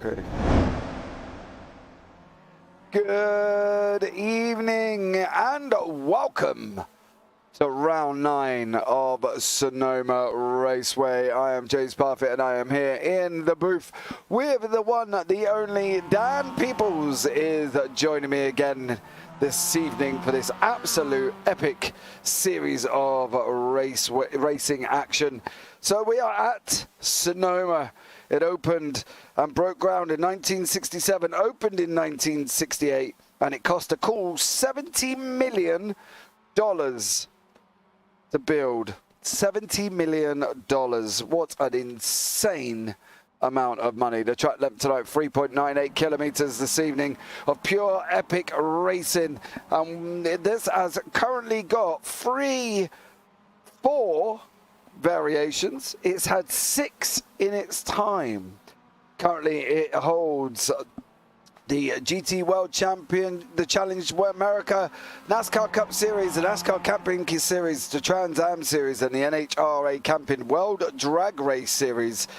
Okay. Good evening and welcome to round 9 of Sonoma Raceway. I am James Parfitt and I am here in the booth with the one, the only Daan Pepels is joining me again this evening for this absolute epic series of racing action. So we are at Sonoma. It opened and broke ground in 1967, opened in 1968, and it cost a cool $70 million to build. $70 million. What an insane amount of money. The track length tonight, 3.98 kilometers this evening of pure epic racing. This has currently got 4 variations. It's had 6 in its time. Currently it holds the GT World Champion, the Challenge America, NASCAR Cup Series, the NASCAR Camping Series, the Trans Am Series, and the NHRA Camping World Drag Race Series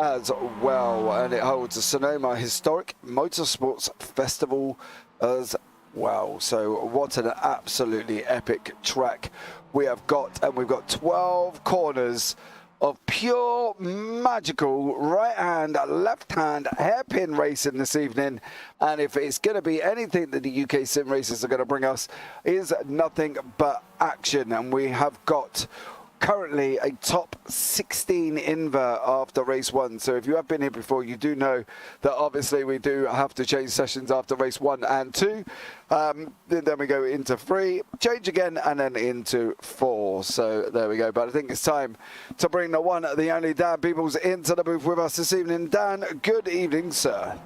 as well. And it holds the Sonoma Historic Motorsports Festival as well. So what an absolutely epic track we have got. And we've got 12 corners of pure magical right hand, left hand hairpin racing this evening. And if it's going to be anything that the UkSimracers are going to bring us, is nothing but action. And we have got currently a top 16 invert after race 1. So if you have been here before, you do know that obviously we do have to change sessions after race 1 and 2. Then we go into 3, change again, and then into 4. So there we go. But I think it's time to bring the one, the only Daan Pepels into the booth with us this evening. Dan, good evening, sir.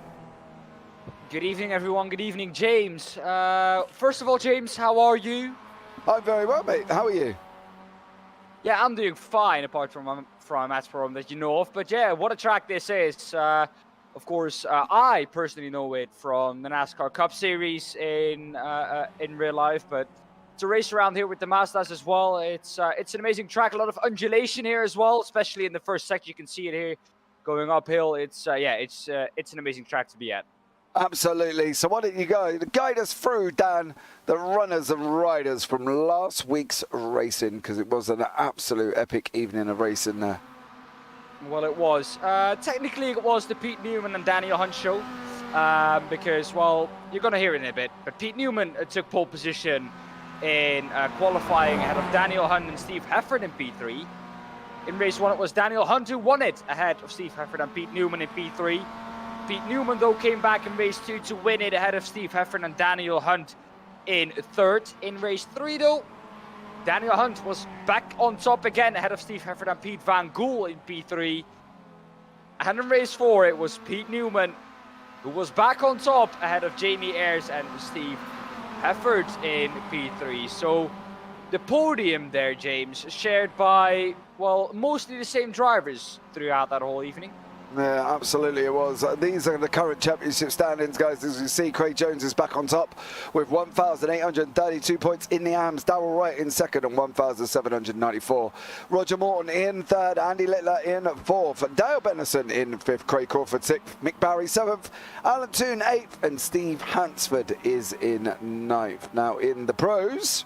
Good evening, everyone. Good evening, James. First of all, James, how are you? I'm very well, mate. How are you? Yeah, I'm doing fine, apart from a match problem that you know of. But yeah, what a track this is. Of course, I personally know it from the NASCAR Cup Series in real life, but it's a race around here with the Mazdas as well. It's an amazing track, a lot of undulation here as well, especially in the first section. You can see it here going uphill. It's an amazing track to be at. Absolutely. So why don't you guide us through, Dan, the runners and riders from last week's racing, because it was an absolute epic evening of racing there. Well, it was. Technically, it was the Pete Newman and Daniel Hunt show, because, well, you're going to hear it in a bit, but Pete Newman took pole position in qualifying ahead of Daniel Hunt and Steve Heffern in P3. In race 1, it was Daniel Hunt who won it ahead of Steve Heffern and Pete Newman in P3. Pete Newman, though, came back in race 2 to win it ahead of Steve Heffern and Daniel Hunt in 3rd. In race 3, though, Daniel Hunt was back on top again ahead of Steve Heffern and Pete Van Gool in P3. And in race 4, it was Pete Newman who was back on top ahead of Jamie Ayres and Steve Heffern in P3. So the podium there, James, shared by, well, mostly the same drivers throughout that whole evening. Yeah, absolutely it was. These are the current championship standings, guys. As you see, Craig Jones is back on top with 1,832 points in the AMs. Darrell Wright in 2nd and 1,794. Roger Morton in 3rd. Andy Littler in 4th. Dale Bennison in 5th. Craig Crawford 6th. Mick Barry 7th. Alan Toon 8th. And Steve Hansford is in 9th. Now in the pros,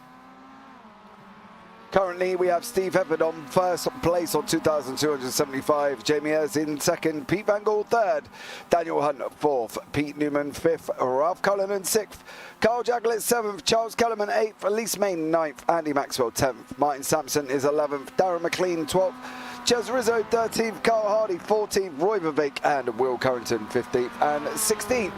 currently, we have Steve Heffern on 1st place on 2,275. Jamie Ayres in 2nd. Pete Van Gool 3rd. Daniel Hunt 4th. Pete Newman 5th. Ralph Cullinan 6th. Carl Jaglet 7th. Charles Kellerman 8th. Elise Main 9th. Andy Maxwell 10th. Martin Sampson is 11th. Darren McLean 12th. Ches Rizzo 13th. Carl Hardy 14th. Roy Vivek and Will Currington 15th and 16th.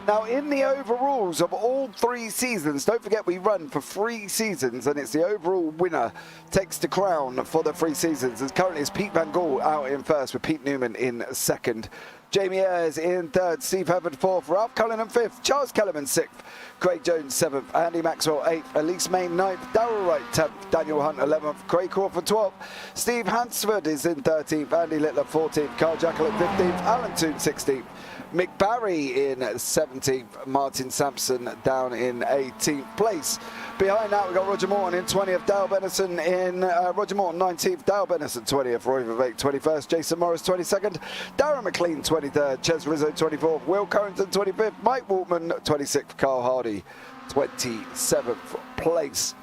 Now, in the overalls of all 3 seasons, don't forget we run for 3 seasons, and it's the overall winner takes the crown for the 3 seasons. And currently, it's Pete Van Gool out in 1st with Pete Newman in 2nd. Jamie Ayres in 3rd, Steve Heffern 4th, Ralph Cullinan 5th, Charles Kellerman 6th, Craig Jones 7th, Andy Maxwell 8th, Elise Main 9th, Darrell Wright 10th, Daniel Hunt 11th, Craig Crawford 12th, Steve Hansford is in 13th, Andy Littler 14th, Carl Jacklett 15th, Alan Toon 16th, Mick Barry in 17th, Martin Sampson down in 18th place. Behind that, we've got Roger Morton in 20th, Dale Bennison in Roger Morton 19th, Dale Bennison 20th, Roy Vivek 21st, Jason Morris 22nd, Darren McLean 23rd, Ches Rizzo 24th, Will Currington 25th, Mike Waltman 26th, Carl Hardy 27th place.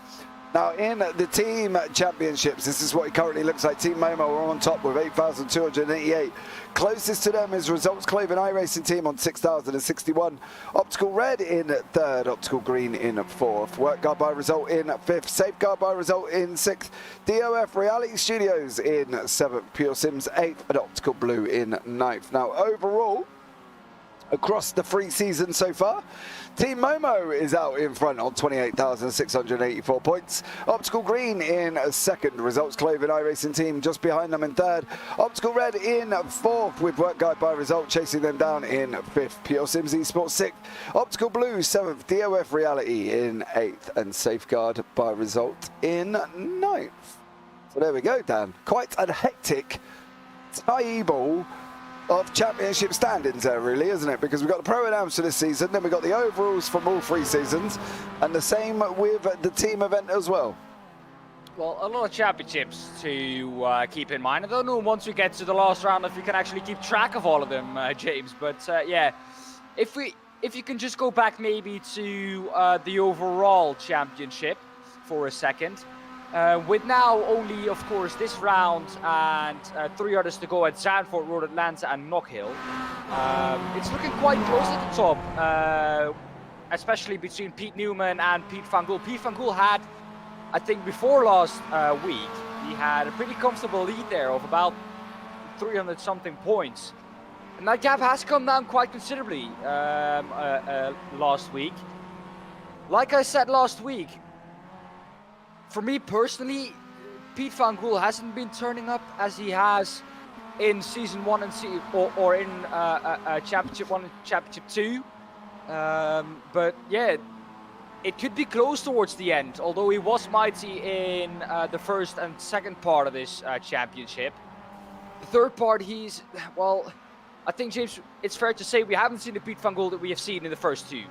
Now in the team championships, this is what it currently looks like. Team Momo are on top with 8,288. Closest to them is Results Cloven iRacing team on 6,061. Optical Red in third, Optical Green in fourth. Work Guard by Result in fifth, Safeguard by Result in sixth. DOF Reality Studios in seventh, Pure Sims eighth, and Optical Blue in ninth. Now overall, across the 3 seasons so far, Team Momo is out in front on 28,684 points. Optical Green in second, Results Cloven iRacing team just behind them in third. Optical Red in fourth with Work Guide by Result chasing them down in fifth. Pure Sims Esports sixth. Optical Blue seventh. DOF Reality in eighth, and Safeguard by Result in ninth. So there we go, Dan. Quite a hectic table of championship standings there, really, isn't it? Because we've got the Pro-Ams for this season, then we've got the overalls from all 3 seasons, and the same with the team event as well. Well, a lot of championships to keep in mind. I don't know once we get to the last round if we can actually keep track of all of them, James. But yeah, if you can just go back maybe to the overall championship for a second. With now only, of course, this round and 3 others to go at Zandvoort, Road Atlanta and Knock Hill. It's looking quite close at the top, especially between Pete Newman and Pete Van Gool. Pete Van Gool had, I think before last week, he had a pretty comfortable lead there of about 300 something points. And that gap has come down quite considerably last week. Like I said last week, for me personally, Pete Van Gool hasn't been turning up as he has in Season 1 and or in Championship 1 and Championship 2. But yeah, it could be close towards the end, although he was mighty in the first and second part of this championship. The third part, well, I think, James, it's fair to say we haven't seen the Pete Van Gool that we have seen in the first 2.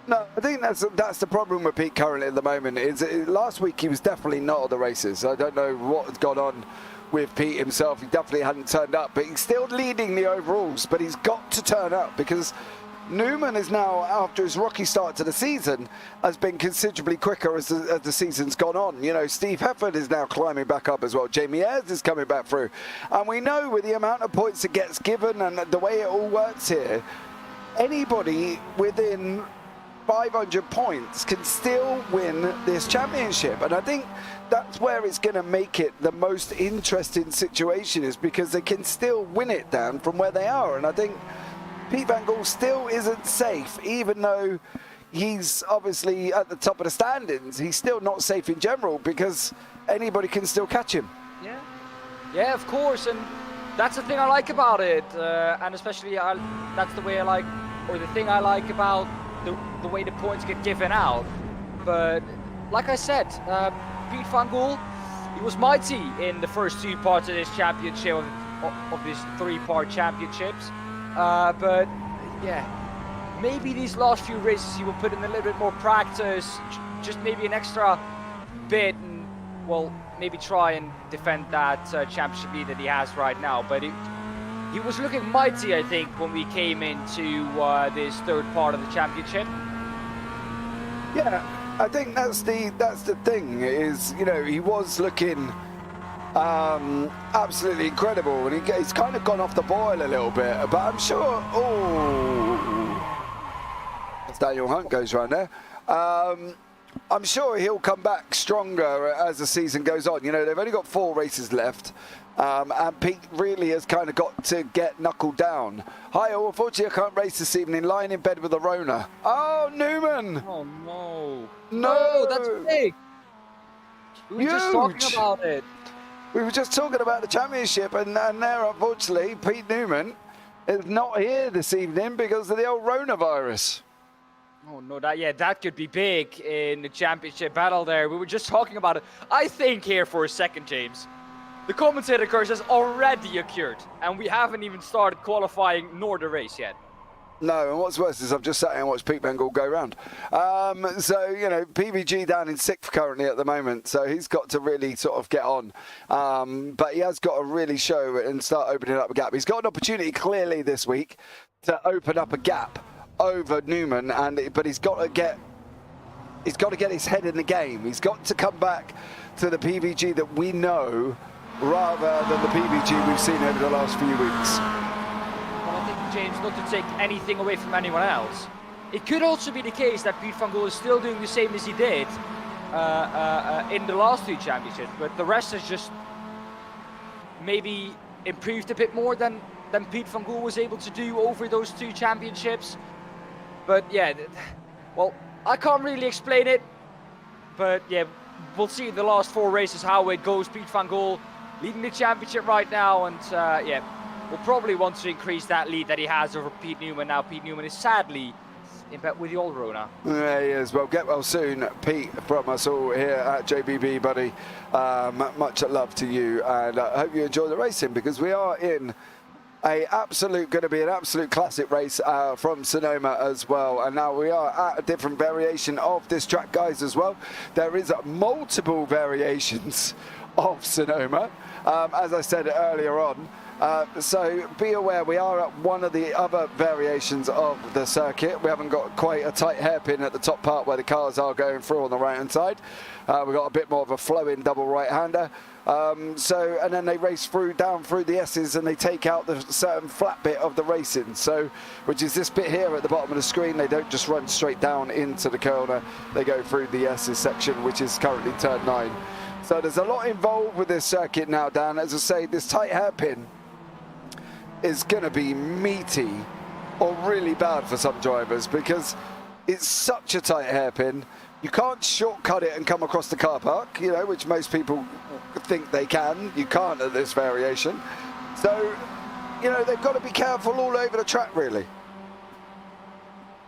No, I think that's the problem with Pete currently at the moment. Last week he was definitely not at the races. I don't know what had gone on with Pete himself. He definitely hadn't turned up, but he's still leading the overalls. But he's got to turn up because Newman is now, after his rocky start to the season, has been considerably quicker as the season's gone on. You know, Steve Hefford is now climbing back up as well. Jamie Ayres is coming back through. And we know with the amount of points that gets given and the way it all works here, anybody within 500 points can still win this championship, and I think that's where it's going to make it the most interesting situation, is because they can still win it down from where they are. And I think Pete Van Gool still isn't safe, even though he's obviously at the top of the standings. He's still not safe in general because anybody can still catch him. Yeah, of course, and that's the thing I like about it, and especially that's the way I like, or the thing I like about the way the points get given out. But like I said, Pete Van Gool, he was mighty in the first 2 parts of this championship, of these 3-part championships. But yeah, maybe these last few races he will put in a little bit more practice, just maybe an extra bit, and well, maybe try and defend that championship lead that he has right now. But he was looking mighty, I think, when we came into this 3rd part of the championship. Yeah, I think that's the thing, is, you know, he was looking absolutely incredible, and he's kind of gone off the boil a little bit. But I'm sure, as Daniel Hunt goes around there, I'm sure he'll come back stronger as the season goes on. You know, they've only got 4 races left. And Pete really has kind of got to get knuckled down. Hi all, unfortunately I can't race this evening, lying in bed with a Rona. Oh, Newman! Oh no. No, that's big. We were just talking about it. We were just talking about the championship, and there, unfortunately, Pete Newman is not here this evening because of the old Rona virus. Oh no, that could be big in the championship battle there. We were just talking about it. I think here for a second, James, the commentator curse has already occurred, and we haven't even started qualifying nor the race yet. No, and what's worse is I've just sat here and watched Pete Bengal go round. So, you know, PVG down in 6th currently at the moment, so he's got to really sort of get on. But he has got to really show and start opening up a gap. He's got an opportunity clearly this week to open up a gap over Newman, but he's got to get his head in the game. He's got to come back to the PVG that we know rather than the PVG we've seen over the last few weeks. Well, I think, James, not to take anything away from anyone else, it could also be the case that Pete van Gool is still doing the same as he did in the last 2 championships, but the rest has just maybe improved a bit more than Pete van Gool was able to do over those 2 championships. But yeah, well, I can't really explain it, but yeah, we'll see in the last 4 races how it goes. Pete van Gool leading the championship right now, and yeah, will probably want to increase that lead that he has over Pete Newman. Now Pete Newman is sadly in bed with the old Rona. Yeah, he is. Well, get well soon, Pete, from us all here at JBB, buddy. Much love to you, and I hope you enjoy the racing, because we are in going to be an absolute classic race from Sonoma as well. And now we are at a different variation of this track, guys, as well. There is multiple variations of Sonoma, as I said earlier on. So be aware, we are at one of the other variations of the circuit. We haven't got quite a tight hairpin at the top part where the cars are going through on the right hand side. We've got a bit more of a flowing double right-hander. And then they race down through the S's, and they take out the certain flat bit of the racing. So, which is this bit here at the bottom of the screen. They don't just run straight down into the corner. They go through the S's section, which is currently turn 9. So there's a lot involved with this circuit now, Dan. As I say, this tight hairpin is going to be meaty or really bad for some drivers, because it's such a tight hairpin. You can't shortcut it and come across the car park, you know, which most people think they can. You can't at this variation. So, you know, they've got to be careful all over the track, really.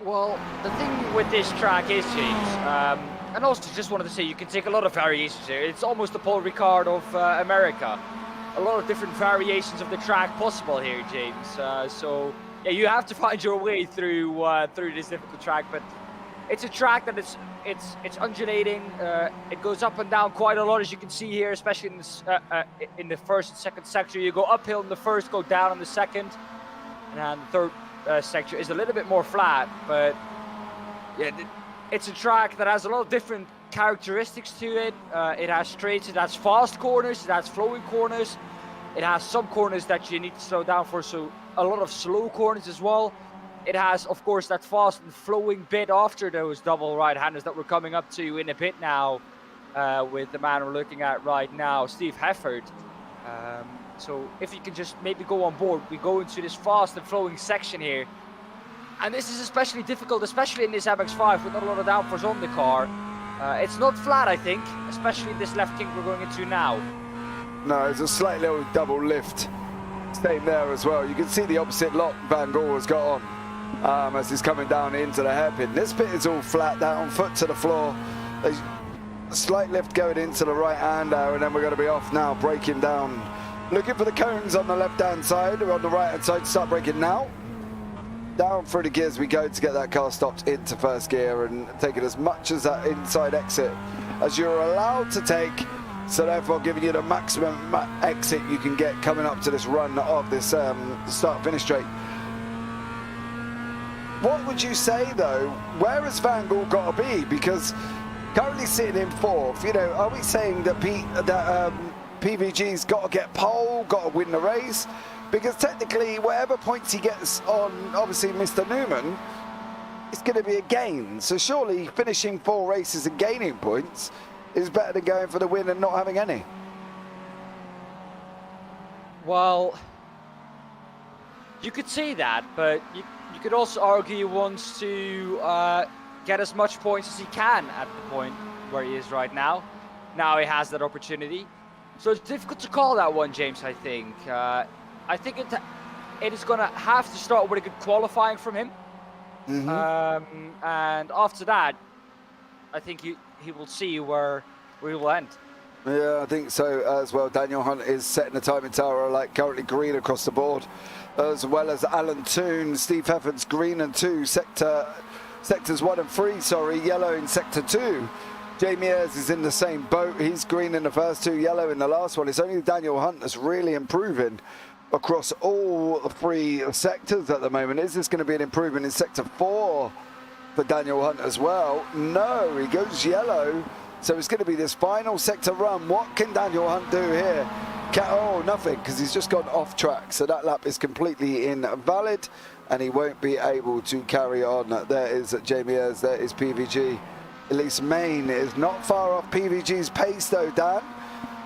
Well, the thing with this track is, James, and also just wanted to say, you can take a lot of variations here. It's almost the Paul Ricard of America. A lot of different variations of the track possible here, James. So, yeah, you have to find your way through this difficult track, but it's a track that it's undulating. It goes up and down quite a lot, as you can see here, especially in the first and second sector. You go uphill in the first, go down in the second, and the third sector is a little bit more flat. But yeah, it's a track that has a lot of different characteristics to it. It has straights, it has fast corners, it has flowing corners. It has some corners that you need to slow down for, so a lot of slow corners as well. It has, of course, that fast and flowing bit after those double right-handers that we're coming up to in a bit now, with the man we're looking at right now, Steve Hefford. So if you can just maybe go on board, we go into this fast and flowing section here. And this is especially difficult, especially in this MX5 with not a lot of downforce on the car. It's not flat, I think, especially in this left kink we're going into now. No, it's a slight little double lift staying there as well. You can see the opposite lock Van Gool has got on as he's coming down into the hairpin. This bit is all flat down, foot to the floor. A slight lift going into the right hander, and then we're going to be off now, braking down. Looking for the cones on the left-hand side, or on the right-hand side, start braking now. Down through the gears we go to get that car stopped into first gear and taking as much as that inside exit as you're allowed to take. So therefore giving you the maximum exit you can get coming up to this run of this start-finish straight. What would you say though, where has Van Gool got to be? Because currently sitting in 4th, you know, are we saying that PVG's got to get pole, got to win the race? Because technically whatever points he gets on obviously Mr. Newman, it's going to be a gain. So surely finishing 4 races and gaining points is better than going for the win and not having any. Well, you could say that, but you could also argue he wants to get as much points as he can at the point where he is right now. Now he has that opportunity. So it's difficult to call that one, James, I think. I think it is going to have to start with a good qualifying from him. Mm-hmm. And after that, I think he will see where we will end. Yeah, I think so as well. Daniel Hunt is setting the timing tower like currently green across the board, as well as Alan Toon. Steve Hefford's green and 2, sectors 1 and 3, sorry, yellow in sector 2. Jamie Ayres is in the same boat. He's green in the first 2, yellow in the last one. It's only Daniel Hunt that's really improving across all 3 sectors at the moment. Is this going to be an improvement in sector 4 for Daniel Hunt as well? No, he goes yellow. So it's going to be this final sector run. What can Daniel Hunt do here? Oh, nothing, because he's just gone off track. So that lap is completely invalid, and he won't be able to carry on. There is Jamie Ayres, there is PVG. Elise Main is not far off PVG's pace though, Dan.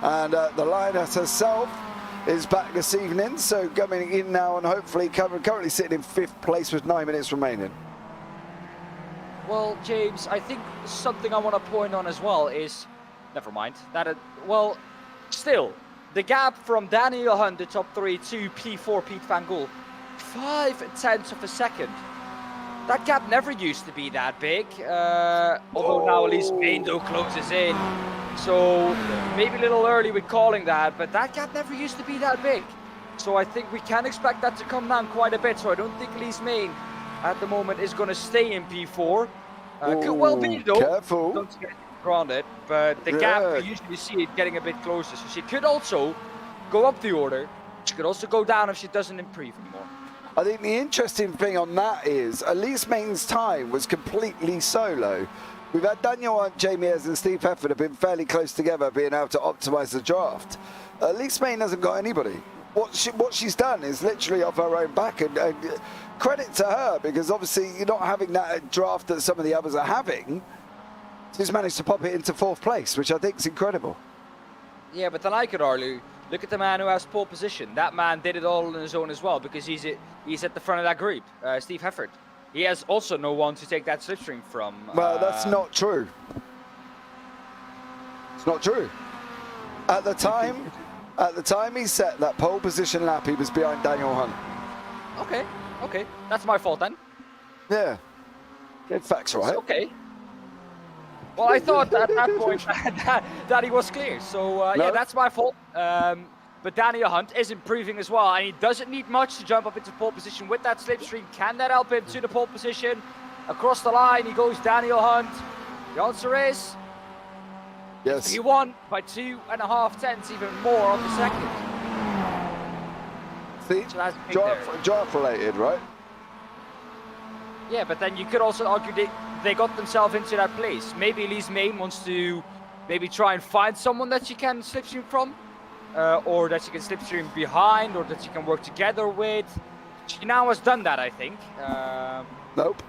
And the Lioness herself is back this evening. So coming in now and hopefully currently sitting in 5th place with 9 minutes remaining. Well, James, I think something I want to point on as well is, never mind, that, well, still, the gap from Daniel Hunt, the top 3, to P4 Pete Van Gool, 0.5 of a second. That gap never used to be that big, although now at least Mando closes in. So maybe a little early with calling that, but that gap never used to be that big. So I think we can expect that to come down quite a bit. So I don't think Elise Main at the moment is going to stay in P4. Could well be though. Careful. Don't get granted, but the gap, we usually see it getting a bit closer. So she could also go up the order. She could also go down if she doesn't improve anymore. I think the interesting thing on that is Elise Main's time was completely solo. We've had Daniel Hunt, Jamie Ayres and Steve Hefford have been fairly close together, being able to optimise the draft. Elise Main hasn't got anybody. What she's done is literally off her own back, and credit to her, because obviously you're not having that draft that some of the others are having. She's managed to pop it into 4th place, which I think is incredible. Yeah, but then I could argue, look at the man who has pole position. That man did it all on his own as well, because he's at the front of that group, Steve Hefford. He has also no one to take that slipstream from. Well, that's not true. It's not true. At the time he set that pole position lap, he was behind Daniel Hunt. Okay, that's my fault then. Yeah, get facts right. Okay. Well, I thought at that point that he was clear. So no. Yeah, that's my fault. But Daniel Hunt is improving as well, and he doesn't need much to jump up into pole position with that slipstream. Can that help him to the pole position? Across the line, he goes Daniel Hunt. The answer is yes. He won by 2.5 tenths, even more on the second. See, so that's draft related, right? Yeah, but then you could also argue they got themselves into that place. Maybe Elise Main wants to maybe try and find someone that she can slipstream from. Or that she can slipstream behind, or that she can work together with. She now has done that, I think. Nope.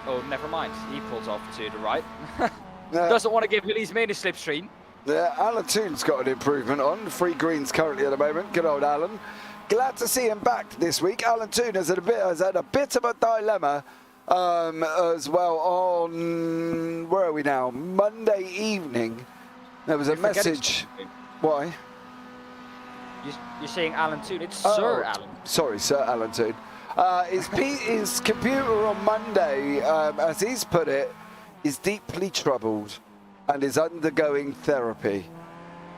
Oh, never mind. He pulls off to the right. Doesn't want to give Elise Main a slipstream. Yeah, Alan Toon's got an improvement on. 3 greens currently at the moment. Good old Alan. Glad to see him back this week. Alan Toon has had a bit of a dilemma as well on, where are we now? Monday evening. There was a message. Why? You're saying Alan Toon. It's Sir Alan. Sorry, Sir Alan Toon. His computer on Monday, as he's put it, is deeply troubled and is undergoing therapy.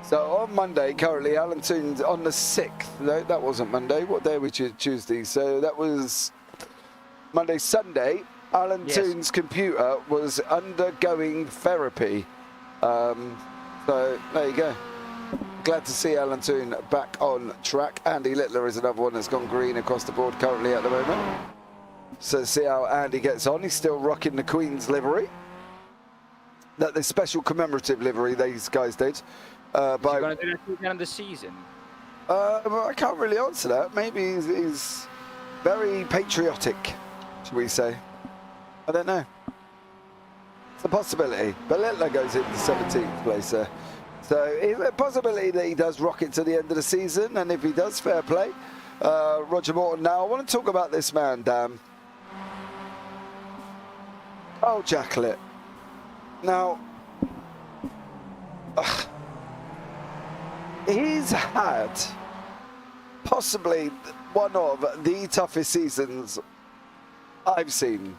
So on Monday, currently, Alan Toon's on the 6th. No, that wasn't Monday. What day was Tuesday? So that was Monday, Sunday. Alan Toon's computer was undergoing therapy. So there you go. Glad to see Alan Toon back on track. Andy Littler is another one that's gone green across the board currently at the moment. So see how Andy gets on. He's still rocking the Queen's livery. The special commemorative livery these guys did. Is he going to do that again in the season? Well, I can't really answer that. Maybe he's very patriotic, should we say. I don't know. It's a possibility. But Littler goes into 17th place there. So it's a possibility that he does rock it to the end of the season, and if he does, fair play. Roger Morton. Now, I want to talk about this man, Dan. Oh, Jacklet. Now, he's had possibly one of the toughest seasons I've seen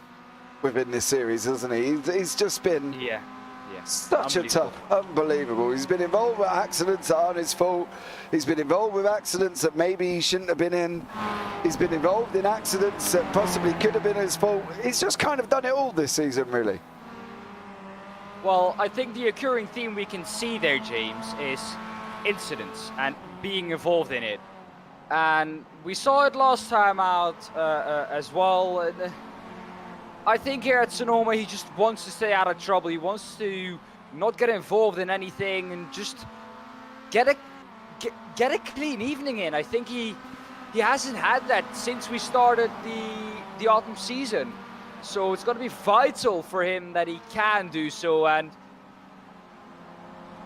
within this series, hasn't he? He's just been Yeah. Such a tough, unbelievable. He's been involved with accidents that aren't his fault. He's been involved with accidents that maybe he shouldn't have been in. He's been involved in accidents that possibly could have been his fault. He's just kind of done it all this season, really. Well, I think the occurring theme we can see there, James, is incidents and being involved in it. And we saw it last time out as well. And, I think here at Sonoma, he just wants to stay out of trouble. He wants to not get involved in anything and just get a clean evening in. I think he hasn't had that since we started the autumn season. So it's going to be vital for him that he can do so. And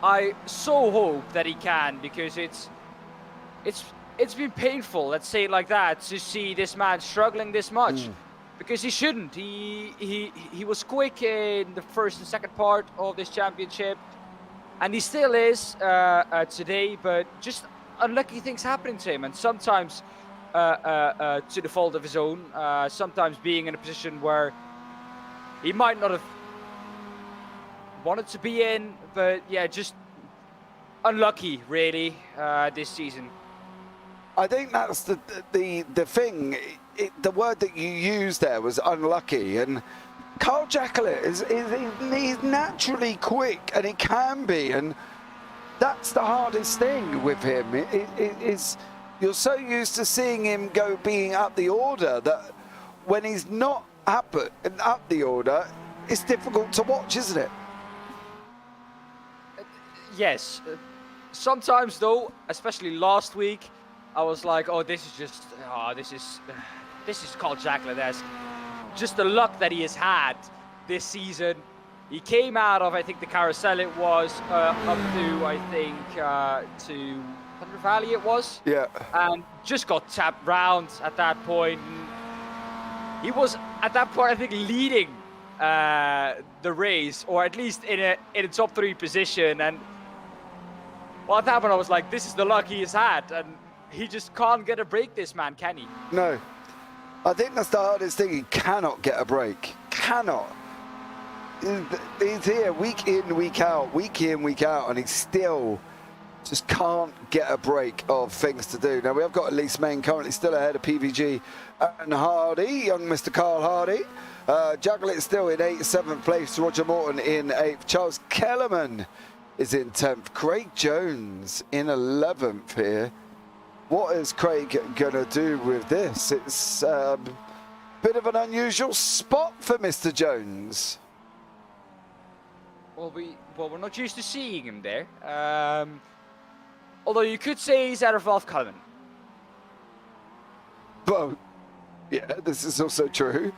I so hope that he can, because it's been painful, let's say it like that, to see this man struggling this much. Because he shouldn't. He was quick in the first and second part of this championship, and he still is today. But just unlucky things happening to him, and sometimes to the fault of his own. Sometimes being in a position where he might not have wanted to be in. But yeah, just unlucky really this season. I think that's the thing. The word that you used there was unlucky, and Carl Jacqueline he's naturally quick, and he can be, and that's the hardest thing with him. It's you're so used to seeing him being up the order that when he's not up the order, it's difficult to watch, isn't it? Yes. Sometimes though, especially last week, I was like, oh, this is Carl Jacqueline-esque. Just the luck that he has had this season. He came out of, I think, the carousel it was, up to, I think, to Thunder Valley it was. Yeah. And just got tapped round at that point. He was, at that point, I think, leading the race, or at least in a top 3 position. And well, at that point, I was like, this is the luck he has had. And he just can't get a break, this man, can he? No. I think that's the hardest thing. He cannot get a break. Cannot. He's here week in, week out, and he still just can't get a break of things to do. Now, we have got Elise Main currently still ahead of PVG and Hardy, young Mr. Carl Hardy. Jacqueline is still in 8th, 7th place. Roger Morton in 8th. Charles Kellerman is in 10th. Craig Jones in 11th here. What is Craig going to do with this? It's a bit of an unusual spot for Mr. Jones. Well, we're not used to seeing him there. Although you could say he's out of Ralph Cullen. Well, yeah, this is also true.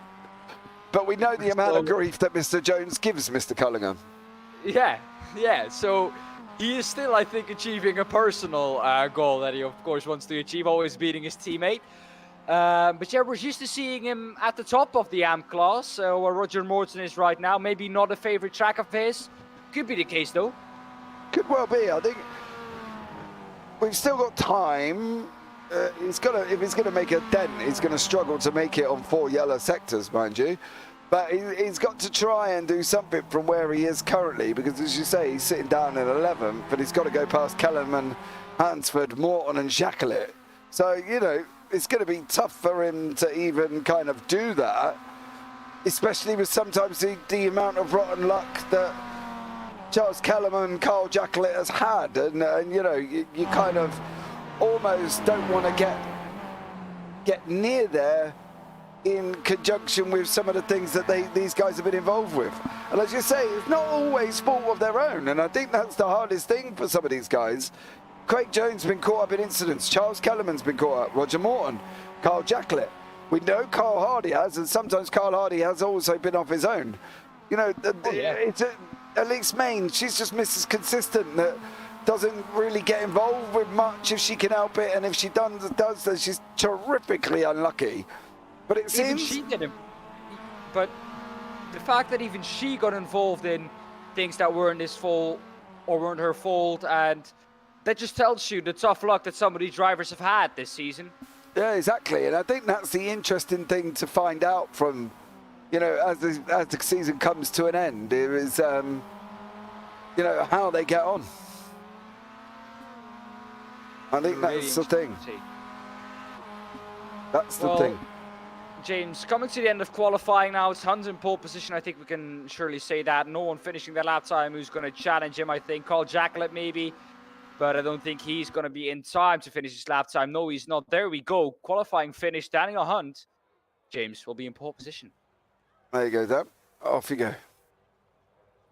But we know the amount of grief that Mr. Jones gives Mr. Cullingham. Yeah. So he is still, I think, achieving a personal goal that he, of course, wants to achieve, always beating his teammate. But yeah, we're used to seeing him at the top of the AMP class, where Roger Morton is right now. Maybe not a favorite track of his. Could be the case, though. Could well be. I think we've still got time. If he's gonna make a dent, he's gonna struggle to make it on 4 yellow sectors, mind you. But he's got to try and do something from where he is currently, because as you say, he's sitting down in 11th, but he's got to go past Kellerman, Hansford, Morton and Jacqueline. So, you know, it's going to be tough for him to even kind of do that, especially with sometimes the amount of rotten luck that Charles Kellerman, Carl Jacqueline has had. And you know, you kind of almost don't want to get near there in conjunction with some of the things that these guys have been involved with. And as you say, it's not always fault of their own, and I think that's the hardest thing for some of these guys. Craig Jones has been caught up in incidents, Charles Kellerman's been caught up, Roger Morton, Carl Jacqueline. We know Carl Hardy has, and sometimes Carl Hardy has also been off his own. You know, it's Elise Main, she's just Mrs. Consistent, that doesn't really get involved with much if she can help it, and if she does then she's terrifically unlucky. But it seems... Even she didn't. But the fact that even she got involved in things that weren't his fault or weren't her fault, and that just tells you the tough luck that some of these drivers have had this season. Yeah, exactly. And I think that's the interesting thing to find out from, you know, as the season comes to an end. It is, you know, how they get on. I think Really that's the thing. interesting to see. That's the Well, thing. James, coming to the end of qualifying now, it's Hunt in pole position. I think we can surely say that. No one finishing their lap time who's going to challenge him, I think. Carl Jacklett maybe, but I don't think he's going to be in time to finish his lap time. No, he's not. There we go. Qualifying finish. Daniel Hunt, James, will be in pole position. There you go, Dan. Off you go.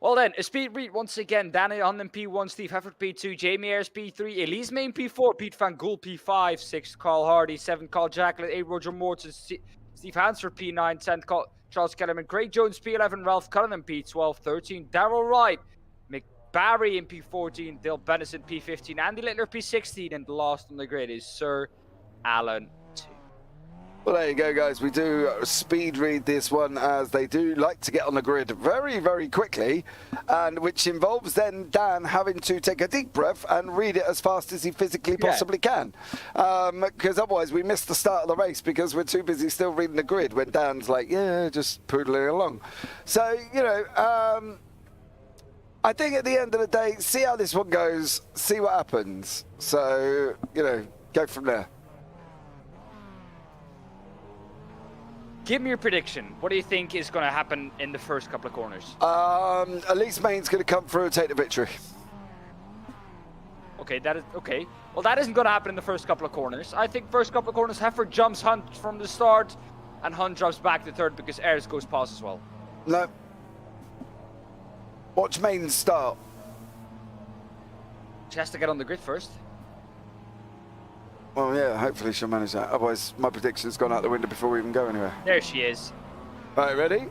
Well then, a speed read once again. Daniel Hunt in P1, Steve Heffert P2, Jamie Ayres P3, Elise Main P4, Pete Van Gool P5, 6 Carl Hardy, 7 Carl Jacklett, 8 Roger Morton, Steve Hansford P9, 10 Charles Kellerman, Craig Jones P11, Ralph Cullinan P12, 13 Darrell Wright, Mick Barry in P14, Dale Bennison P15, Andy Littler P16, and the last on the grid is Sir Alan. Well, there you go, guys. We do speed read this one, as they do like to get on the grid very, very quickly, and which involves then Dan having to take a deep breath and read it as fast as he physically possibly can. Because otherwise we miss the start of the race because we're too busy still reading the grid when Dan's like, yeah, just poodling along. So, you know, I think at the end of the day, see how this one goes, see what happens. So, you know, go from there. Give me your prediction. What do you think is going to happen in the first couple of corners? Elise Main's going to come through and take the victory. Okay, that is okay. Well, that isn't going to happen in the first couple of corners. I think first couple of corners, Heffert jumps Hunt from the start, and Hunt drops back to third because Ayres goes past as well. No. Watch Main start. She has to get on the grid first. Well, yeah, hopefully she'll manage that. Otherwise, my prediction's gone out the window before we even go anywhere. There she is. Right, ready?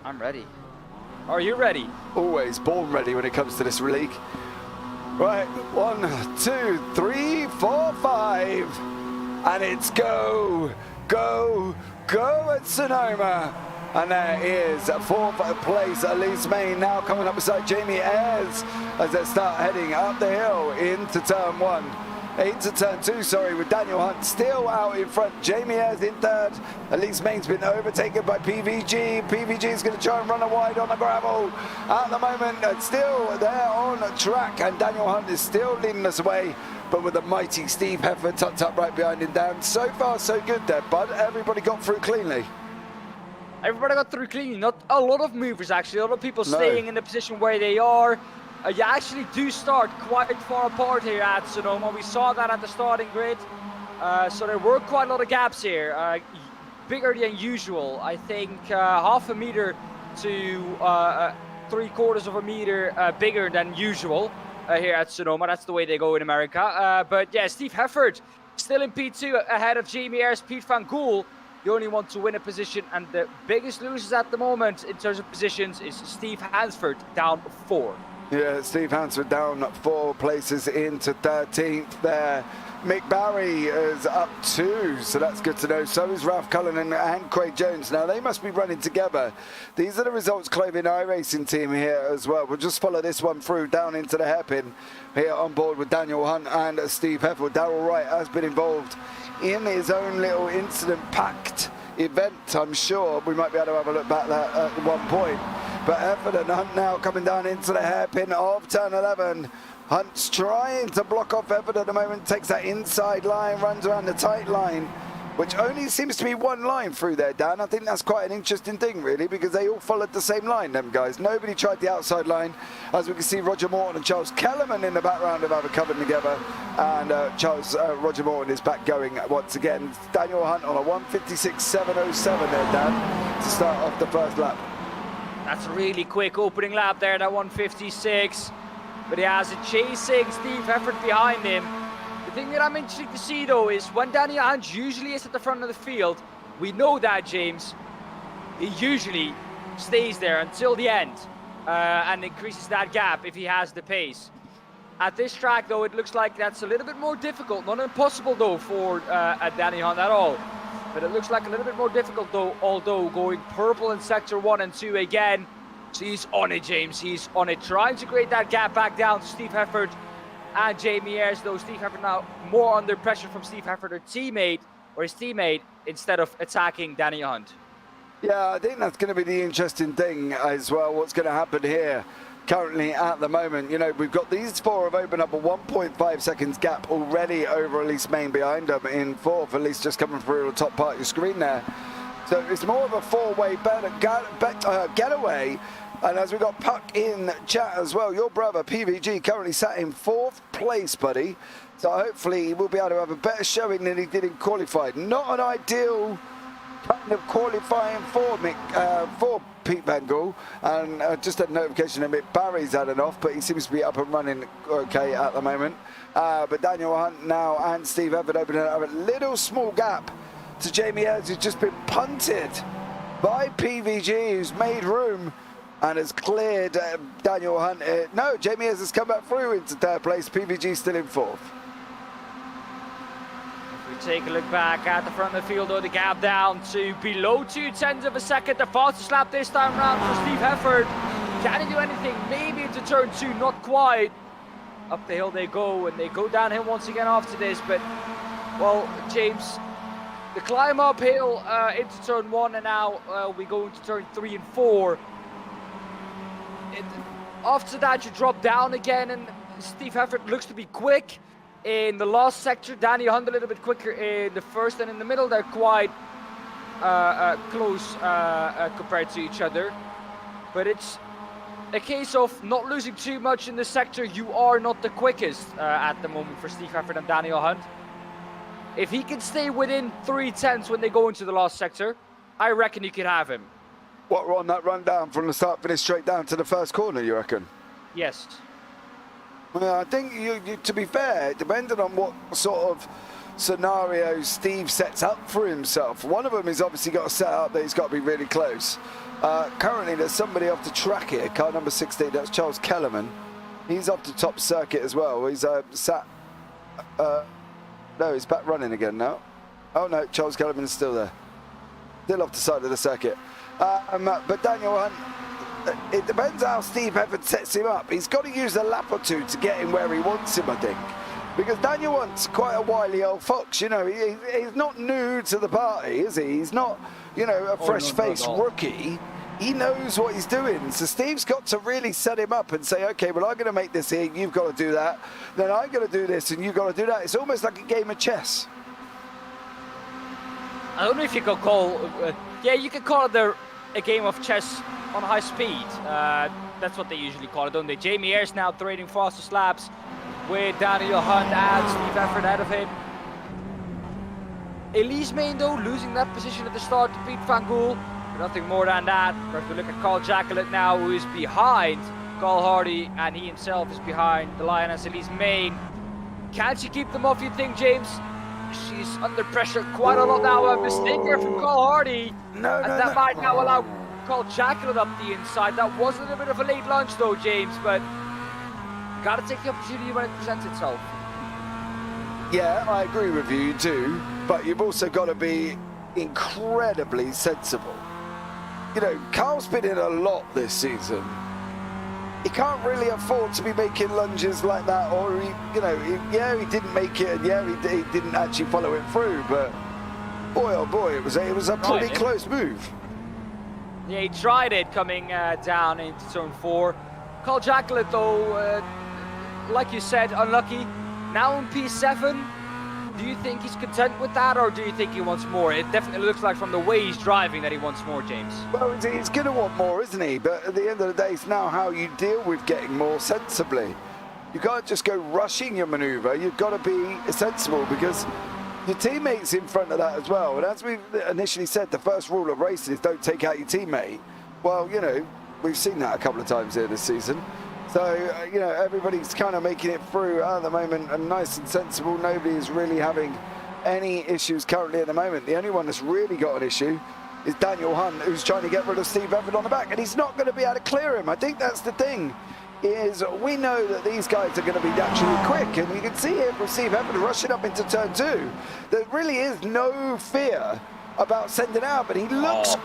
I'm ready. Are you ready? Always born ready when it comes to this league. Right, 1, 2, 3, 4, 5. And it's go, go, go at Sonoma. And there is fourth place, Elise Main, now coming up beside Jamie Ayres as they start heading up the hill into turn 1. Into turn 2, sorry, with Daniel Hunt still out in front. Jamie Ayres in third. Elise Main's been overtaken by PVG. PVG is going to try and run a wide on the gravel. At the moment, still there on track, and Daniel Hunt is still leading us away, but with the mighty Steve Heffert tucked up right behind him down. So far, so good there, bud. Everybody got through cleanly. Everybody got through cleanly. Not a lot of movers, actually. A lot of people staying in the position where they are. You actually do start quite far apart here at Sonoma. We saw that at the starting grid. So there were quite a lot of gaps here. Bigger than usual. I think half a meter to 3/4 of a meter bigger than usual here at Sonoma. That's the way they go in America. But yeah, Steve Heffert still in P2 ahead of Jamie Ayres, Pete Van Gool. The only one to win a position, and the biggest losers at the moment in terms of positions is Steve Hansford, down 4. Yeah, Steve Hansford down 4 places into 13th there. Mick Barry is up 2, so that's good to know. So is Ralph Cullinan and Craig Jones. Now, they must be running together. These are the results Clothing iRacing team here as well. We'll just follow this one through down into the hairpin here on board with Daniel Hunt and Steve Heffert. Darrell Wright has been involved in his own little incident-packed event, I'm sure. We might be able to have a look back at that at one point. But Heffert and Hunt now coming down into the hairpin of turn 11. Hunt's trying to block off Heffert at the moment, takes that inside line, runs around the tight line, which only seems to be one line through there, Dan. I think that's quite an interesting thing, really, because they all followed the same line, them guys. Nobody tried the outside line. As we can see, Roger Morton and Charles Kellerman in the background have either covered together, and Roger Morton is back going once again. Daniel Hunt on a 1:56.707 there, Dan, to start off the first lap. That's a really quick opening lap there, that 1:56. But he has it chasing Steve Heffert behind him. The thing that I'm interested to see, though, is when Daniel Hunt usually is at the front of the field, we know that, James, he usually stays there until the end and increases that gap if he has the pace. At this track, though, it looks like that's a little bit more difficult. Not impossible, though, for Daniel Hunt at all. But it looks like a little bit more difficult, though, although going purple in sector 1 and 2 again. So he's on it, James. He's on it, trying to create that gap back down to Steve Heffert and Jamie Ayres, though Steve Heffert now more under pressure from Steve Heffert, his teammate, instead of attacking Daniel Hunt. Yeah, I think that's going to be the interesting thing as well. What's going to happen here? currently at the moment. You know, we've got these four have opened up a 1.5 seconds gap already over Elise Main behind them in fourth. Elise just coming through the top part of your screen there. So it's more of a four-way getaway. And as we got Puck in chat as well, your brother PVG currently sat in fourth place, buddy. So hopefully we'll be able to have a better showing than he did in qualified. Not an ideal kind of qualifying for Pete Van Gool. And just a notification that Mick Barry's had an off, but he seems to be up and running okay at the moment. But Daniel Hunt now and Steve Everett opening up a little small gap to Jamie Ayres, who's just been punted by PVG, who's made room and has cleared Daniel Hunt. No, Jamie Ayres has come back through into third place. PVG still in fourth. If we take a look back at the front of the field, though, the gap down to below 0.2 of a second. The fastest lap this time around for Steve Hefford. Can he do anything? Maybe into turn 2, not quite. Up the hill they go, and they go downhill once again after this. But, well, James, the climb uphill into turn 1, and now we go into turn 3 and 4. After that, you drop down again, and Steve Hefford looks to be quick in the last sector. Danny Hunt a little bit quicker in the first, and in the middle they're quite close compared to each other. But it's a case of not losing too much in the sector. You are not the quickest at the moment for Steve Hefford and Daniel Hunt. If he can stay within 3/10 when they go into the last sector, I reckon you could have him. What, we're on that run down from the start finish straight down to the first corner, you reckon? Yes. Well, I think, to be fair, depending on what sort of scenario Steve sets up for himself, one of them is obviously got to set up that he's got to be really close. Currently, there's somebody off the track here, car number 16, that's Charles Kellerman. He's off the top circuit as well. He's no, he's back running again now. Oh no, Charles Kellerman is still there. Still off the side of the circuit. But Daniel Hunt, it depends how Steve Hefford sets him up. He's got to use a lap or two to get him where he wants him, I think. Because Daniel Hunt's quite a wily old fox, you know. He's not new to the party, is he? He's not, you know, a fresh-faced rookie. He knows what he's doing. So Steve's got to really set him up and say, okay, well, I'm going to make this here, you've got to do that. Then I'm going to do this, and you've got to do that. It's almost like a game of chess. I don't know if you could call... yeah, you could call it a game of chess on high speed. That's what they usually call it, don't they? Jamie Ayres now trading fastest laps with Daniel Hunt and Steve Hefford ahead of him. Elise Main, though, losing that position at the start to Pete Van Gool. But nothing more than that. But if we look at Carl Jacqueline now, who is behind Carl Hardy, and he himself is behind the Lioness Elise Main. Can she keep them off, you think, James? She's under pressure quite a lot now. A mistake there from Carl Hardy. That might now allow Carl Jacqueline up the inside. That was a little bit of a late lunch though, James, but gotta take the opportunity when it presents itself. Yeah, I agree with you too, but you've also got to be incredibly sensible. You know, Carl's been in a lot this season. He can't really afford to be making lunges like that, or he didn't make it, and he didn't actually follow it through. But boy, oh boy, it was a pretty close move. Yeah, he tried it coming down into turn 4. Carl Jacqueline, though, like you said, unlucky. Now in P7. Do you think he's content with that, or do you think he wants more? It definitely looks like from the way he's driving that he wants more, James. Well, he's going to want more, isn't he? But at the end of the day, it's now how you deal with getting more sensibly. You can't just go rushing your maneuver. You've got to be sensible, because your teammate's in front of that as well. And as we initially said, the first rule of racing is don't take out your teammate. Well, you know, we've seen that a couple of times here this season. So, you know, everybody's kind of making it through at the moment, and nice and sensible. Nobody is really having any issues currently at the moment. The only one that's really got an issue is Daniel Hunt, who's trying to get rid of Steve Everett on the back, and he's not going to be able to clear him. I think that's the thing, is we know that these guys are going to be naturally quick, and you can see here from Steve Everett rushing up into turn 2. There really is no fear about sending out, but he looks,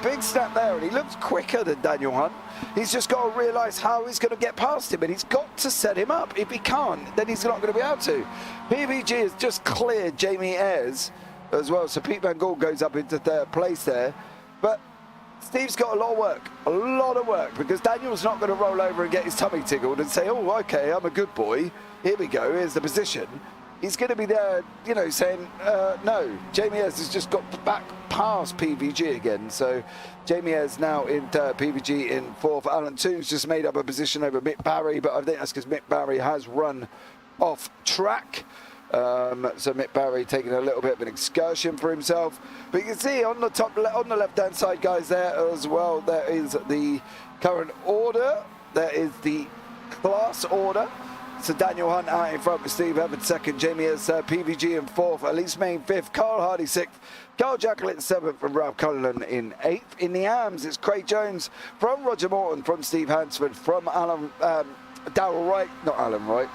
big snap there, and he looks quicker than Daniel Hunt. He's just got to realise how he's going to get past him, and he's got to set him up. If he can't, then he's not going to be able to. PVG has just cleared Jamie Ayres as well, so Pete Van Gool goes up into third place there. But Steve's got a lot of work, because Daniel's not going to roll over and get his tummy tickled and say, oh, okay, I'm a good boy. Here we go, here's the position. He's going to be there, you know, saying, no, Jamie Ayres has just got back past PVG again. So Jamie Ayres now in third, PVG in fourth. Alan Toons just made up a position over Mick Barry, but I think that's because Mick Barry has run off track. So Mick Barry taking a little bit of an excursion for himself. But you can see on the top, on the left-hand side, guys, there as well, there is the current order. There is the class order. So Daniel Hunt out in front with Steve Evans second, Jamie Ayres PVG in fourth, Elise Main fifth, Carl Hardy sixth, Carl Jacklin seventh, and Ralph Cullen in eighth. In the AMs, it's Craig Jones from Roger Morton, from Steve Hansford, from Darryl Wright, not Alan Wright,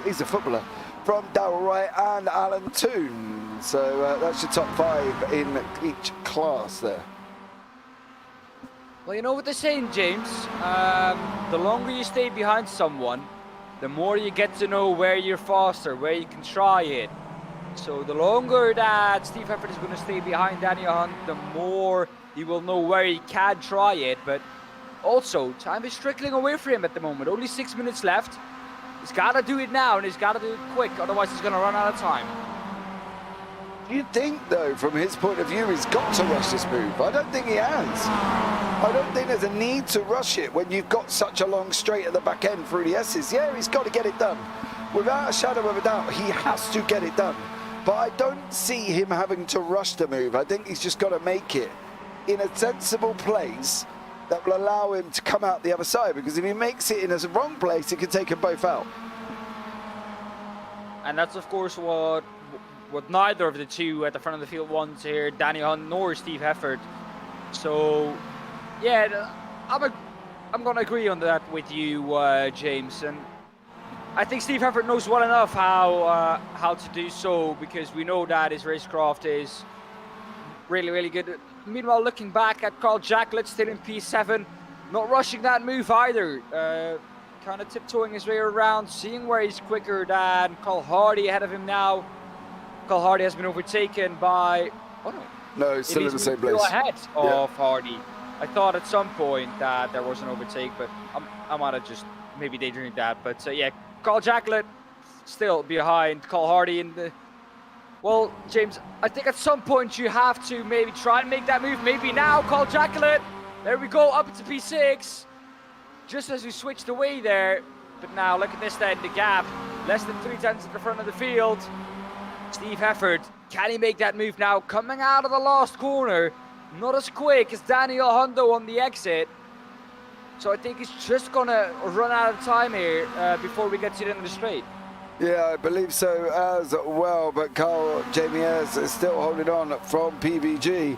he's a footballer, from Darryl Wright and Alan Toon. So that's your top five in each class there. Well, you know what they're saying, James? The longer you stay behind someone, the more you get to know where you're faster, where you can try it. So the longer that Steve Efford is going to stay behind Daniel Hunt, the more he will know where he can try it. But also, time is trickling away for him at the moment. Only 6 minutes left. He's got to do it now, and he's got to do it quick, otherwise he's going to run out of time. You'd think, though, from his point of view, he's got to rush this move. I don't think he has. I don't think there's a need to rush it when you've got such a long straight at the back end through the S's. Yeah, he's got to get it done. Without a shadow of a doubt, he has to get it done. But I don't see him having to rush the move. I think he's just got to make it in a sensible place that will allow him to come out the other side. Because if he makes it in a wrong place, he can take them both out. And that's, of course, what neither of the two at the front of the field wants here, Daniel Hunt nor Steve Hefford. So, yeah, I'm going to agree on that with you, James. And I think Steve Hefford knows well enough how to do so, because we know that his racecraft is really, really good. Meanwhile, looking back at Carl Jacklin, still in P7, not rushing that move either. Kind of tiptoeing his way around, seeing where he's quicker than Carl Hardy ahead of him now. Carl Hardy has been overtaken by... Oh no. No, he's still in the same place. Ahead of Hardy. I thought at some point that there was an overtake, but I might have just maybe daydreamed that. But yeah, Carl Jacklin still behind Carl Hardy in the... Well, James, I think at some point you have to maybe try and make that move. Maybe now, Carl Jacklin. There we go, up into P6. Just as we switched away there. But now, look at this then, the gap. Less than 3 tenths at the front of the field. Steve Hefford, can he make that move now? Coming out of the last corner. Not as quick as Daniel Hundo on the exit. So I think he's just going to run out of time here before we get to the end of the straight. Yeah, I believe so as well. But Jamie Ayres is still holding on from PVG.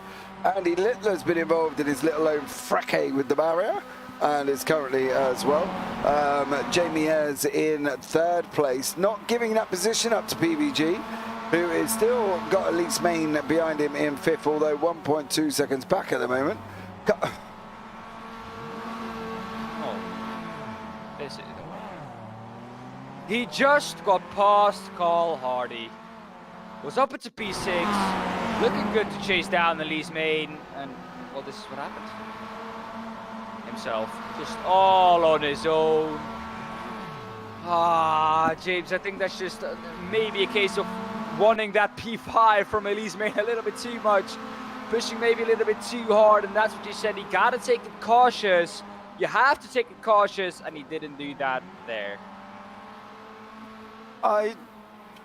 Andy Littler's been involved in his little own fracas with the barrier, and is currently as well. Jamie Ayres in third place, not giving that position up to PVG, who is still got Elise Main behind him in fifth, although 1.2 seconds back at the moment. He just got past Carl Hardy. Was up into P6, looking good to chase down Elise Main, and well, this is what happened. Himself, just all on his own. James, I think that's just maybe a case of wanting that P5 from Elise Main a little bit too much, pushing maybe a little bit too hard, and that's what you said. He got to take it cautious. You have to take it cautious, and he didn't do that there. I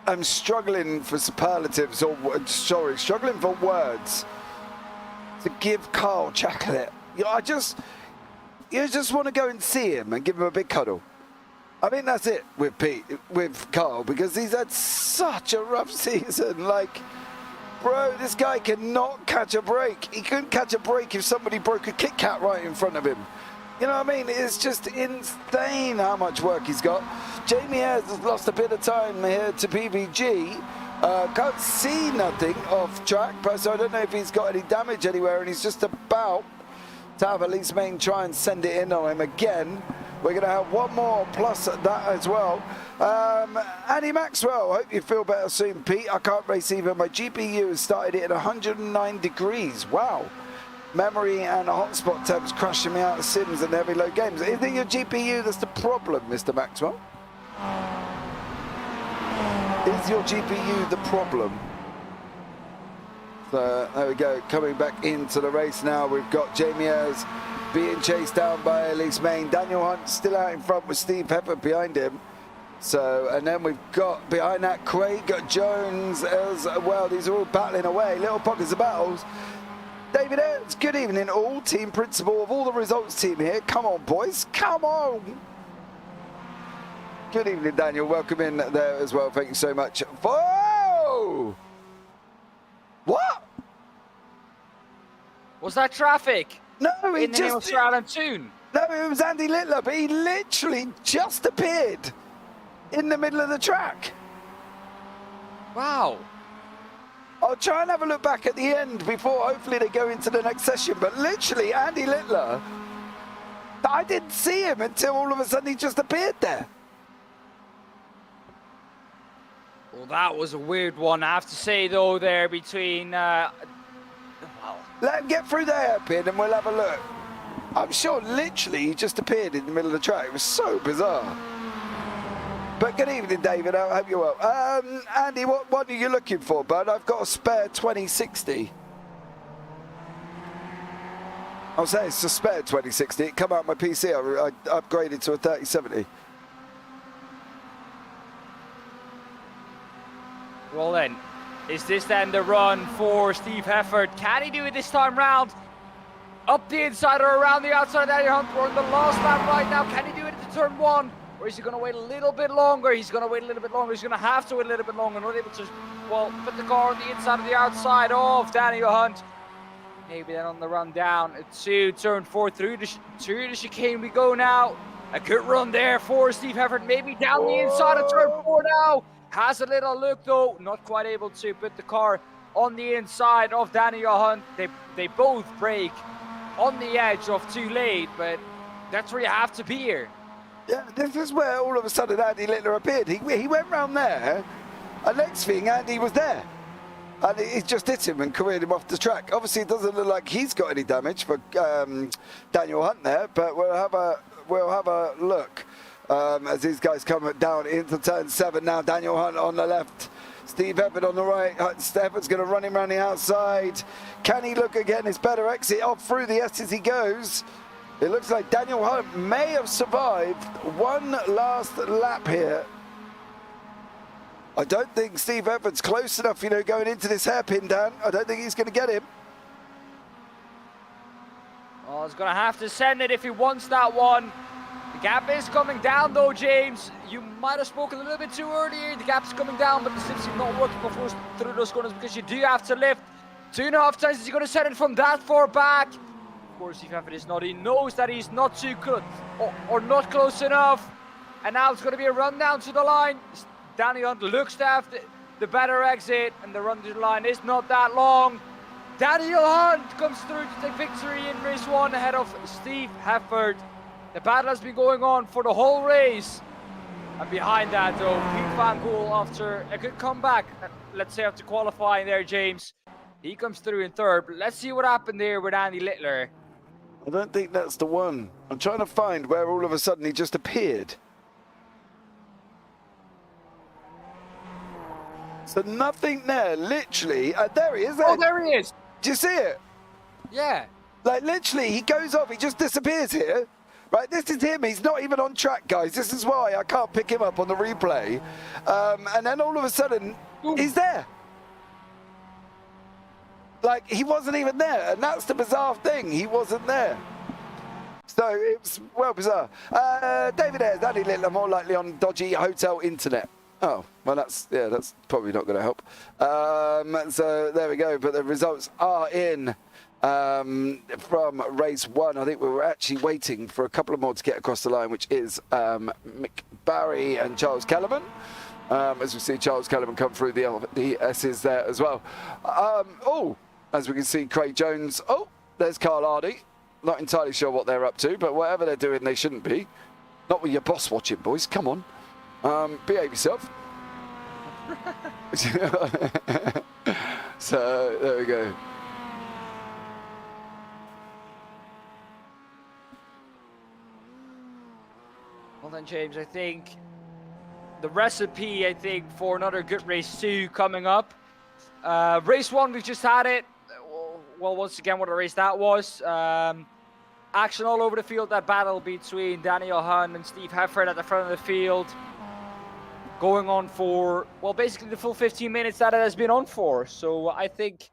am struggling for superlatives, or sorry, struggling for words to give Carl Jacklin. You just want to go and see him and give him a big cuddle. I think that's it with Carl, because he's had such a rough season. Like, bro, this guy cannot catch a break. He couldn't catch a break if somebody broke a Kit Kat right in front of him. You know what I mean? It's just insane how much work he's got. Jamie Ayres has lost a bit of time here to PVG. Can't see nothing off track, so I don't know if he's got any damage anywhere, and he's just about to have Elise Main try and send it in on him again. We're going to have one more plus that as well. Andy Maxwell, hope you feel better soon, Pete. I can't race either. My GPU has started it at 109 degrees. Wow. Memory and hotspot tabs crashing me out of Sims and heavy load games. Is it your GPU that's the problem, Mr. Maxwell? Is your GPU the problem? So there we go, coming back into the race now. We've got JamesParfittBroadcasting being chased down by Elise Main. Daniel Hunt still out in front with Steve Pepper behind him. So, and then we've got behind that Craig Jones as well. These are all battling away, little pockets of battles. David Ayres, good evening all. Team principal of all the results team here. Come on, boys, come on. Good evening, Daniel. Welcome in there as well. Thank you so much. Whoa! What? Was that traffic? No, he in the just... Australian tune? No, it was Andy Littler, but he literally just appeared in the middle of the track. Wow. I'll try and have a look back at the end before hopefully they go into the next session, but literally Andy Littler, I didn't see him until all of a sudden he just appeared there. Well, that was a weird one, I have to say, though, there between... well, let him get through the hairpin and we'll have a look. I'm sure literally he just appeared in the middle of the track. It was so bizarre. But good evening, David. I hope you're well. Andy, what are you looking for, bud? I've got a spare 2060. I'll say it's a spare 2060. It come out my PC. I upgraded to a 3070. Well then, is this then the run for Steve Heffert? Can he do it this time round? Up the inside or around the outside of Daniel Hunt. We're in the last lap right now. Can he do it at turn one? Or is he going to wait a little bit longer? He's going to wait a little bit longer. He's going to have to wait a little bit longer. Not able to, well, put the car on the inside of the outside of Daniel Hunt. Maybe then on the run down to turn four through the chicane we go now. A good run there for Steve Heffert. Maybe down the inside of turn four now. Has a little look though. Not quite able to put the car on the inside of Daniel Hunt. They both break on the edge of too late, but that's where you have to be here. Yeah, this is where all of a sudden Andy Littler appeared. He went round there, and next thing Andy was there. And it just hit him and careered him off the track. Obviously, it doesn't look like he's got any damage for Daniel Hunt there, but we'll have a look as these guys come down into turn 7 now. Daniel Hunt on the left, Steve Heffert on the right. Heffert's going to run him around the outside. Can he look again? His better exit off through the S as he goes. It looks like Daniel Hunt may have survived one last lap here. I don't think Steve Heffert's close enough, you know, going into this hairpin, Dan. I don't think he's going to get him. Well, he's going to have to send it if he wants that one. The gap is coming down though, James. You might have spoken a little bit too earlier. The gap's coming down, but the slips are not working before through those corners because you do have to lift 2.5 times. Is he going to send it from that far back? Of course, Steve Heffert is not. He knows that he's not too good or not close enough. And now it's going to be a run down to the line. Daniel Hunt looks to have the better exit, and the run to the line is not that long. Daniel Hunt comes through to take victory in race 1 ahead of Steve Heffert. The battle has been going on for the whole race. And behind that, though, Pete Van Gool, after a good comeback, let's say after qualifying there, James, he comes through in third. But let's see what happened there with Andy Littler. I don't think that's the one. I'm trying to find where all of a sudden he just appeared. So nothing there, literally. There he is. Oh, there he is. Do you see it? Yeah. Like, literally, he goes off. He just disappears here. Right, this is him. He's not even on track, guys. This is why I can't pick him up on the replay. And then all of a sudden, he's there. Like, he wasn't even there. And that's the bizarre thing. He wasn't there. So it was, well, bizarre. David Ayres, Andy Littler, more likely on dodgy hotel internet. Oh, well, that's probably not going to help. So there we go. But the results are in from race 1. I think we were actually waiting for a couple of more to get across the line, which is Mick Barry and Charles Kellerman. As we see Charles Kellerman come through the S's there as well. As we can see, Craig Jones. Oh, there's Carl Hardy. Not entirely sure what they're up to, but whatever they're doing, they shouldn't be. Not with your boss watching, boys. Come on. Behave yourself. So there we go. Well then, James, I think the recipe, for another good race 2 coming up. Race 1, we've just had it. Well, once again, what a race that was. Action all over the field, that battle between Daniel Hunt and Steve Hefford at the front of the field. Going on for, well, basically the full 15 minutes that it has been on for. So I think,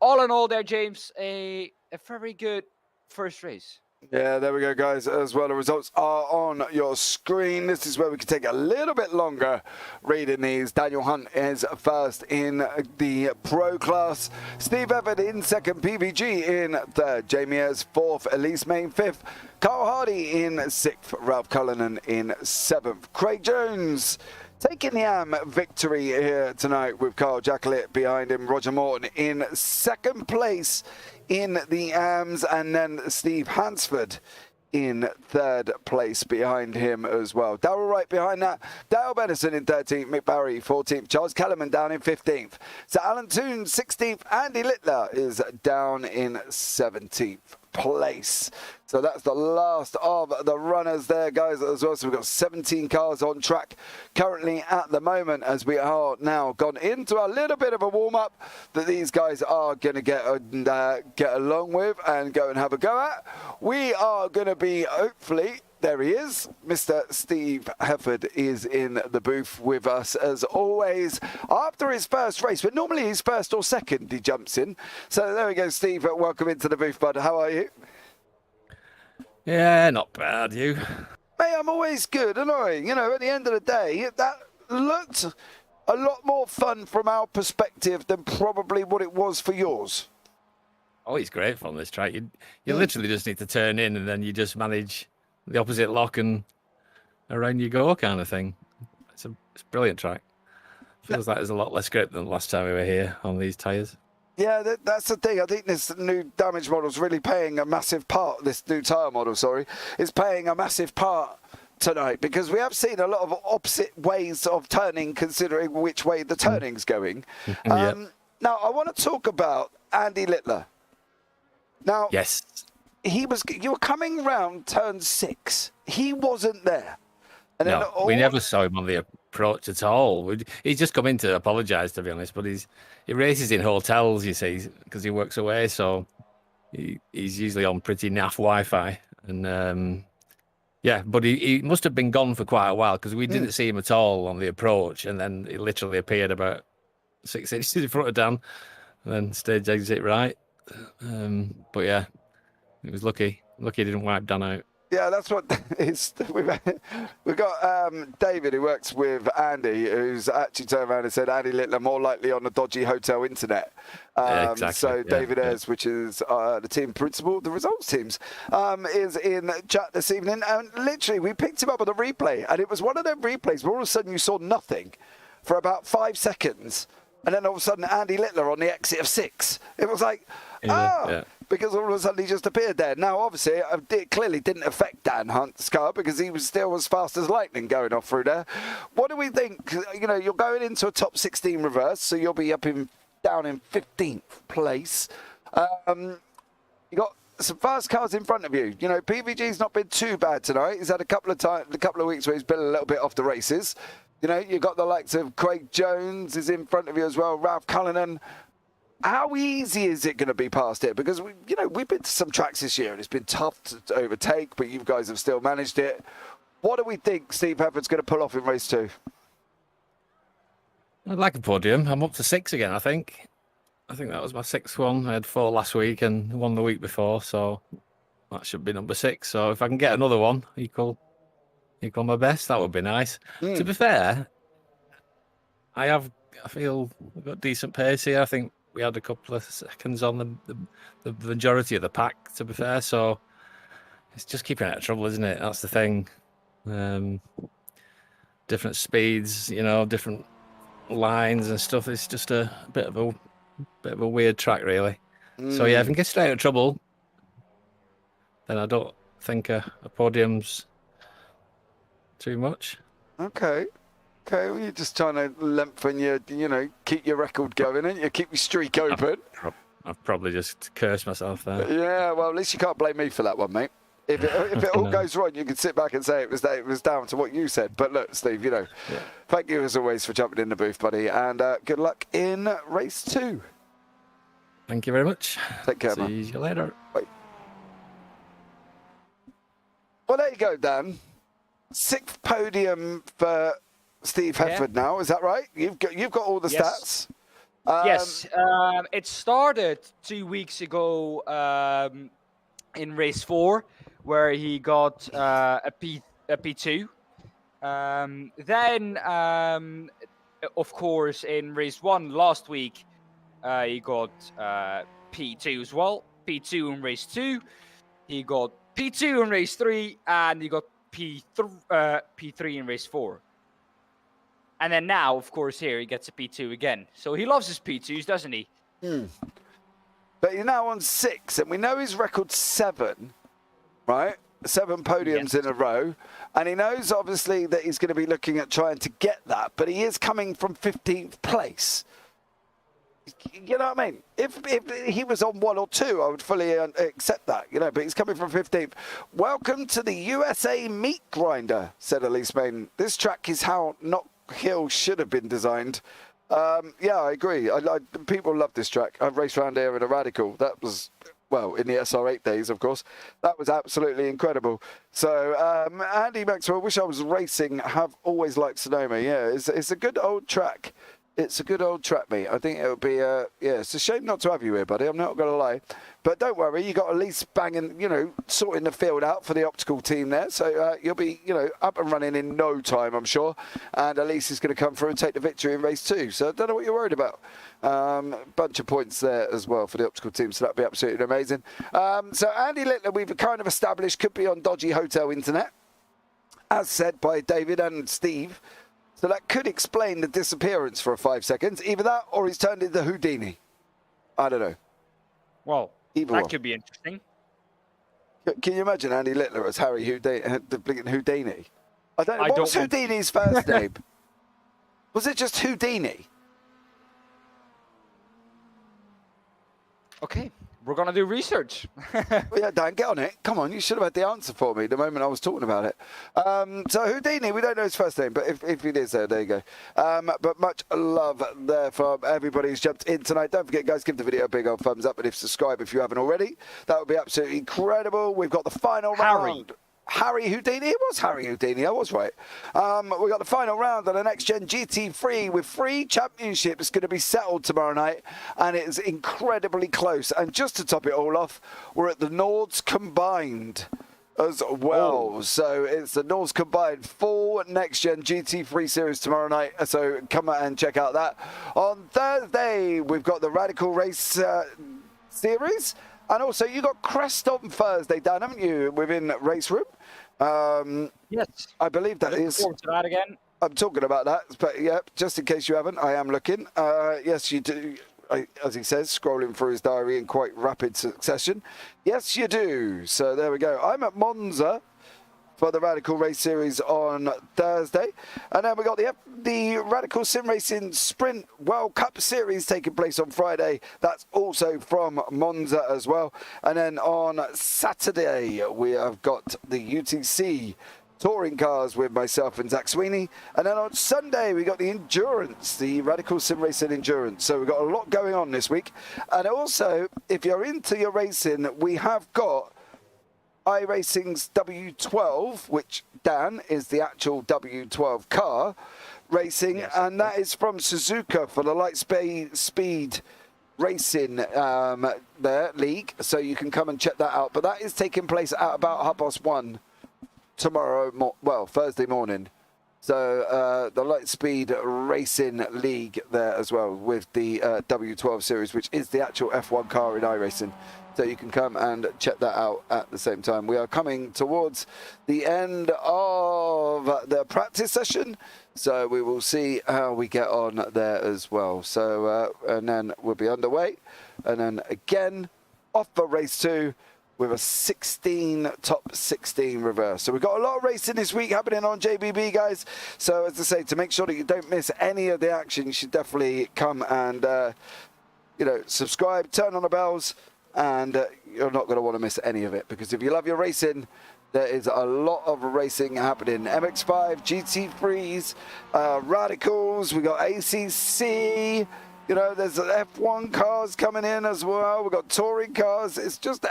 all in all there, James, a very good first race. Yeah, there we go, guys. As well, the results are on your screen. This is where we can take a little bit longer reading these. Daniel Hunt is first in the pro class. Steve Everett in second. PVG in third. Jamie Ayres fourth. Elise Main fifth. Carl Hardy in sixth. Ralph Cullinan in seventh. Craig Jones taking the AM victory here tonight with Carl Jacqueline behind him. Roger Morton in second place in the AMs, and then Steve Hansford in third place behind him as well. Darrell Wright behind that. Dale Benison in 13th. Mick Barry 14th. Charles Kellerman down in 15th. So Alan Toon 16th. Andy Littler is down in 17th place. So that's the last of the runners there, guys, as well. So we've got 17 cars on track currently at the moment, as we are now gone into a little bit of a warm-up that these guys are going to get along with and go and have a go at. We are going to be, hopefully, there he is. Mr. Steve Hefford is in the booth with us as always. After his first race, but normally he's first or second, he jumps in. So there we go, Steve. Welcome into the booth, bud. How are you? Yeah, not bad, you. Mate, I'm always good, annoying. You know, at the end of the day, that looked a lot more fun from our perspective than probably what it was for yours. Oh, he's great fun, this track. You literally just need to turn in and then you just manage the opposite lock and around you go kind of thing. It's a brilliant track. Feels like there's a lot less grip than the last time we were here on these tyres. Yeah, that's the thing. I think this new damage model is really playing a massive part. This new tyre model, is playing a massive part tonight, because we have seen a lot of opposite ways of turning, considering which way the turning's going. Yeah. Now, I want to talk about Andy Littler. Now, Yes. you were coming round turn 6. He wasn't there. And No, we never saw him on the approach at all. He's just come in to apologise, to be honest, but he races in hotels, you see, because he works away, so he's usually on pretty naff Wi-Fi. And yeah, but he must have been gone for quite a while, because we didn't see him at all on the approach, and then he literally appeared about 6 inches in front of Dan, and then stage exit right. But yeah, he was lucky he didn't wipe Dan out. Yeah, that's what it's. We've got David, who works with Andy, who's actually turned around and said Andy Littler more likely on a dodgy hotel internet. Exactly. So David Ayres, which is the team principal, the results teams, is in chat this evening. And literally, we picked him up on the replay, and it was one of them replays where all of a sudden you saw nothing for about 5 seconds. And then all of a sudden, Andy Littler on the exit of 6. It was like, because all of a sudden he just appeared there. Now, obviously, it clearly didn't affect Dan Hunt's car, because he was still as fast as lightning going off through there. What do we think? You know, you're going into a top 16 reverse, so you'll be down in 15th place. You got some fast cars in front of you. You know, PVG's not been too bad tonight. He's had a couple of weeks where he's been a little bit off the races. You know, you've got the likes of Craig Jones is in front of you as well, Ralph Cullinan. How easy is it going to be past it? Because, we've been to some tracks this year and it's been tough to overtake, but you guys have still managed it. What do we think Steve Hefford's going to pull off in race 2? I'd like a podium. I'm up to 6 again, I think. I think that was my 6th one. I had 4 last week and 1 the week before, so that should be number 6. So if I can get another one equal my best, that would be nice. To be fair, I feel we've got decent pace here. I think we had a couple of seconds on the majority of the pack, to be fair. So it's just keeping out of trouble, isn't it? That's the thing. Different speeds, different lines and stuff. It's just a bit of a weird track, really. So yeah, if I can get straight out of trouble, then I don't think a podium's too much. Okay, well, you're just trying to lengthen your, keep your record going, and you keep your streak open. I've probably just cursed myself there. Yeah, well, at least you can't blame me for that one, mate. If it all goes wrong, you can sit back and say it was down to what you said. But look, Steve, thank you as always for jumping in the booth, buddy, and good luck in race 2. Thank you very much. Take care, man. See you later. Bye. Well, there you go, Dan. 6th podium for Steve Hefford now. Is that right? You've got all the stats. Yes. It started 2 weeks ago in race 4, where he got a P2. Then, of course, in race 1 last week, he got P2 as well. P2 in race 2. He got P2 in race 3, and he got P3 in race 4. And then now, of course, here he gets a P2 again. So he loves his P2s, doesn't he? But you're now on 6, and we know his record's 7, right? 7 podiums in a row. And he knows, obviously, that he's going to be looking at trying to get that. But he is coming from 15th place. You know what I mean? If he was on 1 or 2, I would fully accept that, but he's coming from 15th. Welcome to the USA Meat Grinder, said Elise Main. This track is how Knock Hill should have been designed. Yeah, I agree. People love this track. I've raced around here in a Radical. That was, well, in the SR8 days, of course. That was absolutely incredible. So, Andy Maxwell, wish I was racing. Have always liked Sonoma. Yeah, it's a good old track. It's a good old track, mate. I think it would be, yeah, it's a shame not to have you here, buddy. I'm not going to lie. But don't worry, you got Elise banging, sorting the field out for the optical team there. So you'll be, up and running in no time, I'm sure. And Elise is going to come through and take the victory in race 2. So I don't know what you're worried about. Bunch of points there as well for the optical team. So that'd be absolutely amazing. So Andy Littler, we've kind of established, could be on dodgy hotel internet, as said by David and Steve. So that could explain the disappearance for 5 seconds. Either that or he's turned into Houdini. I don't know. Well, either that one. Could be interesting. Can you imagine Andy Littler as Harry Houdini? I don't know. What was Houdini's first name? Was it just Houdini? Okay, we're going to do research. Well, yeah, Dan, get on it. Come on, you should have had the answer for me the moment I was talking about it. So Houdini, we don't know his first name, but if it is there you go. But much love there from everybody who's jumped in tonight. Don't forget, guys, give the video a big old thumbs up, and subscribe if you haven't already. That would be absolutely incredible. We've got the final round. Harry Houdini. It was Harry Houdini. I was right. We got the final round on the Next Gen GT3 with 3 championships going to be settled tomorrow night, and it is incredibly close. And just to top it all off, we're at the Nords Combined as well. Oh. So it's the Nords Combined full Next Gen GT3 series tomorrow night. So come out and check out that. On Thursday, we've got the Radical Race series. And also, you got Crest on Thursday, Dan, haven't you, within Race Room? Yes. I believe that is. Forward to that again. I'm talking about that, but yeah, just in case you haven't, I am looking. Yes, you do. As he says, scrolling through his diary in quite rapid succession. Yes, you do. So there we go. I'm at Monza for the Radical Race Series on Thursday. And then we got the Radical Sim Racing Sprint World Cup Series taking place on Friday. That's also from Monza as well. And then on Saturday, we have got the UTC touring cars with myself and Zach Sweeney. And then on Sunday, we got the Endurance, the Radical Sim Racing Endurance. So we've got a lot going on this week. And also, if you're into your racing, we have got iRacing's W12, which, Dan, is the actual W12 car racing, yes. And that is from Suzuka for the Light Speed Racing league, so you can come and check that out. But that is taking place at about 1:30 tomorrow, Thursday morning. So the Light Speed Racing League there as well with the W12 series, which is the actual F1 car in iRacing. So you can come and check that out at the same time. We are coming towards the end of the practice session, so we will see how we get on there as well. So, and then we'll be underway, and then again off for race 2 with a top 16 reverse. So we've got a lot of racing this week happening on JBB, guys. So as I say, to make sure that you don't miss any of the action, you should definitely come and, subscribe, turn on the bells, and you're not going to want to miss any of it, because if you love your racing, there is a lot of racing happening. MX5, GT3s, Radicals, we got ACC, you know, there's F1 cars coming in as well. We've got touring cars. It's just,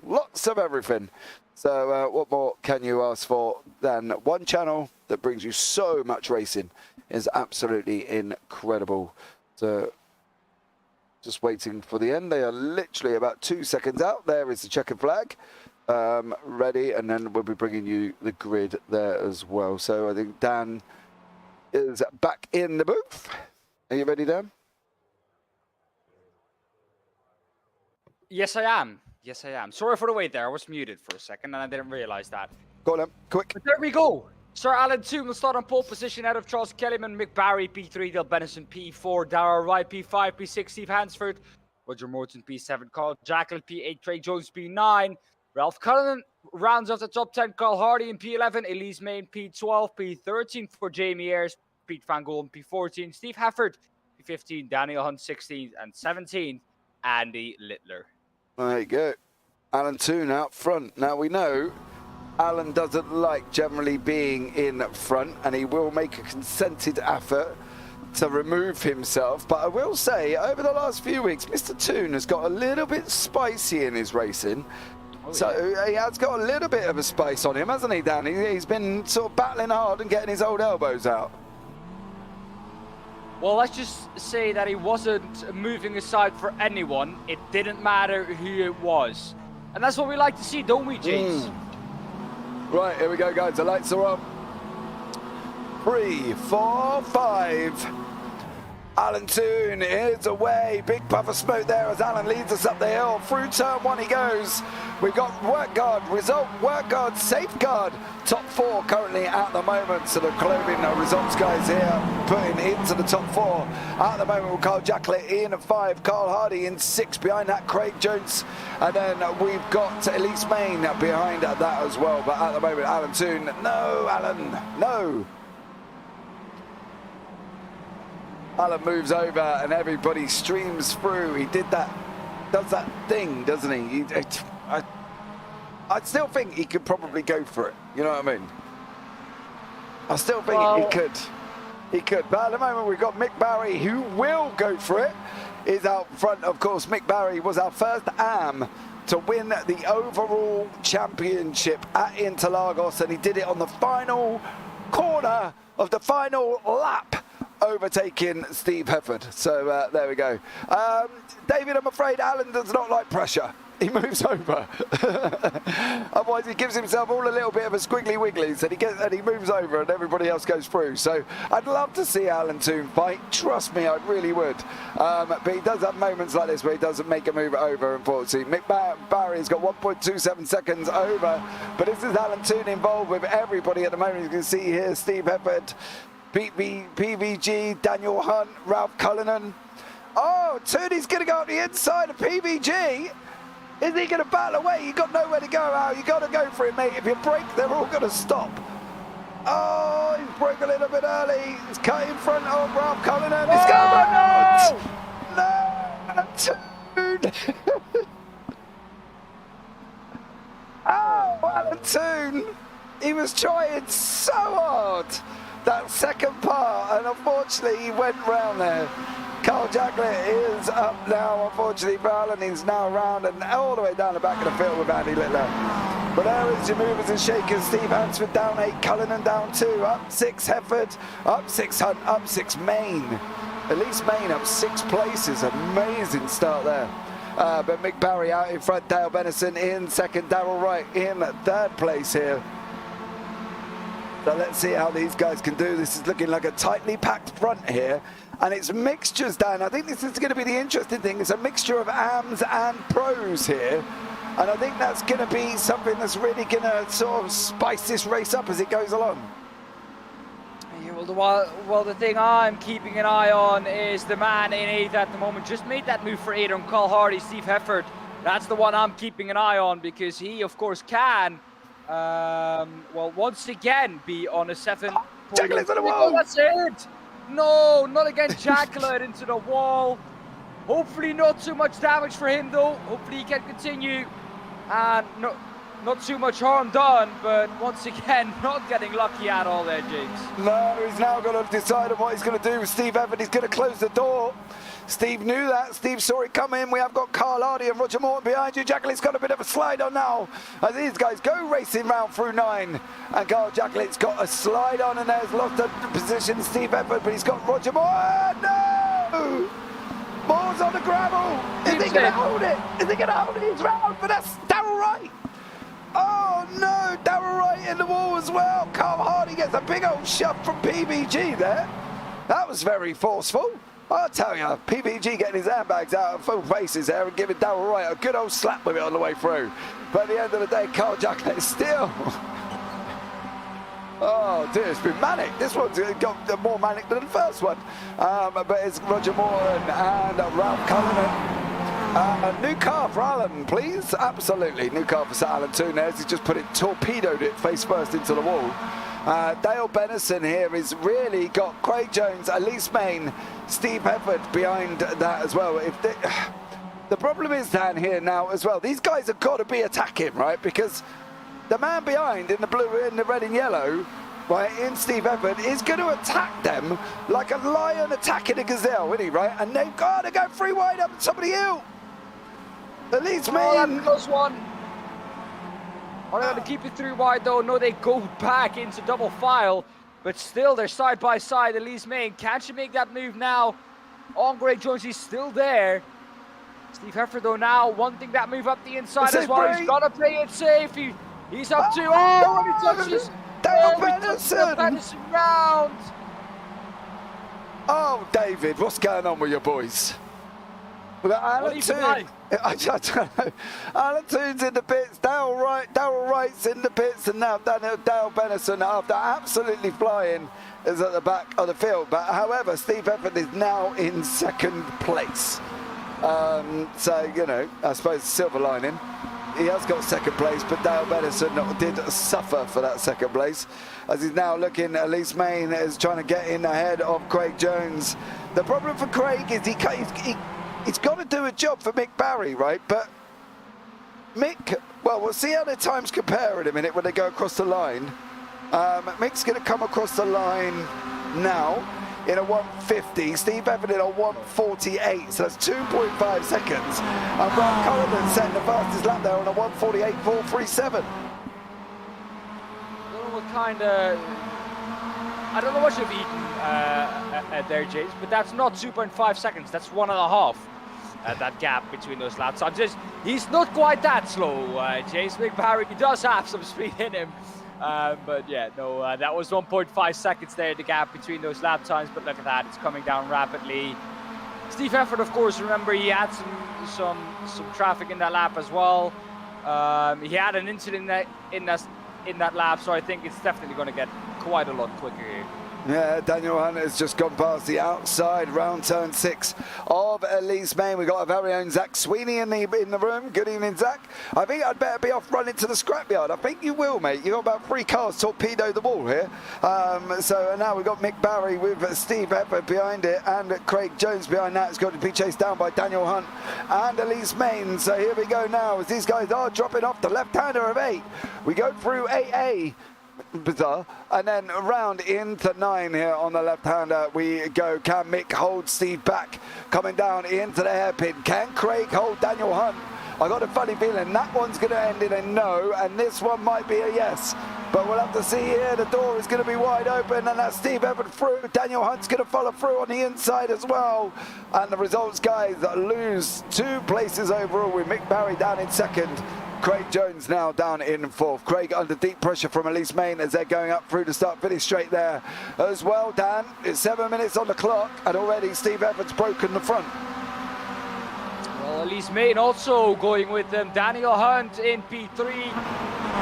lots of everything. So what more can you ask for than one channel that brings you so much racing? Is absolutely incredible. So just waiting for the end. They are literally about 2 seconds out. There is the checkered flag. Ready, and then we'll be bringing you the grid there as well. So I think Dan is back in the booth. Are you ready, Dan? Yes, I am. Yes, I am. Sorry for the wait there. I was muted for a second, and I didn't realize that. Go on, then. Quick. But there we go. Sir Alan Toon will start on pole position out of Charles Kellyman, Mick Barry, P3, Dale Benison, P4, Darrell Wright, P5, P6, Steve Hansford, Roger Morton, P7, Carl Jacklin, P8, Trey Jones, P9, Ralph Cullinan rounds off the top 10, Carl Hardy in P11, Elise Main, P12, P13 for Jamie Ayres, Pete Van Golen, P14, Steve Hefford, P15, Daniel Hunt, 16 and 17, Andy Littler. There you go. Alan Toon out front. Now we know Alan doesn't like generally being in front, and he will make a consented effort to remove himself. But I will say, over the last few weeks, Mr. Toon has got a little bit spicy in his racing. So he has got a little bit of a spice on him, hasn't he, Dan? He's been sort of battling hard and getting his old elbows out. Well, let's just say that he wasn't moving aside for anyone. It didn't matter who it was. And that's what we like to see, don't we, James? Right, here we go, guys. The lights are on. 3, 4, 5. Alan Toon is away. Big puff of smoke there as Alan leads us up the hill. Through turn 1 he goes. We've got work guard, result, work guard, safeguard. Top 4 currently at the moment. So the clothing results guys here putting into the top 4. At the moment with Carl Jacklin in at 5. Carl Hardy in 6. Behind that, Craig Jones. And then we've got Elise Main behind that as well. But at the moment, Alan Toon. No, Alan, no. Alan moves over and everybody streams through. He does that thing, doesn't he? I still think he could probably go for it. You know what I mean? I still think he could. He could. But at the moment, we've got Mick Barry, who will go for it. Is out front, of course. Mick Barry was our first AM to win the overall championship at Interlagos, and he did it on the final corner of the final lap, overtaking Steve Hefford. So there we go. David, I'm afraid Alan does not like pressure. He moves over. Otherwise, he gives himself all a little bit of a squiggly wiggly, and he moves over, and everybody else goes through. So I'd love to see Alan Toon fight. Trust me, I really would. But he does have moments like this where he doesn't make a move over, unfortunately. Mick Barry's got 1.27 seconds over, but this is Alan Toon involved with everybody at the moment. You can see here Steve Hefford, PVG, Daniel Hunt, Ralph Cullinan. Oh, Tooney's going to go up the inside of PVG. Is he going to battle away? You've got nowhere to go, Al. You've got to go for it, mate. If you break, they're all going to stop. Oh, he's broke a little bit early. He's cut in front of Ralph Cullinan. He's going no! Toon! Oh, Alan Toon! He was trying so hard that second part, and unfortunately he went round there. Carl Jacklin is up now, unfortunately, for Alan. He's now round and all the way down the back of the field with Andy Littler. But there is your movers and shakers. Steve Hansford down 8, Cullinan down 2, up 6 Hefford, up 6 Hunt, up 6 Main. Elise Main up 6 places. Amazing start there. But Mick Barry out in front, Dale Benison in second, Darrell Wright in third place here. So let's see how these guys can do. This is looking like a tightly packed front here. And it's mixtures, Dan. I think this is going to be the interesting thing. It's a mixture of AMs and pros here. And I think that's going to be something that's really going to sort of spice this race up as it goes along. Yeah, well, the thing I'm keeping an eye on is the man in 8th at the moment. Just made that move for 8 on Carl Hardy, Steve Hefford. That's the one I'm keeping an eye on because he, of course, can, well, once again be on a 7. Jacklin's on the wall! Oh, that's it! No, not again. Jacklin into the wall. Hopefully not too much damage for him though. Hopefully he can continue and not too much harm done, but once again, not getting lucky at all there, James. No, he's now got to decide on what he's going to do with Steve Evans. He's going to close the door. Steve knew that. Steve saw it come in. We have got Carl Hardy and Roger Morton behind you. Jacqueline's got a bit of a slide on now as these guys go racing round through 9. And Carl Jacqueline's got a slide on and there's lost a position. Steve Evans, but he's got Roger Morton. No! Moore's on the gravel. Is he going to hold it? Is he going to hold it? He's round, but that's Darryl Wright. Oh no, Darryl Wright in the wall as well. Carl Hardy gets a big old shove from PBG there. That was very forceful. I'll tell you, PBG getting his handbags out of full faces there and giving Darryl Wright a good old slap with it on the way through. But at the end of the day, Carl Jacqueline is still... Oh dear, it's been manic. This one's got more manic than the first one. But it's Roger Morton and Ralph Cullinan. New car for Alan, please. Absolutely, new car for Sir Alan Tunes. He's just torpedoed it face first into the wall. Dale Benison here has really got Craig Jones, Elise Main, Steve Hefford behind that as well. The problem is down here now as well. These guys have got to be attacking, right? Because the man behind in the blue, in the red and yellow, right, in Steve Hefford, is going to attack them like a lion attacking a gazelle, isn't he, right? And they've got to go 3 wide up somebody hill. Elise Main. Oh, that's a close one. Are they going to keep it 3 wide though? No, they go back into double file, but still they're side by side. Elise Main, can she make that move now? On Greg Jones, he's still there. Steve Hefford though now wanting that move up the inside as well. He's got to play it safe. He's up to, when he touches. Dale Benison. Benison round. Oh, David, what's going on with your boys? We've got Alan Toons. I don't know. Alan Toons in the pits, Darryl Wright's in the pits, and now Dale Benison, after absolutely flying, is at the back of the field. But however, Steve Hefford is now in 2nd place. So, you know, I suppose silver lining. He has got 2nd place, but Dale Benison did suffer for that 2nd place. As he's now looking, Elise Main is trying to get in ahead of Craig Jones. The problem for Craig is he's got to do a job for Mick Barry, right? But Mick, well, we'll see how their times compare in a minute when they go across the line. Mick's going to come across the line now in a 150. Steve Evans in a 148, so that's 2.5 seconds. And Ryan Cullinan setting the fastest lap there on a 148.437. I don't know what you've eaten there, James, but that's not 2.5 seconds. That's 1.5. That gap between those lap times. He's not quite that slow, James. Mick Barry, he does have some speed in him. But yeah, no, that was 1.5 seconds there, the gap between those lap times. But look at that, it's coming down rapidly. Steve Hefford, of course, remember he had some traffic in that lap as well. He had an incident in that lap, so I think it's definitely going to get quite a lot quicker here. Yeah, Daniel Hunt has just gone past the outside round turn 6 of Elise Main. We've got our very own Zach Sweeney in the room. Good evening, Zach. I think I'd better be off running to the scrapyard. I think you will, mate. You've got about 3 cars torpedo the wall here. So now we've got Mick Barry with Steve Hefford behind it and Craig Jones behind that. It's got to be chased down by Daniel Hunt and Elise Main. So here we go now as these guys are dropping off the left-hander of 8. We go through 8A. Bizarre, and then around into 9 here on the left-hander we go. Can Mick hold Steve back? Coming down into the hairpin. Can Craig hold Daniel Hunt? I got a funny feeling that one's going to end in a no, and this one might be a yes. But we'll have to see here. The door is going to be wide open, and that's Steve Evans through. Daniel Hunt's going to follow through on the inside as well. And the results, guys, lose 2 places overall with Mick Barry down in 2nd. Craig Jones now down in 4th. Craig under deep pressure from Elise Main as they're going up through the start-finish straight there as well. Dan, it's 7 minutes on the clock, and already Steve Evans broken the front. Well, Elise Main also going with them. Daniel Hunt in P3.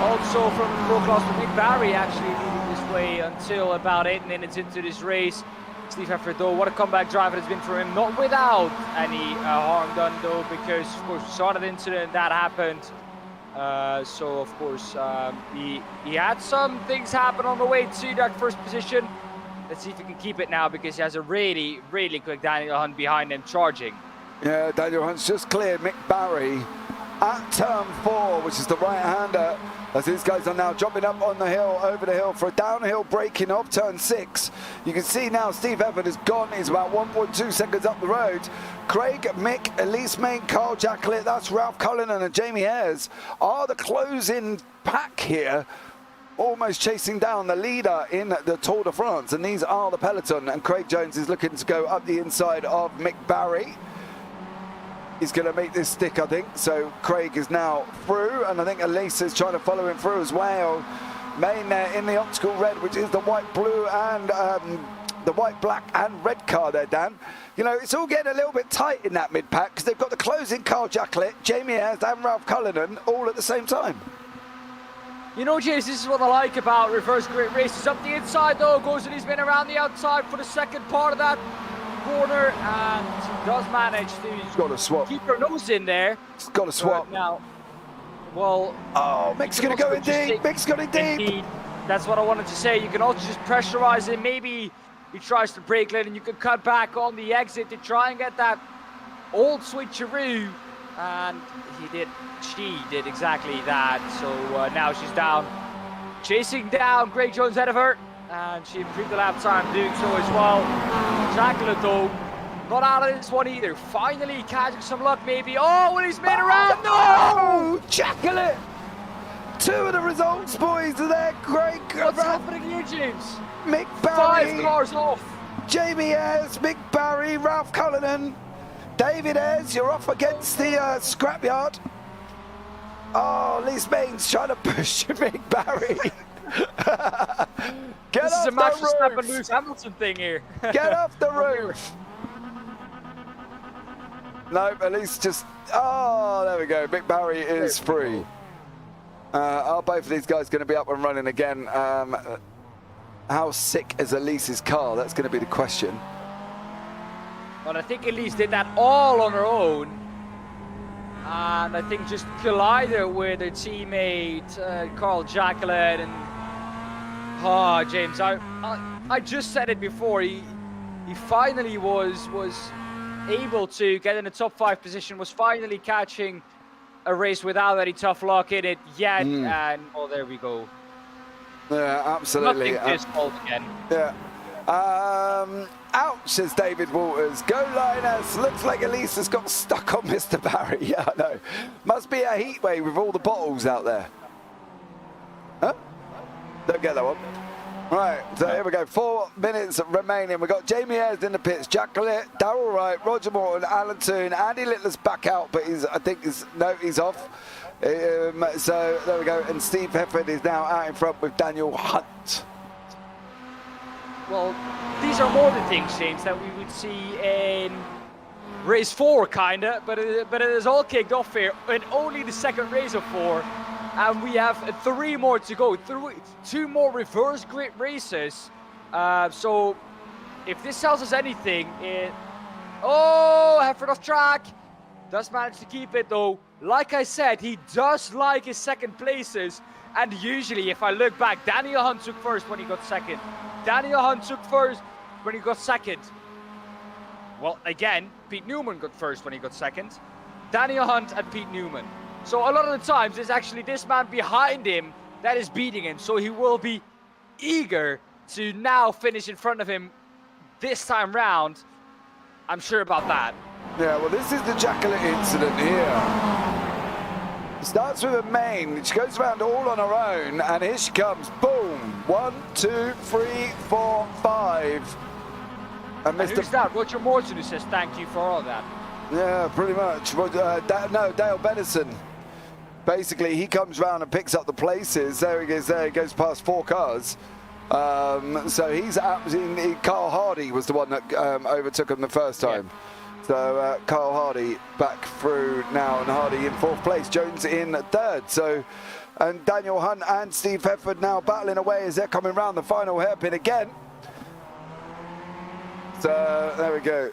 Also from the pro class with Mick Barry actually leading this way until about 8 minutes into this race. Steve Hefford, though, what a comeback drive it has been for him. Not without any harm done, though, because, of course, we saw that incident that happened. So of course he had some things happen on the way to that first position. Let's see if he can keep it now, because he has a really quick Daniel Hunt behind him charging. Yeah, Daniel Hunt's just cleared Mick Barry at turn 4, which is the right-hander, as these guys are now dropping up on the hill, over the hill for a downhill braking off turn 6. You can see now Steve Efford is gone. He's about 1.2 seconds up the road. Craig, Mick, Elise Main, Carl Jacklett, that's Ralph Cullinan and Jamie Ayres are the closing pack here, almost chasing down the leader in the Tour de France, and these are the peloton, and Craig Jones is looking to go up the inside of Mick Barry. He's going to make this stick, I think. So Craig is now through, and I think Elise is trying to follow him through as well. Main there in the optical red, which is the white, blue, and the white, black, and red car there, Dan. You know, it's all getting a little bit tight in that mid-pack because they've got the closing Carl Jacklett, Jamie Ayres, and Ralph Cullinan all at the same time. You know, James, this is what I like about reverse grid races. Up the inside, though, goes and he's been around the outside for the second part of that corner and does manage to got to swap. keep her nose in there. It's got to swap. Now, well... Oh, Mick's going to go in deep. Mick's got it deep. Indeed, that's what I wanted to say. You can also just pressurize him. Maybe he tries to brake lane and you can cut back on the exit to try and get that old switcheroo. And she did exactly that. So now she's down, chasing down Craig Jones ahead of her. And she improved the lap time doing so as well. Jacklett, though, not out of this one either. Finally catching some luck, maybe. Oh, when he's made around. No! Jacklett! 2 of the results, boys, are there. Craig. What's happening here, James? Mick Barry. 5 cars off. Jamie Ayres, Mick Barry, Ralph Cullinan. David Ayres, you're off against the scrapyard. Oh, Elise Main's trying to push Mick Barry. This is a Max Verstappen Lewis Hamilton thing here. Get off the roof. No, at least just... Oh, there we go. Mick Barry is free. Are both of these guys going to be up and running again? How sick is Elise's car? That's going to be the question. Well, I think Elise did that all on her own. And I think just collided with her teammate, Carl Jacklett. And oh, James, I just said it before. He finally was able to get in the top 5 position, was finally catching a race without any tough luck in it yet. And, oh, there we go. Yeah, absolutely. Nothing his fault again. Yeah. Ouch, says David Walters. Go Lioness. Looks like Elise has got stuck on Mr. Barry. Yeah, I know. Must be a heat wave with all the bottles out there. Huh? Don't get that one. Right, so here we go. 4 minutes remaining. We've got Jamie Ayres in the pits, Jacklett, Darrell Wright, Roger Morton, Alan Toon, Andy Littler's back out, but he's off. So there we go. And Steve Efford is now out in front with Daniel Hunt. Well, these are more the things, James, that we would see in race 4, kinda, but it is all kicked off here in only the second race of 4, and we have 3 more to go. 2 more reverse grid races. So if this tells us anything, Efford off track, does manage to keep it though. Like I said, he does like his second places, and usually, if I look back, Daniel Hunt took first when he got second. Daniel Hunt took first when he got second. Well, again, Pete Newman got first when he got second. Daniel Hunt and Pete Newman. So a lot of the times, it's actually this man behind him that is beating him. So he will be eager to now finish in front of him this time round. I'm sure about that. Yeah, well, this is the Jacklett incident here. Starts with a main, she goes around all on her own, and here she comes, boom, 1, 2, 3, 4, 5. And who's that? Roger Morton, who says thank you for all that. Yeah, pretty much. No, Dale Benison. Basically, he comes round and picks up the places. There he goes past 4 cars. So he's absolutely, Carl Hardy was the one that overtook him the first time. Yeah. So Carl Hardy back through now, and Hardy in 4th place, Jones in 3rd. So, and Daniel Hunt and Steve Efford now battling away as they're coming round the final hairpin again. So there we go.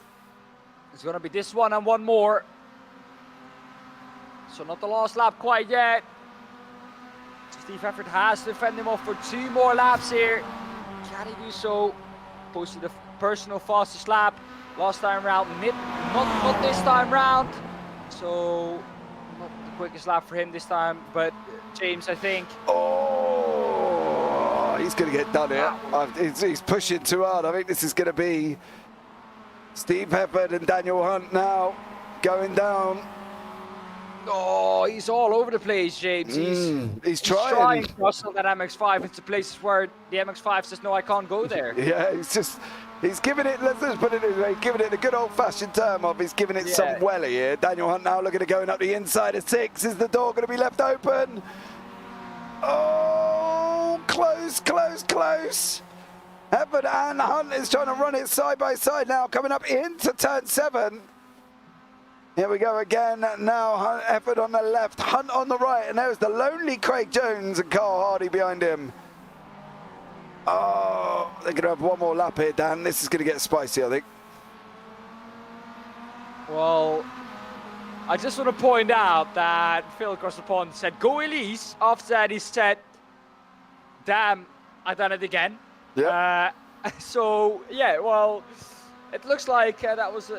It's going to be this one and one more. So not the last lap quite yet. Steve Efford has to fend him off for 2 more laps here. Can he do so? Posted the personal fastest lap Last time round, not this time round. So, not the quickest lap for him this time. But James, I think. Oh, he's going to get done here. He's pushing too hard. I think this is going to be Steve Hefford and Daniel Hunt now going down. Oh, he's all over the place, James. He's trying to hustle that MX5 into places where the MX5 says, no, I can't go there. Yeah, he's giving it, let's just put it this way, giving it a good old-fashioned term of he's giving it some welly here. Daniel Hunt now looking at going up the inside of 6. Is the door going to be left open? Oh, close. Hefford and Hunt is trying to run it side by side now, coming up into turn 7. Here we go again. Now Hefford on the left, Hunt on the right, and there's the lonely Craig Jones and Carl Hardy behind him. Oh, they're going to have one more lap here, Dan. This is going to get spicy, I think. Well, I just want to point out that Phil across the pond said, go Elise. After that, he said, damn, I done it again. Yeah. So, yeah, well, it looks like that was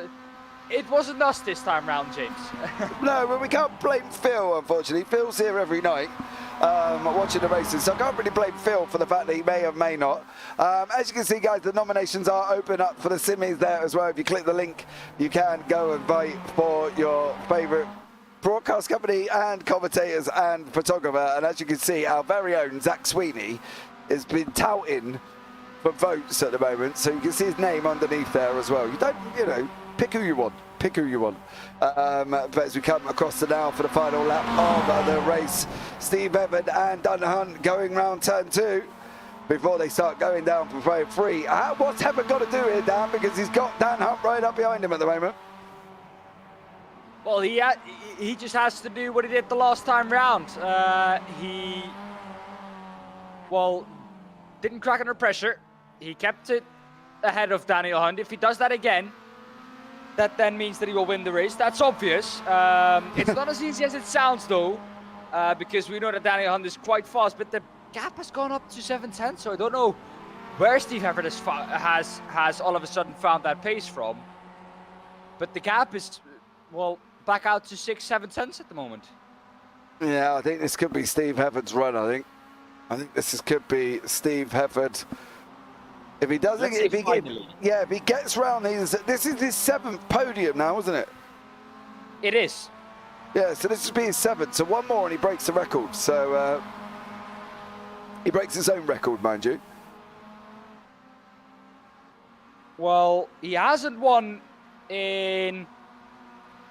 it wasn't us this time round, James. No, but we can't blame Phil, unfortunately. Phil's here every night watching the races, so I can't really blame Phil for the fact that he may or may not. As you can see, guys, the nominations are open up for the Simmies there as well. If you click the link, you can go and vote for your favourite broadcast company and commentators and photographer. And as you can see, our very own Zach Sweeney has been touting for votes at the moment, so you can see his name underneath there as well. You don't, pick who you want. But as we come across the now for the final lap of the race, Steve Hefford and Dan Hunt going round turn 2 before they start going down for frame 3. What's Hefford got to do here, Dan? Because he's got Dan Hunt right up behind him at the moment. Well, he just has to do what he did the last time round. He didn't crack under pressure. He kept it ahead of Daniel Hunt. If he does that again, that then means that he will win the race. That's obvious. It's not as easy as it sounds, though, because we know that Daniel Hunt is quite fast, but the gap has gone up to 7:10, so I don't know where Steve Hefford has all of a sudden found that pace from. But the gap is, back out to 6-7 tenths at the moment. Yeah, I think this could be Steve Hefford's run, I think this could be Steve Hefford. If he doesn't, if he gets round these, this is his 7th podium now, isn't it? It is. Yeah, so this would be his 7th. So one more and he breaks the record. So he breaks his own record, mind you. Well, he hasn't won in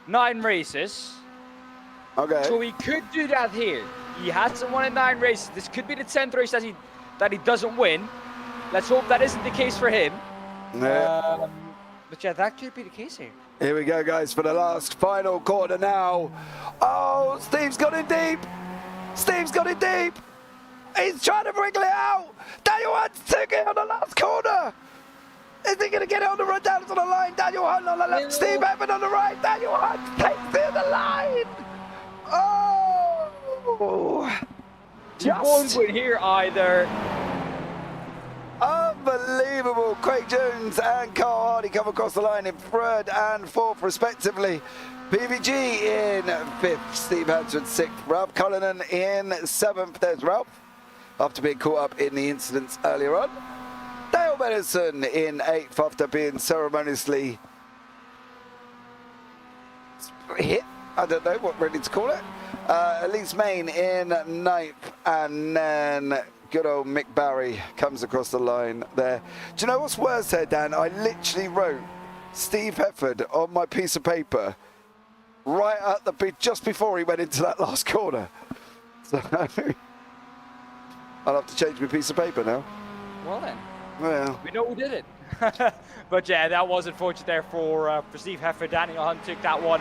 9 races. Okay. So he could do that here. He hasn't won in 9 races. This could be the 10th race that he doesn't win. Let's hope that isn't the case for him. Yeah. But yeah, that could be the case here. Here we go, guys, for the last final corner now. Oh, Steve's got it deep. He's trying to wriggle it out. Daniel Hunt's taking it on the last corner. Is he going to get it on the run down to the line? Daniel Hunt on the left, Steve Hefford on the right. Daniel Hunt takes it to the line. Oh. He won't win here either. Unbelievable. Craig Jones and Carl Hardy come across the line in 3rd and 4th respectively. PVG in 5th, Steve Hanson 6th, Ralph Cullinan in 7th. There's Ralph, after being caught up in the incidents earlier on. Dale Benison in 8th after being ceremoniously hit. I don't know what really to call it. Elise Main in 9th, and then good old Mick Barry comes across the line there. Do you know what's worse there, Dan? I literally wrote Steve Hefford on my piece of paper right at just before he went into that last corner. So I'll have to change my piece of paper now. Well then, well, we know who did it. But yeah, that was unfortunate there for Steve Hefford. Daniel Hunt took that one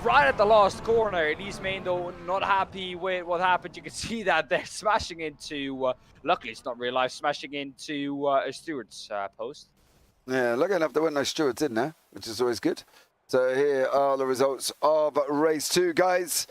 right at the last corner. Elise Main, though, not happy with what happened. You can see that they're smashing into, luckily it's not real life, smashing into a steward's post. Yeah, lucky enough there weren't no stewards in there, which is always good. So here are the results of race 2, guys.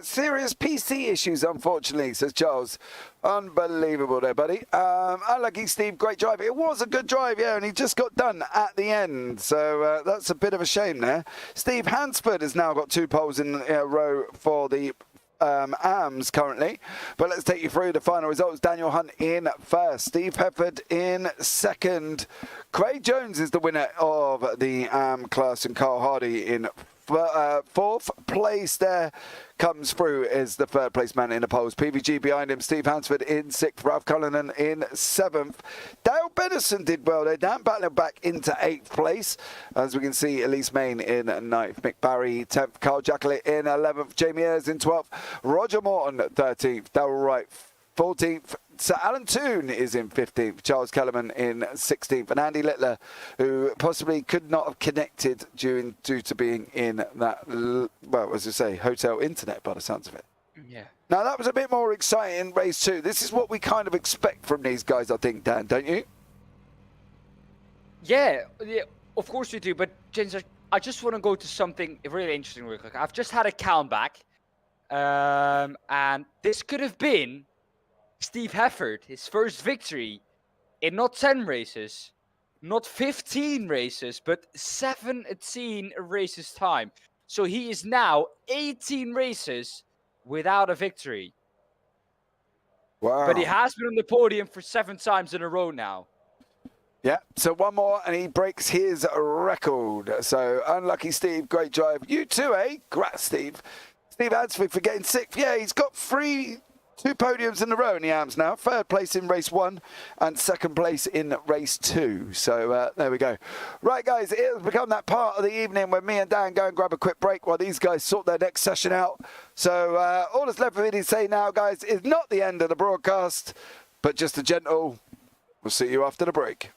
Serious PC issues, unfortunately, says Charles. Unbelievable there, buddy. Unlucky Steve, great drive. It was a good drive, yeah, and he just got done at the end. So that's a bit of a shame there. Steve Hansford has now got 2 poles in a row for the AMS currently, but let's take you through the final results. Daniel Hunt in first, Steve Hefford in second, Craig Jones is the winner of the AM class, and Carl Hardy in fourth place there. Comes through as the third place man in the polls. PVG behind him, Steve Hansford in sixth, Ralph Cullinan in seventh. Dale Benison did well there. Dan battling back into 8th place. As we can see, Elise Main in 9th, Mick Barry 10th, Carl Jacklett in 11th, Jamie Ayres in 12th, Roger Morton 13th, Darryl Wright 14th, Sir Alan Toon is in 15th, Charles Kellerman in 16th, and Andy Littler, who possibly could not have connected due to being in that, well, as I say, hotel internet by the sounds of it. Yeah. Now, that was a bit more exciting, race 2. This is what we kind of expect from these guys, I think, Dan, don't you? Yeah, of course we do. But, James, I just want to go to something really interesting real quick. I've just had a count back, and this could have been Steve Hefford, his first victory in not 10 races, not 15 races, but 17 races time. So he is now 18 races without a victory. Wow. But he has been on the podium for 7 times in a row now. Yeah, so one more and he breaks his record. So unlucky Steve, great drive. You too, eh? Congrats, Steve. Steve Hansford for getting 6th. Yeah, he's got 2 podiums in a row in the AMS now. 3rd place in race 1 and 2nd place in race 2. So there we go. Right, guys, it has become that part of the evening where me and Dan go and grab a quick break while these guys sort their next session out. So all that's left for me to say now, guys, is not the end of the broadcast, but just a gentle, we'll see you after the break.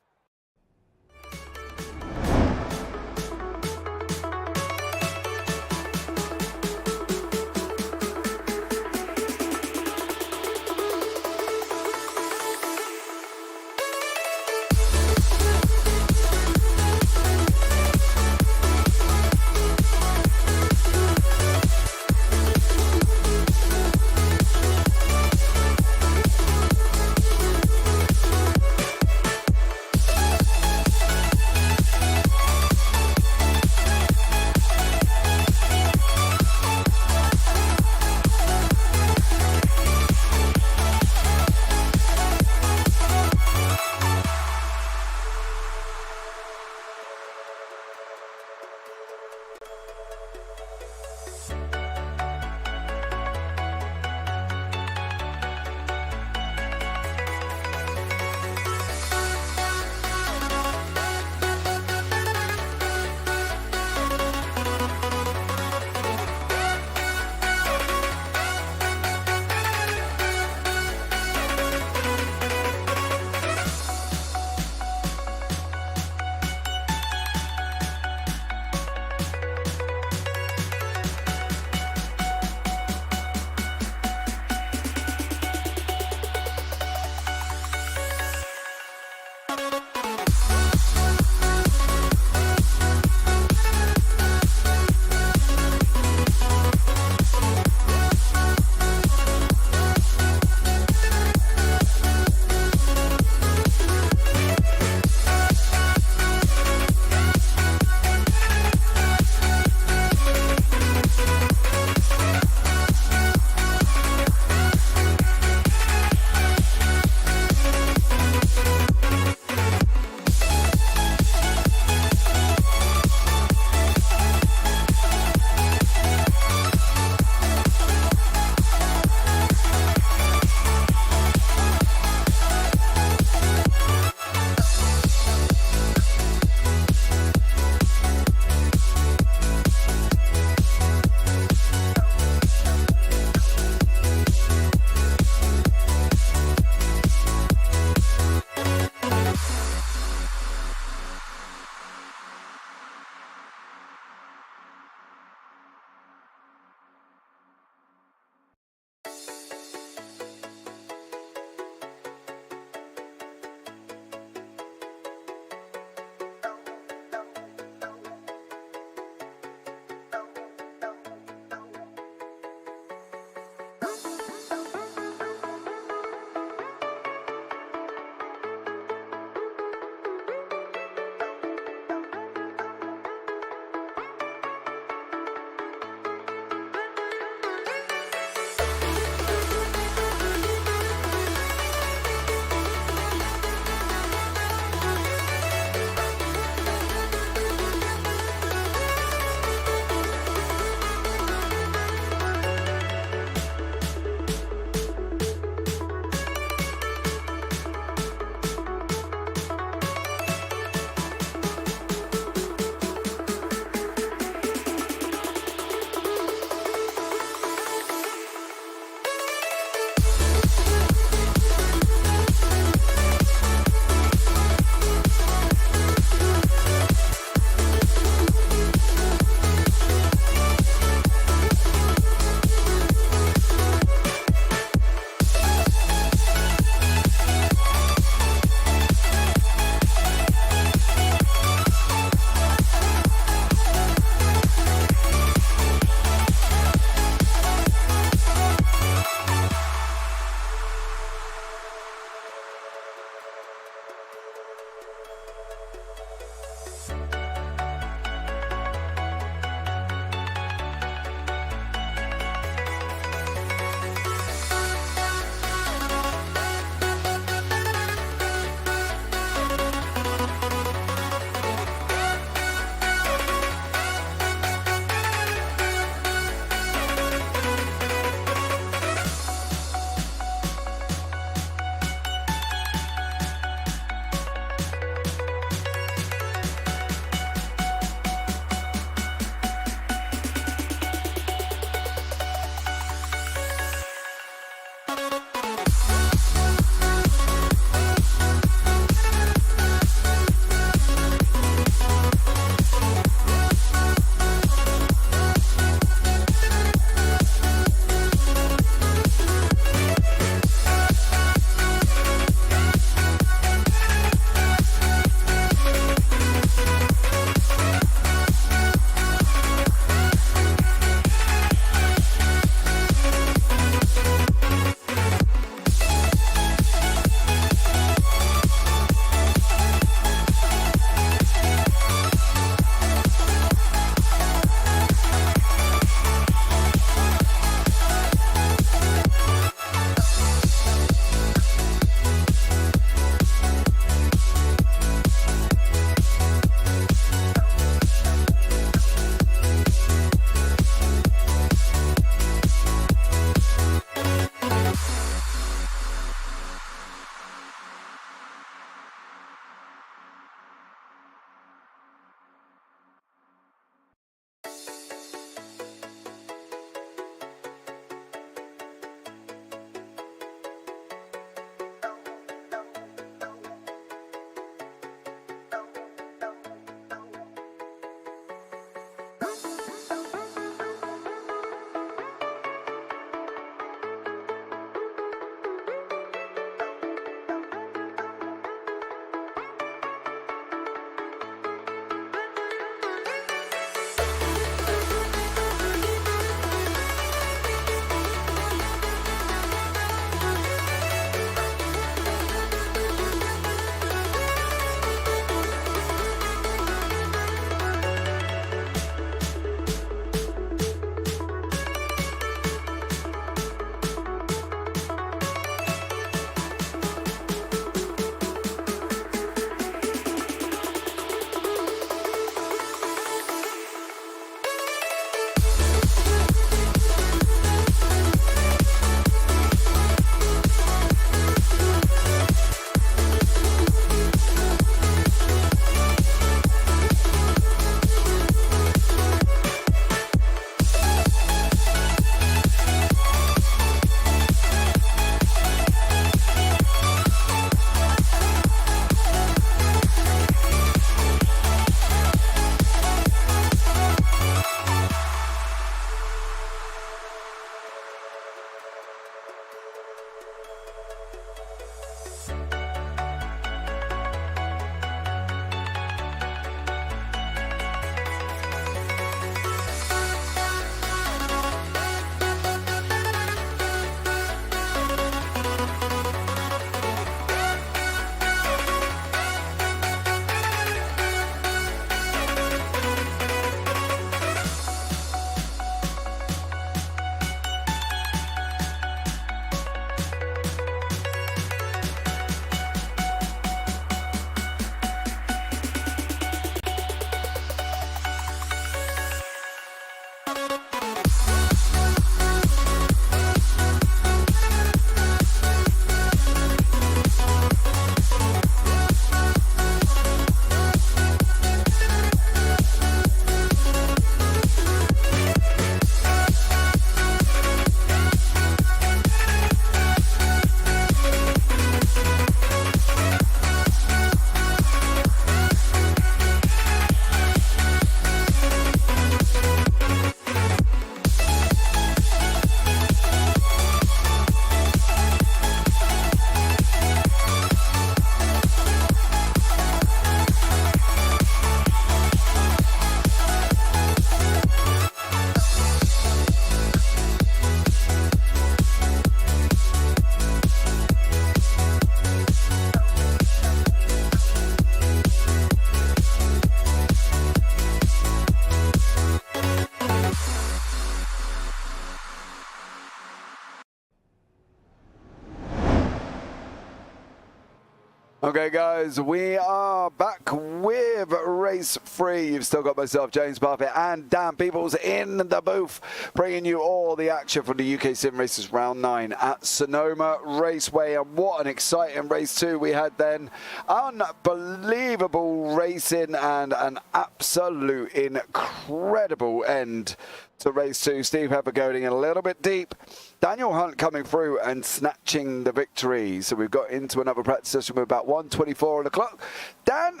Okay, guys, we are back with race 3. You've still got myself, James Parfitt, and Daan Pepels in the booth, bringing you all the action from the UK SimRacers Round 9 at Sonoma Raceway. And what an exciting race 2 we had then. Unbelievable racing and an absolute incredible end to race 2. Steve Heffer going in a little bit deep. Daniel Hunt coming through and snatching the victory. So we've got into another practice session with about 1:24 on the clock. Dan,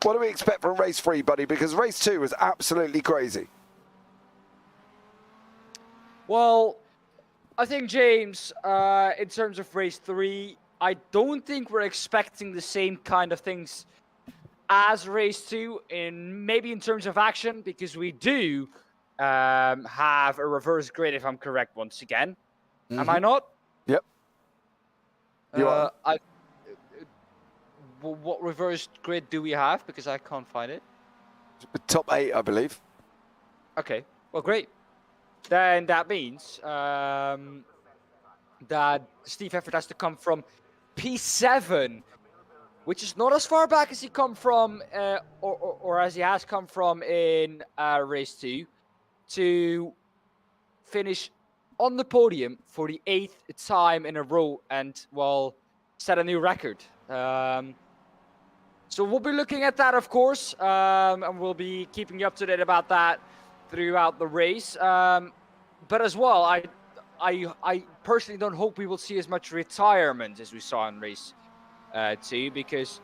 what do we expect from race 3, buddy? Because race 2 was absolutely crazy. Well, I think, James, in terms of race 3, I don't think we're expecting the same kind of things as race 2, maybe in terms of action, because we do have a reverse grid, if I'm correct, once again. Am I not? Yep. You are. What reverse grid do we have? Because I can't find it. Top 8, I believe. Okay. Well, great. Then that means that Steve Effort has to come from P7, which is not as far back as he come from, or as he has come from in race 2, to finish on the podium for the 8th time in a row and, well, set a new record. So we'll be looking at that, of course, and we'll be keeping you up to date about that throughout the race. But as well, I personally don't hope we will see as much retirement as we saw in race 2, because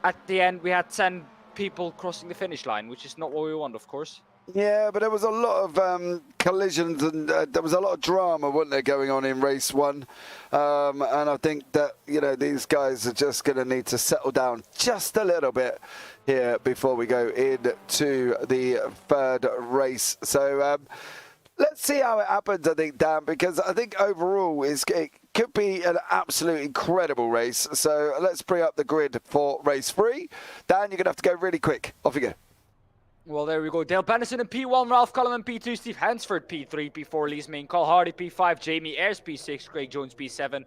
at the end we had 10 people crossing the finish line, which is not what we want, of course. Yeah, but there was a lot of collisions and there was a lot of drama, wasn't there, going on in race 1. And I think that, you know, these guys are just going to need to settle down just a little bit here before we go into the 3rd race. So let's see how it happens, I think, Dan, because I think overall it could be an absolutely incredible race. So let's bring up the grid for race 3. Dan, you're going to have to go really quick. Off you go. Well, there we go. Dale Bennison in P1, Ralph Cullen in P2, Steve Hansford P3, P4, Lee's Main, Cole Hardy P5, Jamie Ayres P6, Craig Jones P7,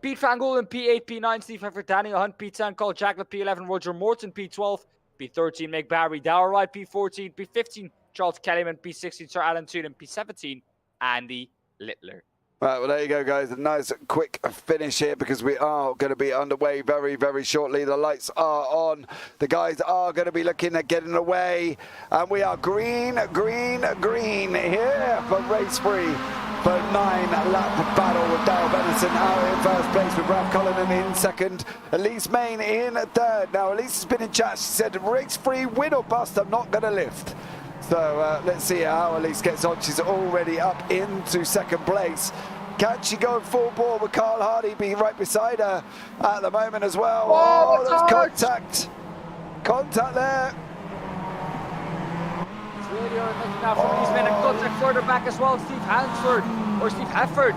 Pete Van Gool in P8, P9, Steve Heffer, Daniel Hunt P10, Cole Jacklet P11, Roger Morton P12, P13, Mick Barry, Dower Wright P14, P15, Charles Kellyman P16, Sir Alan Toon, and P17, Andy Littler. Right, well, there you go, guys. A nice quick finish here because we are going to be underway very, very shortly. The lights are on. The guys are going to be looking at getting away. And we are green here for race 3. For 9-lap battle with Dale Bennison out in first place with Ralph Cullen in second. Elise Main in third. Now, Elise has been in chat. She said, race 3, win or bust, I'm not going to lift. So let's see how Elise gets on. She's already up into second place. Can she go full bore with Carl Hardy being right beside her at the moment as well? Oh, there's contact. Contact there. It's really looking now from these men, and contact further back as well. Steve Hansford, or Steve Hefford,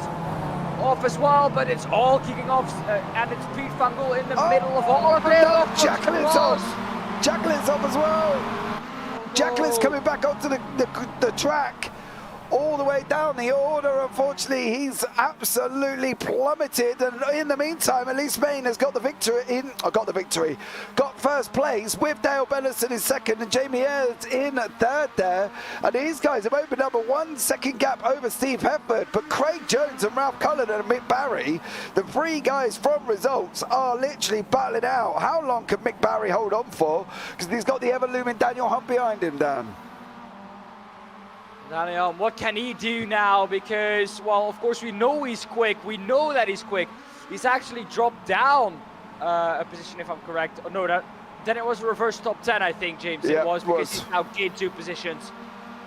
off as well, but it's all kicking off, and it's Pete Van Gool in the middle of all of it. Jacqueline's off. Jacqueline's off as well. Jacqueline's coming back onto the track. All the way down the order. Unfortunately, he's absolutely plummeted. And in the meantime, Elise Main has got the victory. Got first place with Dale Bennison in second and Jamie Ayres in third there. And these guys have opened up a 1 second gap over Steve Hefford. But Craig Jones and Ralph Cullen and Mick Barry, the 3 guys from results, are literally battling out. How long can Mick Barry hold on for? Because he's got the ever-looming Daniel Hunt behind him, Dan. Daniel, what can he do now? Because, well, of course, we know he's quick. We know that he's quick. He's actually dropped down a position, if I'm correct. Oh, no, then it was a reverse top 10, I think, James. Yeah, it was because he's now gained 2 positions,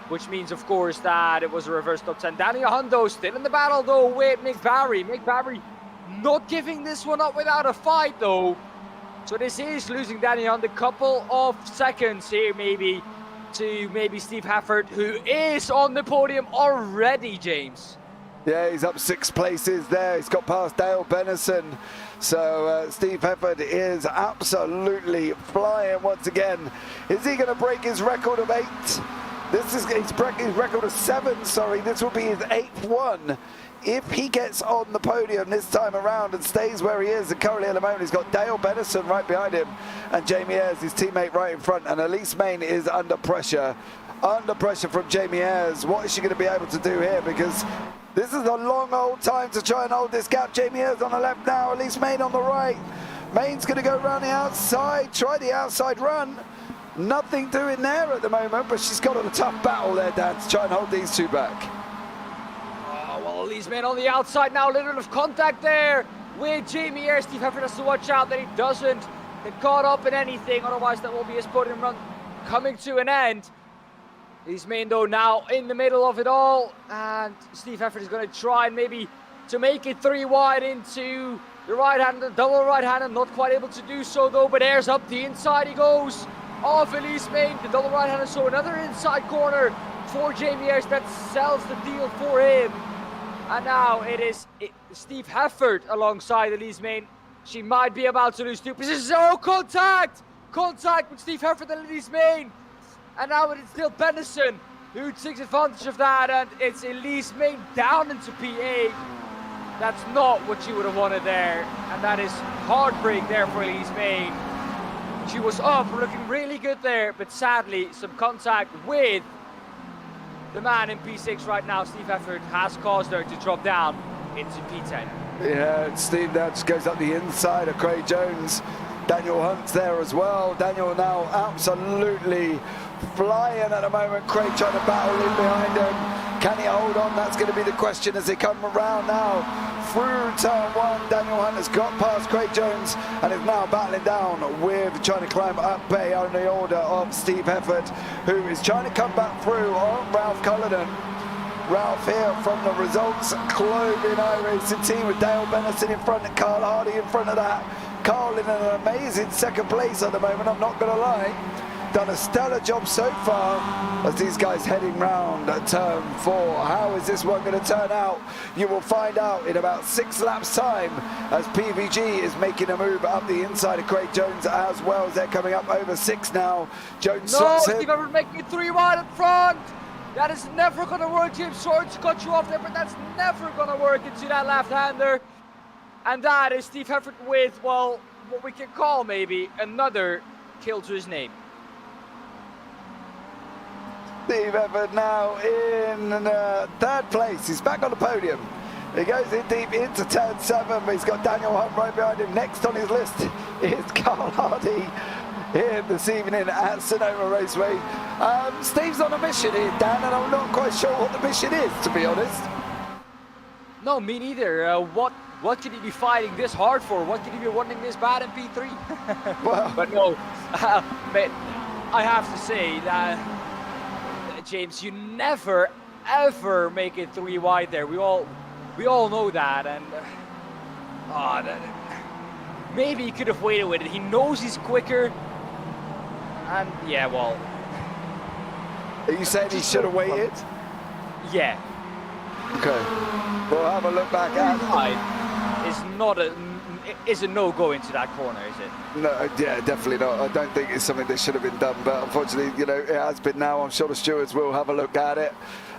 which means, of course, that it was a reverse top 10. Daniel Hundo still in the battle, though, with Mick Barry. Mick Barry not giving this one up without a fight, though. So this is losing Daniel Hunt a couple of seconds here, maybe, to maybe Steve Hafford, who is on the podium already, James. Yeah, he's up 6 places there. He's got past Dale Bennison. So Steve Hafford is absolutely flying once again. Is he going to break his record of 8? He's breaking his record of 7, sorry. This will be his 8th one if he gets on the podium this time around and stays where he is, and currently at the moment he's got Dale Benison right behind him and Jamie Ayres, his teammate, right in front, and Elise Main is under pressure from Jamie Ayres. What is she going to be able to do here? Because this is a long old time to try and hold this gap. Jamie Ayres on the left now, Elise Main on the right. Main's going to go around the outside, try the outside run. Nothing doing there at the moment, but she's got a tough battle there, Dan, to try and hold these two back. Oh, well, Elise Main on the outside now, a little bit of contact there with Jamie Ayres. Steve Hefford has to watch out that he doesn't get caught up in anything, otherwise that will be his podium run coming to an end. Elise Main, though, now in the middle of it all, and Steve Hefford is going to try and maybe to make it 3 wide into the right-hand, the double right-hand, not quite able to do so, though, but Ayres up the inside he goes. Off Elise Main, the double right-hander, so another inside corner for Jamie Ayres that sells the deal for him. And now it is Steve Hefford alongside Elise Main. She might be about to lose 2 positions. Oh, contact! Contact with Steve Hefford and Elise Main. And now it is still Benison who takes advantage of that, and it's Elise Main down into P8. That's not what you would have wanted there, and that is heartbreak there for Elise Main. She was up, looking really good there, but sadly, some contact with the man in P6 right now. Steve Hefford has caused her to drop down into P10. Yeah, Steve now just goes up the inside of Craig Jones. Daniel Hunt's there as well. Daniel now absolutely flying at the moment. Craig trying to battle in behind him. Can he hold on? That's going to be the question as they come around now. Through turn 1, Daniel Hunt has got past Craig Jones and is now battling down with trying to climb up bay on the order of Steve Hefford, who is trying to come back through on Ralph Cullinan. Ralph here from the Results Clothing iRacing team with Dale Benison in front and Carl Hardy in front of that. Carl in an amazing second place at the moment, I'm not going to lie. Done a stellar job so far as these guys heading round at turn 4. How is this one going to turn out? You will find out in about 6 laps time as PVG is making a move up the inside of Craig Jones as well as they're coming up over 6 now. Jones slots him. Steve Hefford making it 3 wide in front. That is never going to work, James. Sorry to cut you off there, but that's never going to work into that left-hander. And that is Steve Hefford with, well, what we can call maybe another kill to his name. Steve Hefford now in 3rd place. He's back on the podium. He goes in deep into turn 7, but he's got Daniel Hunt right behind him. Next on his list is Carl Hardy here this evening at Sonoma Raceway. Steve's on a mission here, Dan, and I'm not quite sure what the mission is, to be honest. No, me neither. What could he be fighting this hard for? What could he be wanting this bad in P3? Well, but no, but I have to say that, James, you never ever make it 3 wide there. We all know that, and maybe he could have waited with it. He knows he's quicker, and yeah, well. Are you saying he should have waited? Yeah. Okay. We'll have a look back at. Is a no-go into that corner, is it? No, yeah, definitely not. I don't think it's something that should have been done, but unfortunately, you know, it has been now. I'm sure the stewards will have a look at it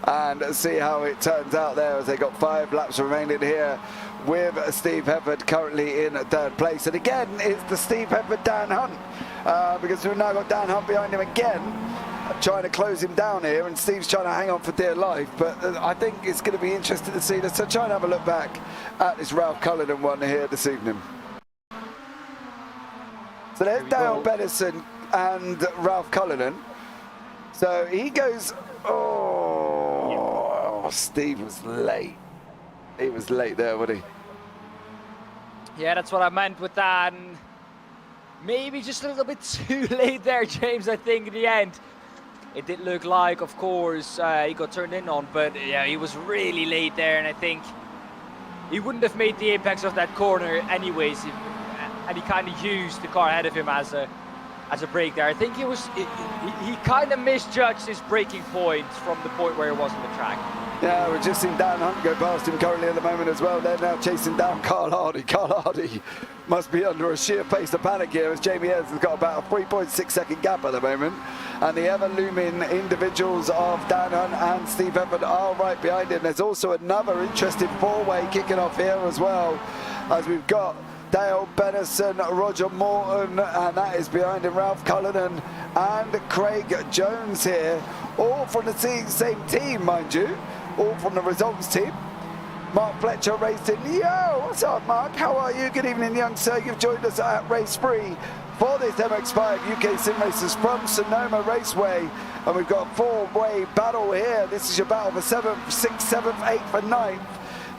and see how it turns out there as they got 5 laps remaining here with Steve Hefford currently in 3rd place. And again, it's the Steve Hefford Dan Hunt because we've now got Dan Hunt behind him again, trying to close him down here, and Steve's trying to hang on for dear life. But I think it's going to be interesting to see. Let's try and have a look back at this Ralph Cullinan one here this evening. So there's Dale Benison and Ralph Cullinan. So he goes, oh, Steve was late. He was late there, wasn't he? Yeah, that's what I meant with that. And maybe just a little bit too late there, James, I think, in the end. It did look like, of course, he got turned in on, but yeah, he was really late there, and I think he wouldn't have made the apex of that corner anyways, and he kind of used the car ahead of him as a as a break there. I think he kind of misjudged his braking points from the point where he was on the track. Yeah, we're just seeing Daan Hunt go past him currently at the moment as well. They're now chasing down Carl Hardy. Carl Hardy must be under a sheer pace of panic here, as Jamie Ayres has got about a 3.6 second gap at the moment. And the ever-looming individuals of Daan Hunt and Steve Efford are right behind him. There's also another interesting four-way kicking off here as well, as we've got Dale Bennison, Roger Morton, and that is behind him, Ralph Cullinan and Craig Jones here, all from the same team, mind you, all from the results team. Mark Fletcher racing. Yo, what's up, Mark? How are you? Good evening, young sir. You've joined us at Race Free for this MX5 UkSimracers from Sonoma Raceway, and we've got a four-way battle here. This is your battle for 7th, 6th, 7th, 8th and 9th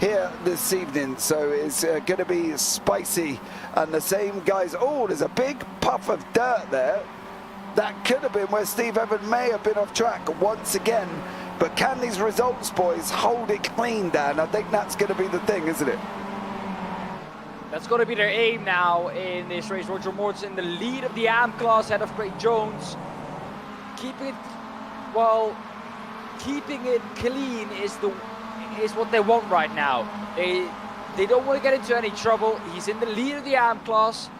here this evening, so it's going to be spicy. And the same guys. Oh, there's a big puff of dirt there. That could have been where Steve Efford may have been off track once again. But can these results boys hold it clean, Dan? I think that's going to be the thing, isn't it? That's going to be their aim now in this race. Roger Morton in the lead of the AM class, ahead of Craig Jones. Keeping it clean is what they want right now. They don't want to get into any trouble. He's in the lead of the AM class.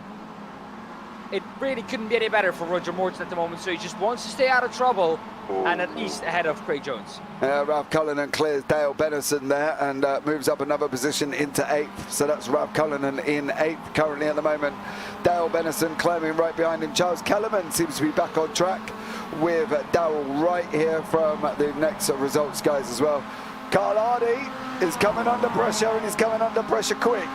It really couldn't be any better for Roger Morton at the moment, so he just wants to stay out of trouble and at least ahead of Craig Jones. Ralph Cullinan clears Dale Bennison there and moves up another position into 8th. So that's Ralph Cullinan in 8th currently at the moment. Dale Bennison climbing right behind him. Charles Kellerman seems to be back on track with Darryl Wright here from the next results guys as well. Carl Hardy is coming under pressure, and he's coming under pressure quick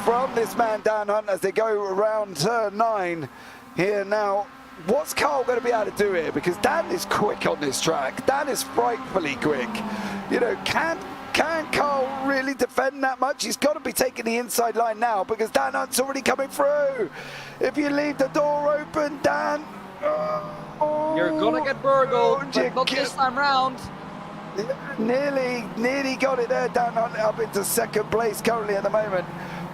from this man Daan Hunt as they go around turn 9 here now. What's Carl going to be able to do here? Because Dan is quick on this track. Dan is frightfully quick. You know, can Carl really defend that much? He's got to be taking the inside line now because Daan Hunt's already coming through. If you leave the door open, Dan, you're gonna get burgled, but not this time round. Nearly got it there. Daan Hunt up into 2nd place currently at the moment.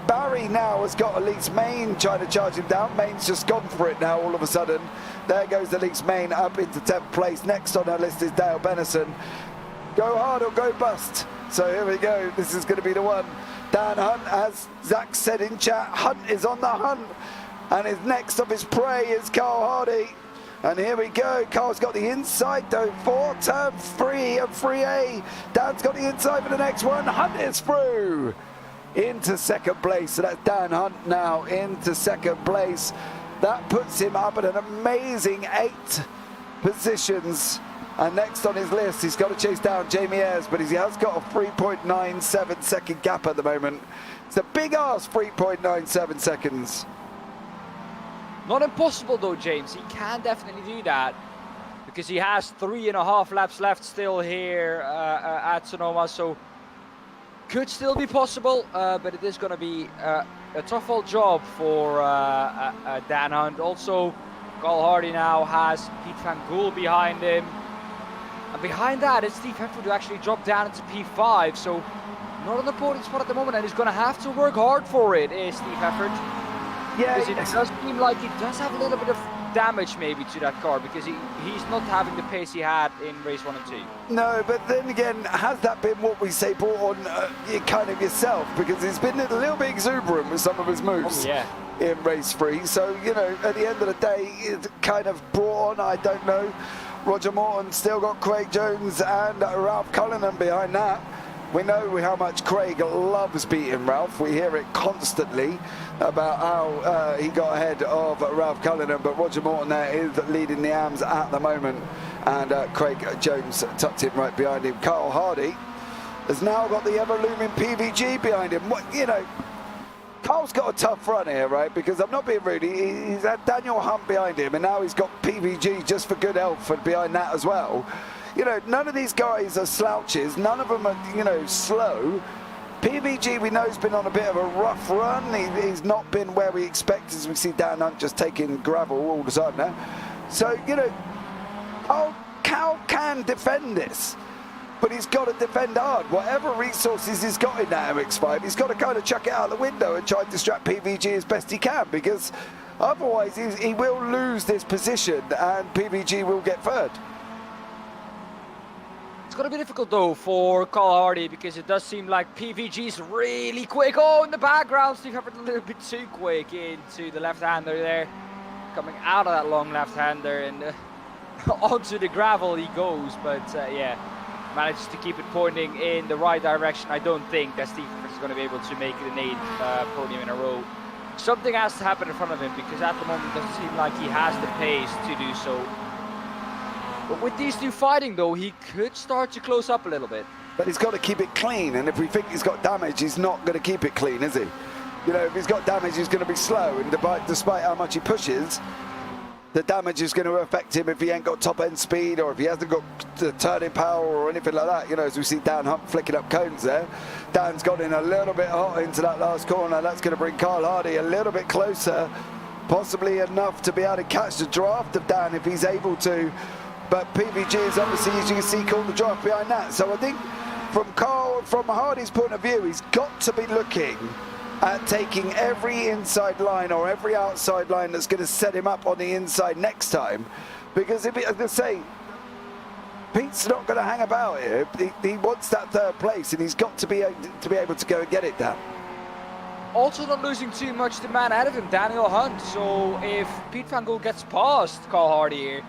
Barry now has got Elise Main trying to charge him down. Main's just gone for it now all of a sudden. There goes Elise Main up into 10th place. Next on her list is Dale Bennison. Go hard or go bust. So here we go. This is going to be the one. Daan Hunt, as Zach said in chat, Hunt is on the hunt. And his next of his prey is Carl Hardy. And here we go. Carl's got the inside though for turn 3 and 3A. Dan's got the inside for the next one. Hunt is through into 2nd place. So that's Daan Hunt now into 2nd place. That puts him up at an amazing 8 positions. And next on his list, he's got to chase down Jamie Ayres, but he has got a 3.97 second gap at the moment. It's a big ass 3.97 seconds. Not impossible though, James. He can definitely do that because he has 3.5 laps left still here at Sonoma, so could still be possible, but it is going to be a tough old job for Daan Hunt. Also, Carl Hardy now has Pete Van Gool behind him. And behind that is Steve Efford, who actually dropped down into P5, so not on the podium spot at the moment, and he's going to have to work hard for it, is Steve Efford. Yeah, because it does seem like he does have a little bit of damage maybe to that car because he's not having the pace he had in race 1 and 2. No, but then again, has that been what we say brought on kind of yourself? Because he's been a little bit exuberant with some of his moves in race 3. So, you know, at the end of the day, it kind of brought on, I don't know. Roger Morton still got Craig Jones and Ralph Cullinan behind that. We know how much Craig loves beating Ralph. We hear it constantly about how he got ahead of Ralph Cullinan, but Roger Morton there is leading the AMs at the moment, and Craig Jones tucked in right behind him. Carl Hardy has now got the ever-looming PVG behind him. You know, Carl's got a tough run here, right? Because I'm not being rude. He's had Daniel Hunt behind him, and now he's got PVG just for good health and behind that as well. You know, none of these guys are slouches. None of them are, you know, slow. PVG, we know, has been on a bit of a rough run. He's not been where we expect, as we see Daan Hunt just taking gravel all the time now. So, you know, Cal can defend this, but he's got to defend hard. Whatever resources he's got in that MX5, he's got to kind of chuck it out the window and try and distract PVG as best he can, because Otherwise, he will lose this position and PVG will get third. It's going to be difficult though for Carl Hardy because it does seem like PVG's really quick. Oh, in the background, Steve Hubbard a little bit too quick into the left-hander there. Coming out of that long left-hander and onto the gravel he goes. But yeah, manages to keep it pointing in the right direction. I don't think that Steve Hubbard is going to be able to make it an 8th podium in a row. Something has to happen in front of him because at the moment it doesn't seem like he has the pace to do so. But with these two fighting though, he could start to close up a little bit. But he's got to keep it clean, and if we think he's got damage, he's not going to keep it clean, is he? You know, if he's got damage, he's going to be slow, and despite how much he pushes, the damage is going to affect him if he ain't got top end speed or if he hasn't got the turning power or anything like that. You know, as we see Daan Hunt flicking up cones there. Daan's got in a little bit hot into that last corner. That's going to bring Carl Hardy a little bit closer, possibly enough to be able to catch the draft of Daan if he's able to. But PVG is obviously, as you can see, called the draft behind that. So I think from Hardy's point of view, he's got to be looking at taking every inside line or every outside line that's going to set him up on the inside next time. Because if, as I say, Pete's not going to hang about here. He wants that third place, and he's got to be able to go and get it down. Also not losing too much the man ahead of him, Daniel Hunt. So if Pete Van Gool gets past Carl Hardy here,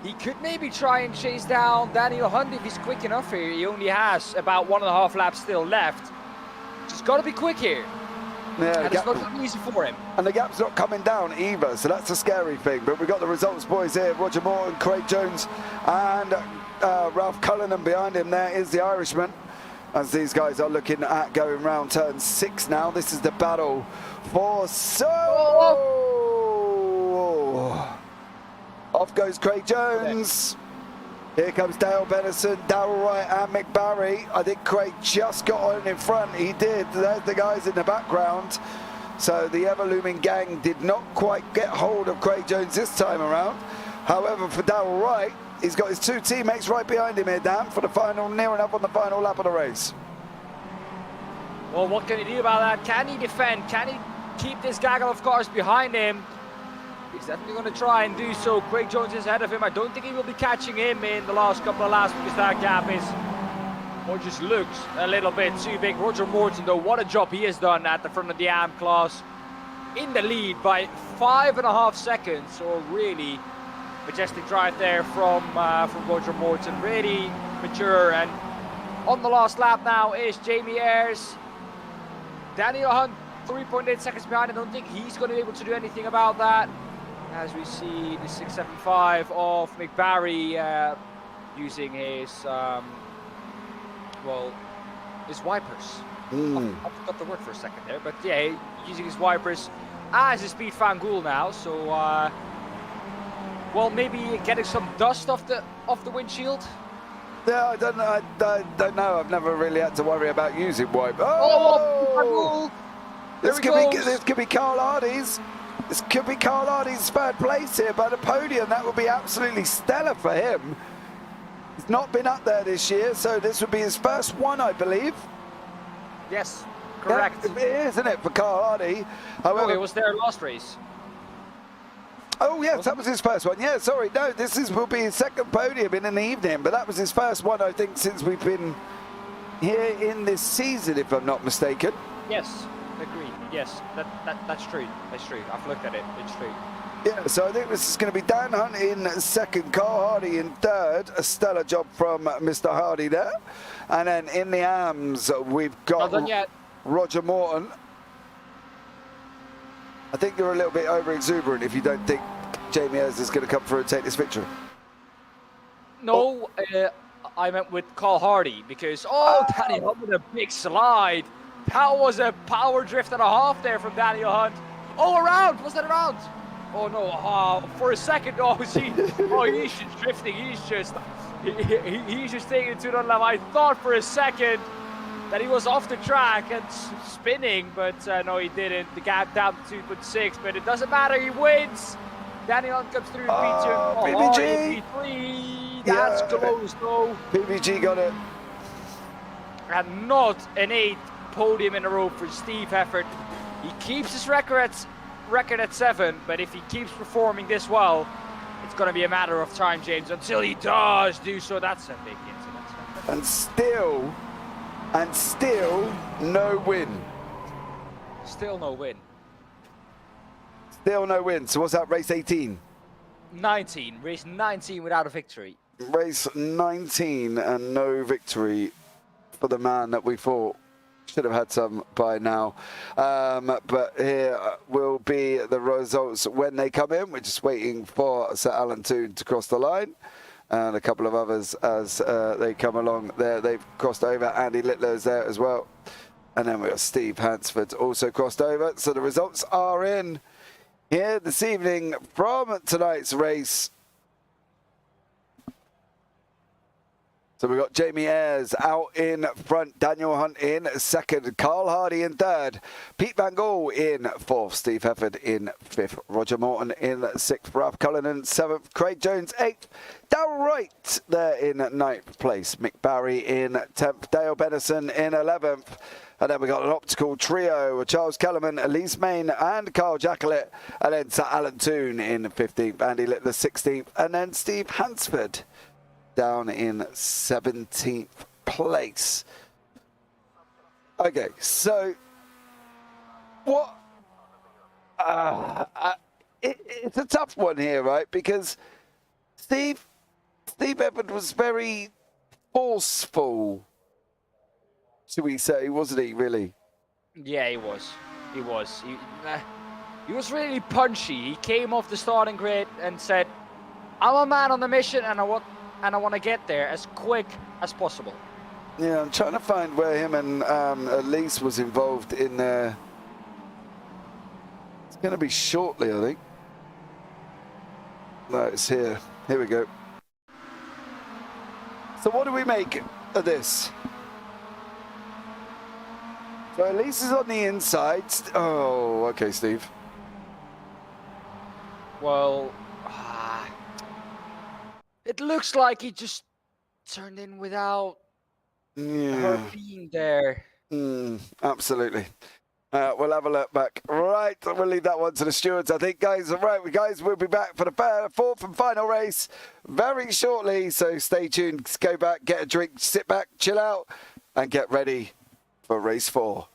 he could maybe try and chase down Daniel Hunt if he's quick enough here. He only has about 1.5 laps still left. Just got to be quick here. Yeah, and it's not going to be easy for him. And the gap's not coming down either, so that's a scary thing. But we've got the results boys here. Roger Morton, Craig Jones, and Ralph Cullinan behind him. There is the Irishman. As these guys are looking at going round turn 6 now. This is the battle for Off goes Craig Jones. Here comes Dale Benison, Darrell Wright and Mick Barry. I think Craig just got on in front. He did. There's the guys in the background. So the ever-looming gang did not quite get hold of Craig Jones this time around. However, for Darrell Wright, he's got his 2 teammates right behind him here, Dan, for the final, near enough on the final lap of the race. Well, what can he do about that? Can he defend? Can he keep this gaggle of cars behind him? He's definitely going to try and do so. Craig Jones is ahead of him. I don't think he will be catching him in the last couple of laps because that gap is, or just looks a little bit too big. Roger Morton, though, what a job he has done at the front of the AM class. In the lead by 5.5 seconds. So really majestic drive there from Roger Morton. Really mature. And on the last lap now is Jamie Ayres. Daniel Hunt, 3.8 seconds behind. I don't think he's going to be able to do anything about that. As we see the 675 of Mick Barry using his, his wipers. I forgot the word for a second there, but yeah, using his wipers as his Pete Van Gool now. So, well, maybe getting some dust off the windshield. Yeah, I don't know. I've never really had to worry about using wipers. Oh! This could be Carl Hardy's. This could be Carl Hardy's third place here by the podium. That would be absolutely stellar for him. He's not been up there this year, so this would be his first one, I believe. Yes, correct. Yeah, it is, isn't it, for Carl Hardy? However, it was their last race. Oh, yes, that was his first one. Yeah, sorry. No, will be his second podium in an evening, but that was his first one, I think, since we've been here in this season, if I'm not mistaken. Yes. Agreed. Yes, that's true. That's true. I've looked at it. It's true. Yeah, so I think this is going to be Dan Hunt in second, Carl Hardy in third. A stellar job from Mr. Hardy there. And then in the AMs, we've got Not done yet. Roger Morton. I think you're a little bit over-exuberant if you don't think Jamie Ayres is going to come through and take this victory. No, I meant with Carl Hardy because, Daniel Hunt with a big slide. That was a power drift and a half there from Daniel Hunt. Oh, around! Was that around? Oh no! For a second, he's just drifting. He's just taking it to the level. I thought for a second that he was off the track and spinning, but no, he didn't. The gap down to 2.6, but it doesn't matter. He wins. Daniel Hunt comes through in P2. PVG. P3. That's close though. PVG got it. And not an 8th podium in a row for Steve Heffert. He keeps his record record at 7, but if he keeps performing this well, it's going to be a matter of time, James, until he does do so. That's a big incident. And still no win. Still no win. Still no win. So what's that, race 18? 19. Race 19 without a victory. Race 19 and no victory for the man that we thought should have had some by now. But here will be the results when they come in. We're just waiting for Sir Alan Toon to cross the line. And a couple of others as they come along there. They've crossed over. Andy Littler's there as well. And then we've got Steve Hansford also crossed over. So the results are in here this evening from tonight's race. So we've got Jamie Ayres out in front, Daniel Hunt in second, Carl Hardy in third, Pete Van Gogh in fourth, Steve Hefford in fifth, Roger Morton in sixth, Ralph Cullinan seventh, Craig Jones eighth, Darryl Wright there in ninth place, Mick Barry in 10th, Dale Bennison in 11th. And then we got an optical trio with Charles Kellerman, Elise Main and Carl Jacquelet. And then Sir Alan Toon in 15th, Andy Littler 16th, and then Steve Hansford down in 17th place. Okay, so what? It's a tough one here, right? Because Steve Evans was very forceful, should we say, wasn't he? Really? Yeah, he was. He was. He was really punchy. He came off the starting grid and said, "I'm a man on the mission, and I want to get there as quick as possible." Yeah, I'm trying to find where him and Elise was involved in there. It's going to be shortly, I think. No, it's here. Here we go. So what do we make of this? So Elise is on the inside. Oh, okay, Steve. Well, it looks like he just turned in without her being there. Absolutely. We'll have a look back. Right, we'll leave that one to the stewards, I think, guys. Right, guys, we'll be back for the fourth and final race very shortly. So stay tuned. Go back, get a drink, sit back, chill out, and get ready for race 4.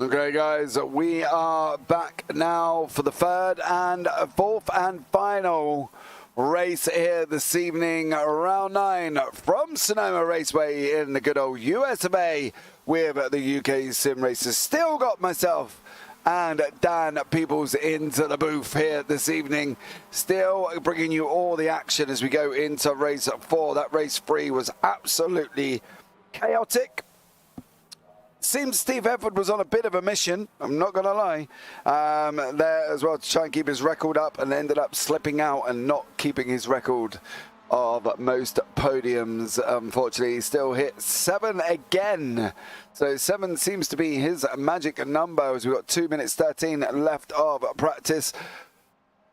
Okay, guys, we are back now for the third and fourth and final race here this evening, round 9 from Sonoma Raceway in the good old US of A with the UK SimRacers. Still got myself and Dan Pepels into the booth here this evening, still bringing you all the action as we go into race 4. That race 3 was absolutely chaotic. Seems Steve Edward was on a bit of a mission, I'm not going to lie, there as well to try and keep his record up, and ended up slipping out and not keeping his record of most podiums. Unfortunately, he still hit 7 again. So 7 seems to be his magic number as we've got 2 minutes 13 left of practice.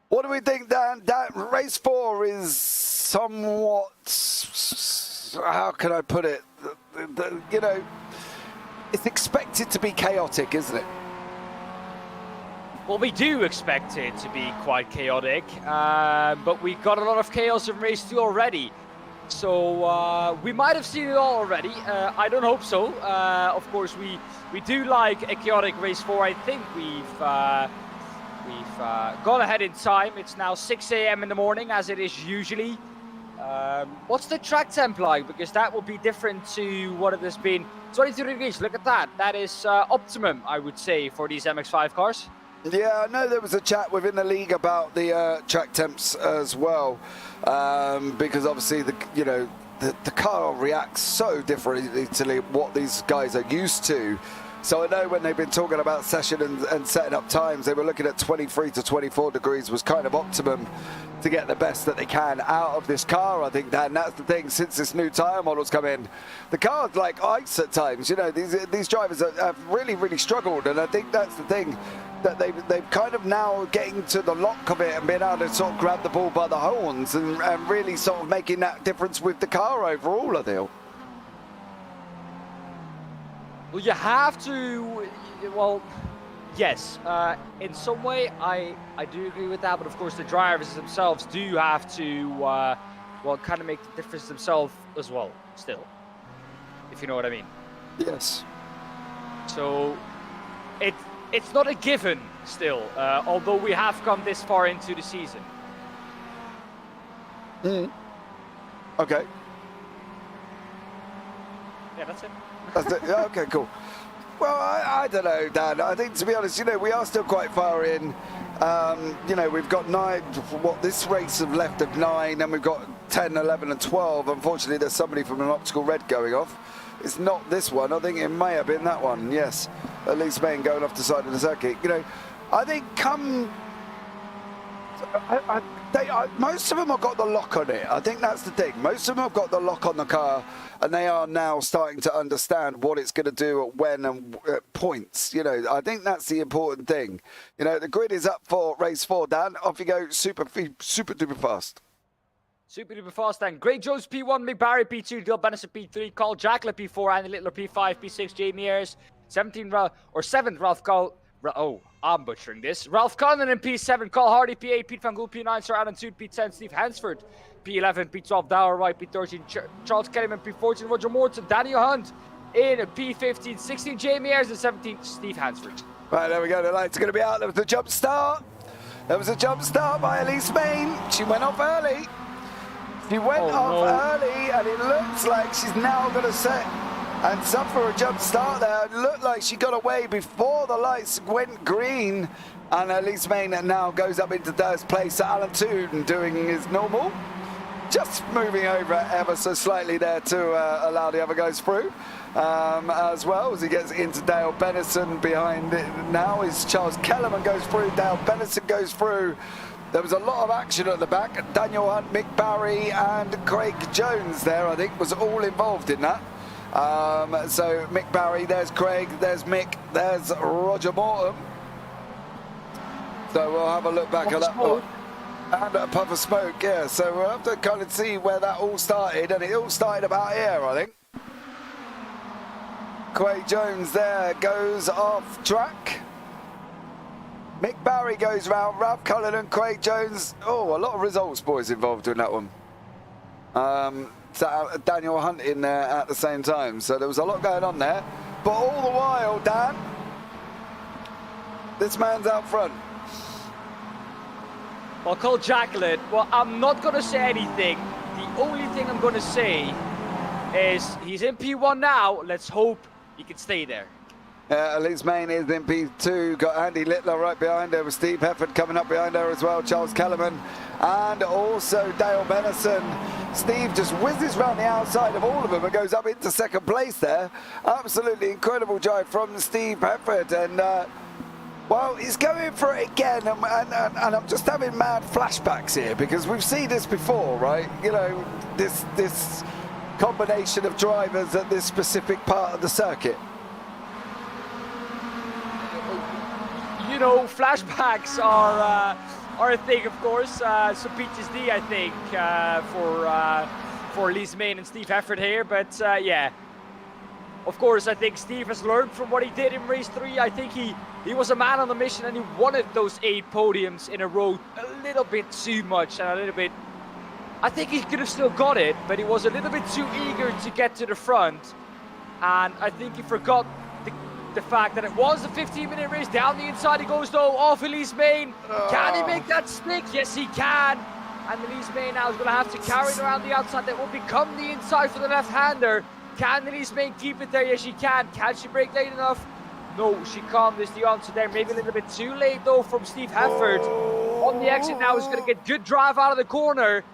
What do we think, Dan? Race 4 is somewhat, how can I put it, you know, it's expected to be chaotic, isn't it? Well, we do expect it to be quite chaotic, but we got a lot of chaos in race 2 already. So we might have seen it all already. I don't hope so. Of course, we do like a chaotic race 4. I think we've gone ahead in time. It's now 6 a.m. in the morning, as it is usually. What's the track temp like? Because that will be different to what it has been. 22 degrees, look at that. That is optimum, I would say, for these MX5 cars. Yeah, I know there was a chat within the league about the track temps as well, because obviously the car reacts so differently to what these guys are used to. So I know when they've been talking about session and setting up times, they were looking at 23 to 24 degrees was kind of optimum to get the best that they can out of this car, I think, Dan. That's the thing, since this new tyre model's come in, the car's like ice at times. You know, these drivers have really, really struggled, and I think that's the thing, that they've kind of now getting to the lock of it and being able to sort of grab the ball by the horns and really sort of making that difference with the car overall, I feel. Well, you have to, well, yes, in some way I do agree with that, but of course the drivers themselves do have to, well, kind of make the difference themselves as well, still, if you know what I mean. Yes. So, it's not a given still, although we have come this far into the season. Okay. Yeah, that's it. That's it. Yeah, okay, cool. Well, I don't know, Dan. I think, to be honest, you know, we are still quite far in. You know, we've got 9, this race have left of 9, and we've got 10, 11, and 12. Unfortunately, there's somebody from an optical red going off. It's not this one. I think it may have been that one, yes. At least Main going off the side of the circuit. You know, I think most of them have got the lock on it. I think that's the thing. Most of them have got the lock on the car, and they are now starting to understand what it's going to do at when and at points. You know, I think that's the important thing. You know, the grid is up for race 4, Dan. Off you go, super duper fast. Super duper fast then. Greg Jones P1, Mick Barry P2, Dale Bennison P3, Carl Jackler P4, Andy Littler P5, P6, Jamie Ayres, 7th Ralph Call. Oh, I'm butchering this. Ralph Condon in P7, Carl Hardy P8, Pete Van Gool P9, Sir Alan Toot P10, Steve Hansford P11, P12, Dower White P13, Charles Kellyman P14, Roger Morton, Daniel Hunt in P15, 16, Jamie Ayres, and 17, Steve Hansford. Right, there we go. The lights are going to be out. There was a jump start. There was a jump start by Elise Main. She went off early. She went off early, and it looks like she's now going to set and suffer a jump start there. It looked like she got away before the lights went green, and Elise Main now goes up into third place. So Alan Toon doing his normal, just moving over ever so slightly there to allow the other guys through. As well as he gets into Dale Bennison behind it now is Charles Kellerman goes through, Dale Bennison goes through. There was a lot of action at the back. Daniel Hunt, Mick Barry and Craig Jones there, I think, was all involved in that. So Mick Barry, there's Craig, there's Mick, there's Roger Morton. So we'll have a look back at that. And a puff of smoke, yeah. So we'll have to kind of see where that all started, and it all started about here, I think. Craig Jones there goes off track. Mick Barry goes round, Ralph Cullen and Craig Jones. Oh, a lot of results boys involved in that one. So Daniel Hunt in there at the same time. So there was a lot going on there. But all the while, Dan, This man's out front. Well, Cole Jacqueline, well, I'm not going to say anything. The only thing I'm going to say is he's in P1 now. Let's hope he can stay there. Elise Main is in P2. Got Andy Littler right behind her with Steve Hefford coming up behind her as well. Charles Kellerman and also Dale Benison. Steve just whizzes round the outside of all of them and goes up into second place there. Absolutely incredible drive from Steve Hefford. And well, he's going for it again. And I'm just having mad flashbacks here because we've seen this before, right? You know, this combination of drivers at this specific part of the circuit. You know, flashbacks are a thing, of course. So PTSD, I think, for Elise Main and Steve Hefford here. But yeah, of course, I think Steve has learned from what he did in race 3. I think he was a man on the mission and he wanted those 8 podiums in a row a little bit too much and a little bit. I think he could have still got it, but he was a little bit too eager to get to the front, and I think he forgot the fact that it was a 15-minute race. Down the inside he goes though, off Elise Main. Can he make that stick? Yes, he can. And Elise Main now is going to have to carry it around the outside. That will become the inside for the left-hander. Can Elise Main keep it there? Yes, she can. Can she brake late enough? No, she can't. Is the answer there. Maybe a little bit too late though from Steve Hefford. On the exit now, he's going to get good drive out of the corner.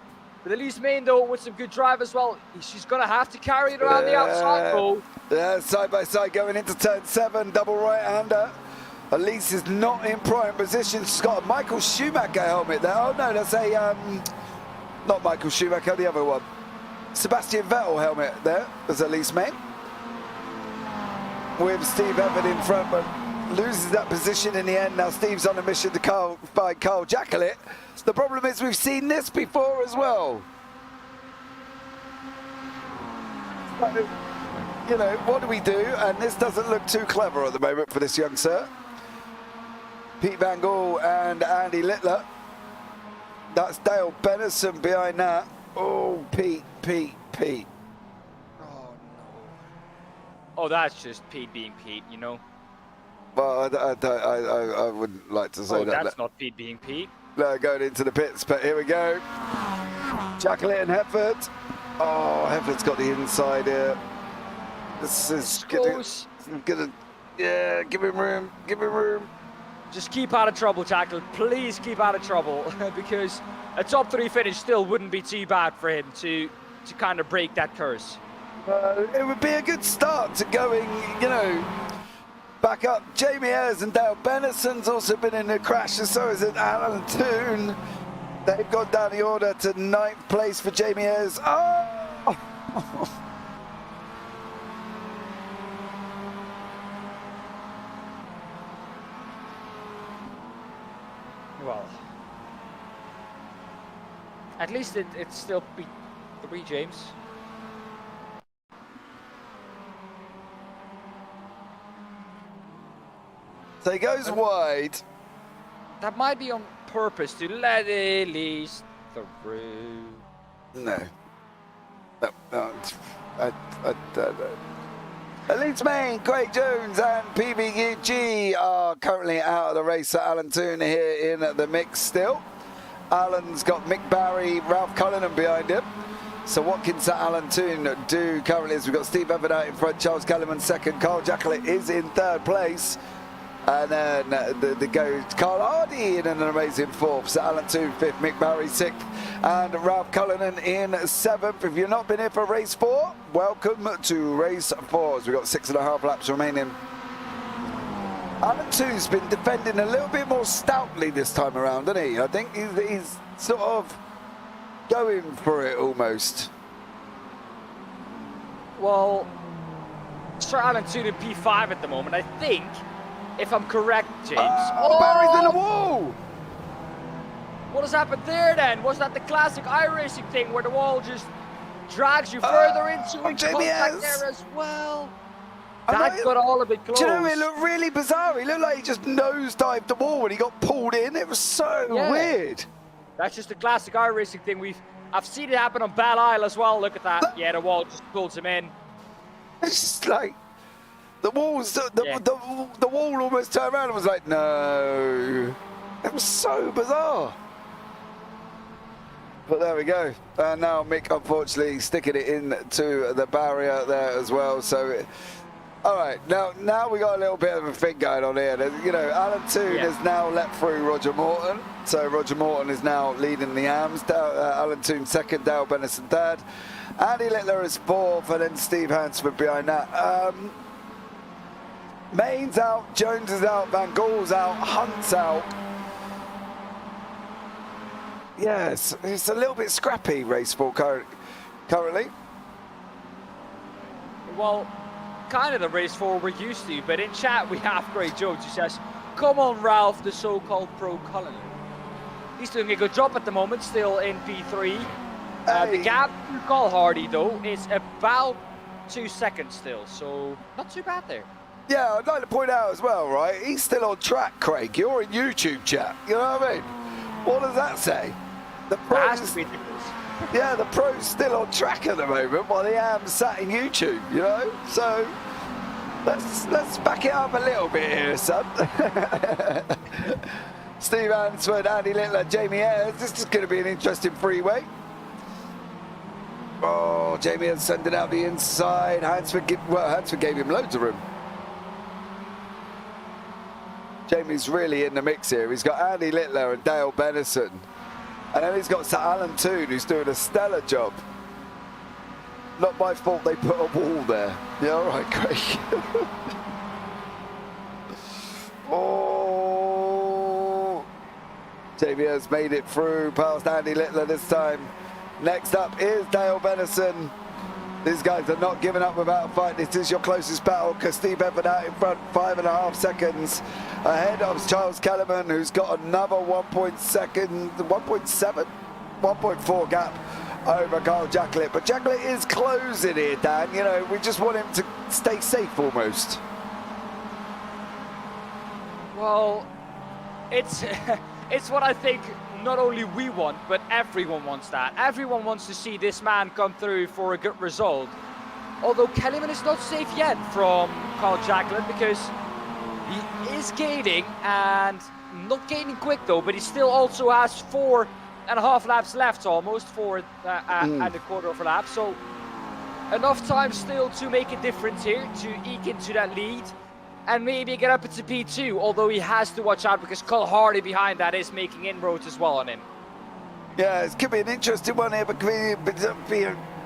But Elise Main though, with some good drive as well, she's going to have to carry it around the outside though. Yeah, side by side going into turn 7, double right-hander. Elise is not in prime position. She's got a Michael Schumacher helmet there. Oh no, that's a, not Michael Schumacher, the other one. Sebastian Vettel helmet there, as Elise Main. With Steve Everett in front, but loses that position in the end. Now Steve's on a mission to find Carl Jacqueline. The problem is we've seen this before as well. You know, what do we do? And this doesn't look too clever at the moment for this young sir. Pete Van Gaal and Andy Littler. That's Dale Benison behind that. Oh, Pete. Oh, no. Oh, that's just Pete being Pete, you know? Well, I wouldn't like to say that. That's not Pete being Pete. No, going into the pits, but here we go. Jacqueline and Hefford. Oh, Hefford's got the inside here. This is gonna, yeah, give him room. Just keep out of trouble, Jacqueline. Please keep out of trouble, because a top 3 finish still wouldn't be too bad for him to kind of break that curse. It would be a good start to going, you know, back up. Jamie Ayres and Dale Benison's also been in a crash, and so is Alan Toon. They've gone down the order to 9th place for Jamie Ayres. Oh! Well, at least it's still P3, James. So he goes wide. That might be on purpose to let Elise through. No. Elise Main, Craig Jones and PBG are currently out of the race. So Alan Toon here in the mix still. Alan's got Mick Barry, Ralph Cullinan behind him. So what can Sir Alan Toon do currently is we've got Steve Everett out in front, Charles Kellerman second, Carl Jacqueline is in 3rd place. And then the goes Carl Hardy in an amazing 4th. So Alan Toon 5th, Mick Barry 6th, and Ralph Cullinan in 7th. If you've not been here for race 4, welcome to race 4. So we've got 6.5 laps remaining. Alan Toon's been defending a little bit more stoutly this time around, hasn't he? I think he's sort of going for it almost. Well, Sir Alan Toon in P5 at the moment, I think. If I'm correct, James. Oh, Barry's in the wall! What has happened there then? Was that the classic iRacing thing where the wall just drags you further into contact there as well? That got all a bit close. Do you know, it looked really bizarre. He looked like he just nosedived the wall when he got pulled in. It was so weird. That's just a classic iRacing thing. I've seen it happen on Belle Isle as well. Look at that. Yeah, the wall just pulls him in. It's just like, The walls, the wall almost turned around and was like, no. It was so bizarre. But there we go. And now Mick, unfortunately, sticking it into the barrier there as well. So, all right, now we got a little bit of a thing going on here. You know, Alan Toon has now let through Roger Morton. So Roger Morton is now leading the AMs. Alan Toon second, Dale Bennison third. Andy Littler is fourth, and then Steve Hansford behind that. Main's out, Jones is out, Van Gaal's out, Hunt's out. Yes, it's a little bit scrappy race sport currently. Well, kind of the race 4 we're used to, but in chat we have Craig Jones who says, come on Ralph, the so-called pro colonel. He's doing a good job at the moment, still in P3. The gap to Carl Hardy though is about 2 seconds still, so not too bad there. Yeah, I'd like to point out as well, right, he's still on track, Craig. You're in YouTube chat, you know what I mean? What does that say? The pros, yeah, the pro's still on track at the moment while the AM's sat in YouTube, you know? So let's back it up a little bit here, son. Steve Hansford, Andy Littler, Jamie Ayres. This is going to be an interesting freeway. Oh, Jamie is sending out the inside. Hansford gave him loads of room. Jamie's really in the mix here. He's got Andy Littler and Dale Bennison. And then he's got Sir Alan Toon, who's doing a stellar job. Not my fault they put a wall there. Yeah, all right, Craig. Oh. Jamie has made it through past Andy Littler this time. Next up is Dale Bennison. These guys are not giving up without a fight. This is your closest battle because Steve Evans out in front, 5.5 seconds ahead of Charles Kellerman, who's got another 1.4 gap over Carl Jacklett. But Jacklett is closing here, Dan. You know, we just want him to stay safe almost. Well, it's what I think not only we want, but everyone wants that. Everyone wants to see this man come through for a good result. Although Kellyman is not safe yet from Carl Jacklett because he is gaining and not gaining quick though, but he still also has 4.5 laps left, almost 4 and a quarter of a lap. So enough time still to make a difference here, to eke into that lead. And maybe get up into P2, although he has to watch out because Cole Hardy behind that is making inroads as well on him. Yeah, it could be an interesting one here between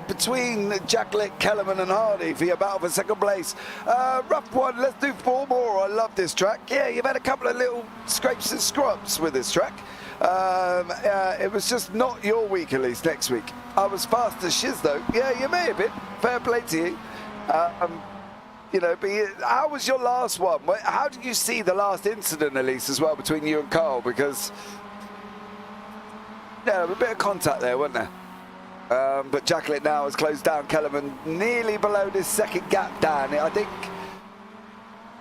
Jacklett, Kellerman and Hardy for your battle for second place. Rough one, let's do 4 more. I love this track. Yeah, you've had a couple of little scrapes and scrubs with this track. It was just not your week, at least next week. I was fast as shiz though. Yeah, you may have been. Fair play to you. You know, but how was your last one? How did you see the last incident, at least, as well, between you and Carl? Because, yeah, a bit of contact there, wasn't there? But Jacklett now has closed down Kellerman nearly below this second gap down. I think...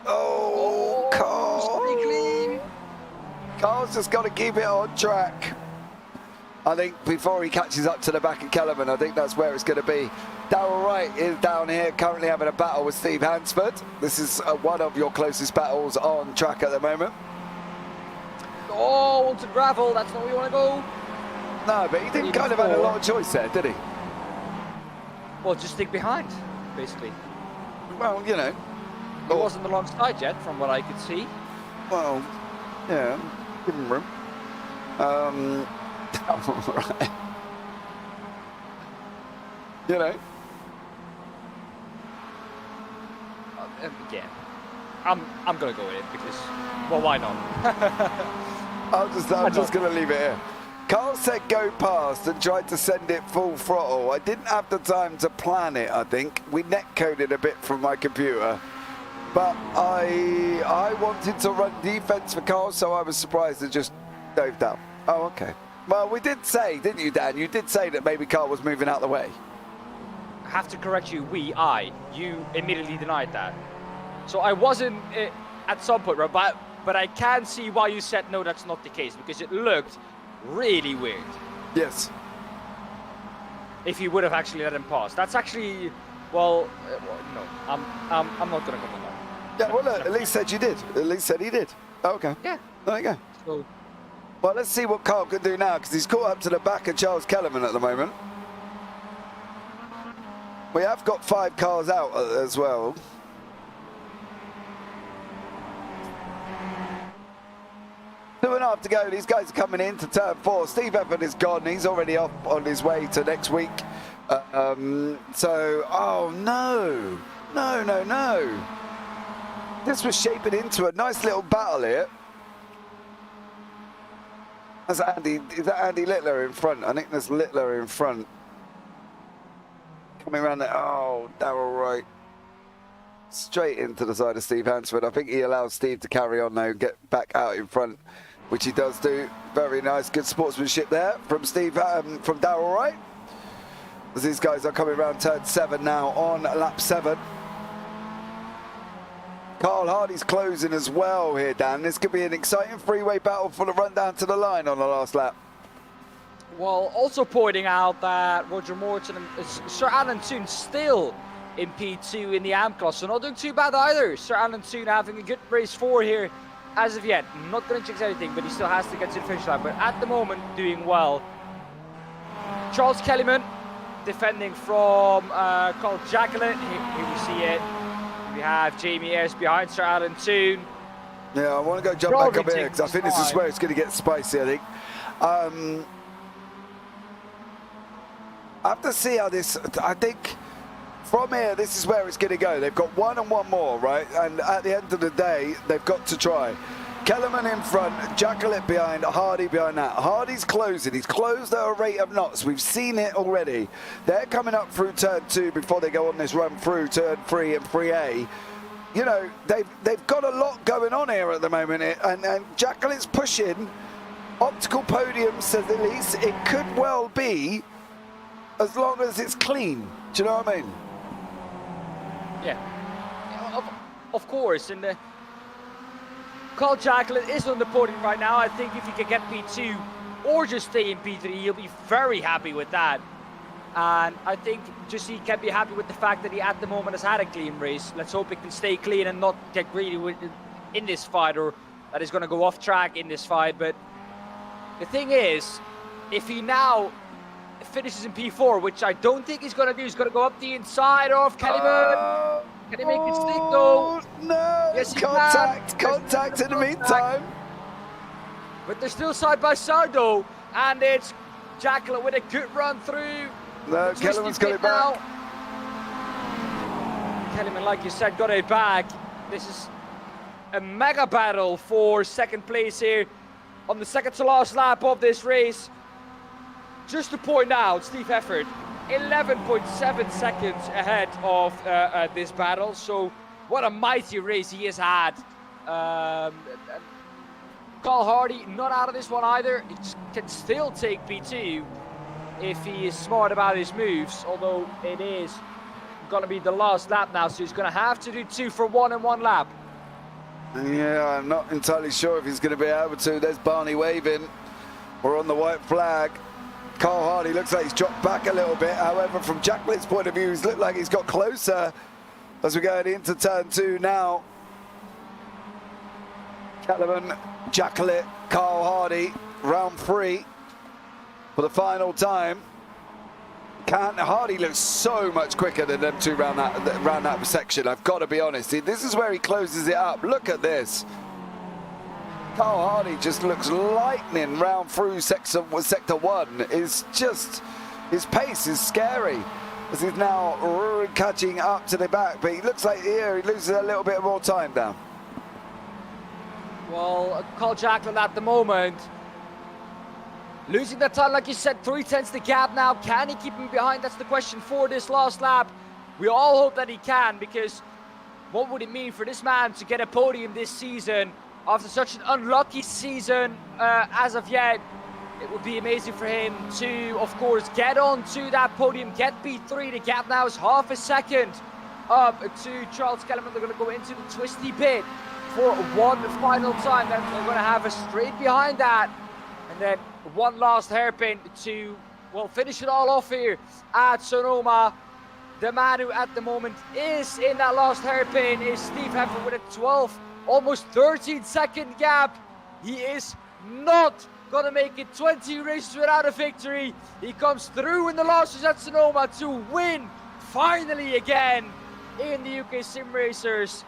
Oh, Carl! Carl's just got to keep it on track. I think before he catches up to the back of Kellerman, I think that's where it's going to be. Darryl Wright is down here, currently having a battle with Steve Hansford. This is one of your closest battles on track at the moment. Oh, onto gravel, that's not where you want to go. No, but he didn't kind of have a lot of choice there, did he? Well, just stick behind, basically. Well, you know. He wasn't alongside yet, from what I could see. Well, yeah, give him room. Right. You know. Yeah, I'm gonna go with it because, well, why not? I'm just gonna leave it here. Carl said go past and tried to send it full throttle. I didn't have the time to plan it, I think. We netcoded a bit from my computer. But I wanted to run defense for Carl, so I was surprised to just dove down. Oh, okay. Well, we did say, didn't you, Dan? You did say that maybe Carl was moving out the way. I have to correct you, you immediately denied that. So I wasn't at some point, right? But I can see why you said no, that's not the case, because it looked really weird. Yes. If you would have actually let him pass. That's actually, well, no, I'm not going to comment on Yeah, well, look, at least said you did. At least said he did. Okay. Yeah. There you go. So, Well, let's see what Carl can do now, because he's caught up to the back of Charles Kellerman at the moment. We have got 5 cars out as well. Two and a half to go. These guys are coming into turn 4. Steve Efford is gone. He's already off on his way to next week. Oh no. No. This was shaping into a nice little battle here. That's Andy. Is that Andy Littler in front? I think there's Littler in front. Coming around there. Oh, Darrell Wright. Straight into the side of Steve Hansford. I think he allows Steve to carry on now and get back out in front, which he does do. Very nice, good sportsmanship there from from Darrell Wright. As these guys are coming around turn 7 now on lap 7. Carl Hardy's closing as well here, Dan. This could be an exciting freeway battle for the run down to the line on the last lap. well, also pointing out that Roger Morton and Sir Alan Toon still in P2 in the AM class, so not doing too bad either. Sir Alan Toon having a good race 4 here as of yet. Not going to jinx anything, but he still has to get to the finish line. But at the moment, doing well. Charles Kellerman defending from Carl Jacqueline. Here we see it. We have Jamie Ayres behind Sir Alan Toon. Yeah, I want to go jump back up here because I think this is where it's going to get spicy, I think. I have to see how this, I think from here, this is where it's going to go. They've got 1 and 1 more, right? And at the end of the day, they've got to try. Kellerman in front, Jacqueline behind, Hardy behind that. Hardy's closing. He's closed at a rate of knots. We've seen it already. They're coming up through turn 2 before they go on this run through turn 3 and 3A. You know, they've got a lot going on here at the moment. And Jacqueline's pushing. Optical podium says at least it could well be as long as it's clean. Do you know what I mean? Yeah, of course. And Carl Jacqueline is on the podium right now. I think if he can get P2 or just stay in P3, he'll be very happy with that. And I think just he can be happy with the fact that he at the moment has had a clean race. Let's hope it can stay clean and not get greedy in this fight, or that he's going to go off track in this fight. But the thing is, if he now finishes in P4, which I don't think he's going to do, he's going to go up the inside of Kellyman. Can he make it stick though? No, yes, contact in the meantime. But they're still side by side though, and it's Jacqueline with a good run through. No, Kellerman's got it back. Kellerman, like you said, got it back. This is a mega battle for second place here on the second to last lap of this race. Just to point out, Steve Efford, 11.7 seconds ahead of this battle. So what a mighty race he has had. Carl Hardy not out of this one either. He can still take P2 if he is smart about his moves, although it is going to be the last lap now, so he's going to have to do 2 for 1 in 1 lap. Yeah, I'm not entirely sure if he's going to be able to. There's Barney waving. We're on the white flag. Carl Hardy looks like he's dropped back a little bit. However, from Jacqueline's point of view, he's looked like he's got closer as we're going into turn 2 now. Kellerman, Jacqueline, Carl Hardy, round 3 for the final time. Hardy looks so much quicker than them two round that section. I've got to be honest. This is where he closes it up. Look at this. Carl Hardy just looks lightning round through sector 1. It's just, his pace is scary as he's now catching up to the back. But he looks like here he loses a little bit more time down. Well, Carl Jacqueline at the moment losing that time, like you said, 3/10 the gap now. Can he keep him behind? That's the question for this last lap. We all hope that he can, because what would it mean for this man to get a podium this season after such an unlucky season as of yet? It would be amazing for him to, of course, get on to that podium, get P3. The gap now is half a second up to Charles Kellerman. They're going to go into the twisty bit for one final time. Then they're going to have a straight behind that. And then one last hairpin to, well, finish it all off here at Sonoma. the man who at the moment is in that last hairpin is Steve Heffer with a 12, almost 13-second gap. He is not going to make it 20 races without a victory. He comes through in the last race at Sonoma to win finally again in the UK SimRacers.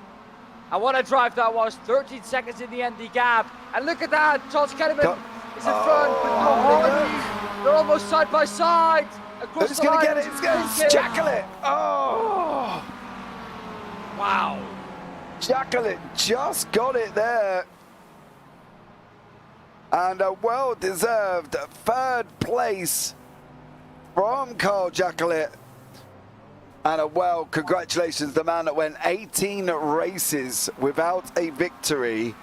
And what a drive that was, 13 seconds in the end, the gap. And look at that, Charles Kellerman is in front with Hardy. They're almost side by side. Who's going to get it? It's going to Jacqueline. Oh! Wow. Jacqueline just got it there. And a well-deserved third place from Carl Jacqueline. And congratulations, the man that went 18 races without a victory,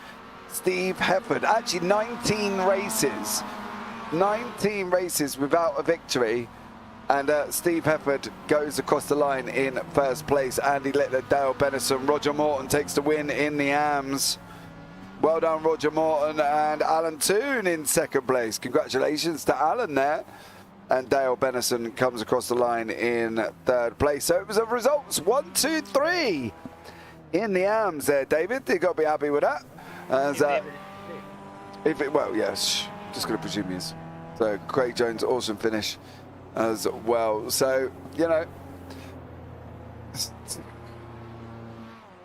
Steve Hefford. Actually, 19 races. 19 races without a victory. And Steve Hefford goes across the line in first place. Andy Littler, Dale Bennison, Roger Morton takes the win in the AMS. Well done, Roger Morton, and Alan Toon in second place. Congratulations to Alan there. And Dale Bennison comes across the line in third place. So it was a results 1, 2, 3 in the AMS there, David. You've got to be happy with that. As, well, yes, just going to presume he is. So Craig Jones, awesome finish as well. So, you know,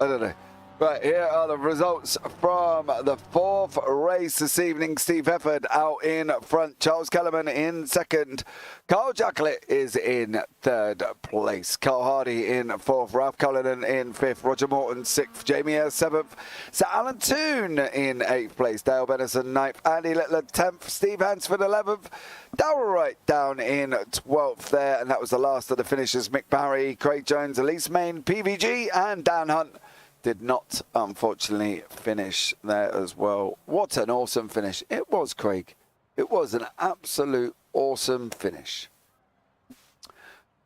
I don't know. Right, here are the results from the fourth race this evening. Steve Hefford out in front, Charles Kellerman in second, Carl Jacqueline is in third place, Carl Hardy in fourth, Ralph Cullinan in fifth, Roger Morton sixth, Jamie Ayres seventh, Sir Alan Toon in eighth place, Dale Bennison ninth, Andy Littler 10th, Steve Hansford 11th, Darrell Wright down in 12th there, and that was the last of the finishers. Mick Barry, Craig Jones, Elise Main, PVG, and Dan Hunt did not, unfortunately, finish there as well. What an awesome finish. It was, Craig. It was an absolute awesome finish.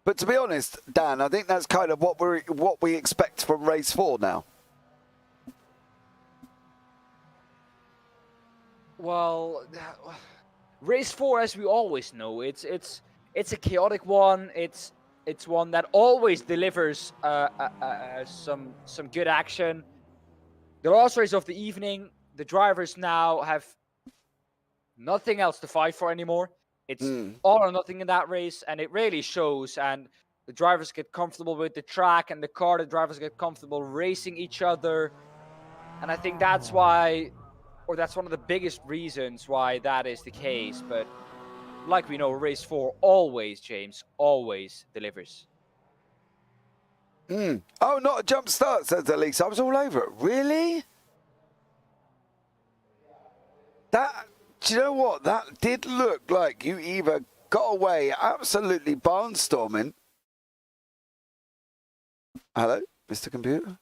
But to be honest, Dan, I think that's kind of what we expect from race 4 now. Well, race 4, as we always know, it's a chaotic one. It's one that always delivers some good action. The last race of the evening, the drivers now have nothing else to fight for anymore. It's all or nothing in that race, and it really shows. And the drivers get comfortable with the track and the car. The drivers get comfortable racing each other. And I think that's why, or that's one of the biggest reasons why that is the case. But like we know, race 4 always, James, always delivers. Oh, not a jump start, says Elise. I was all over it. Really? That, do you know what? That did look like you either got away absolutely barnstorming. Hello, Mr. Computer?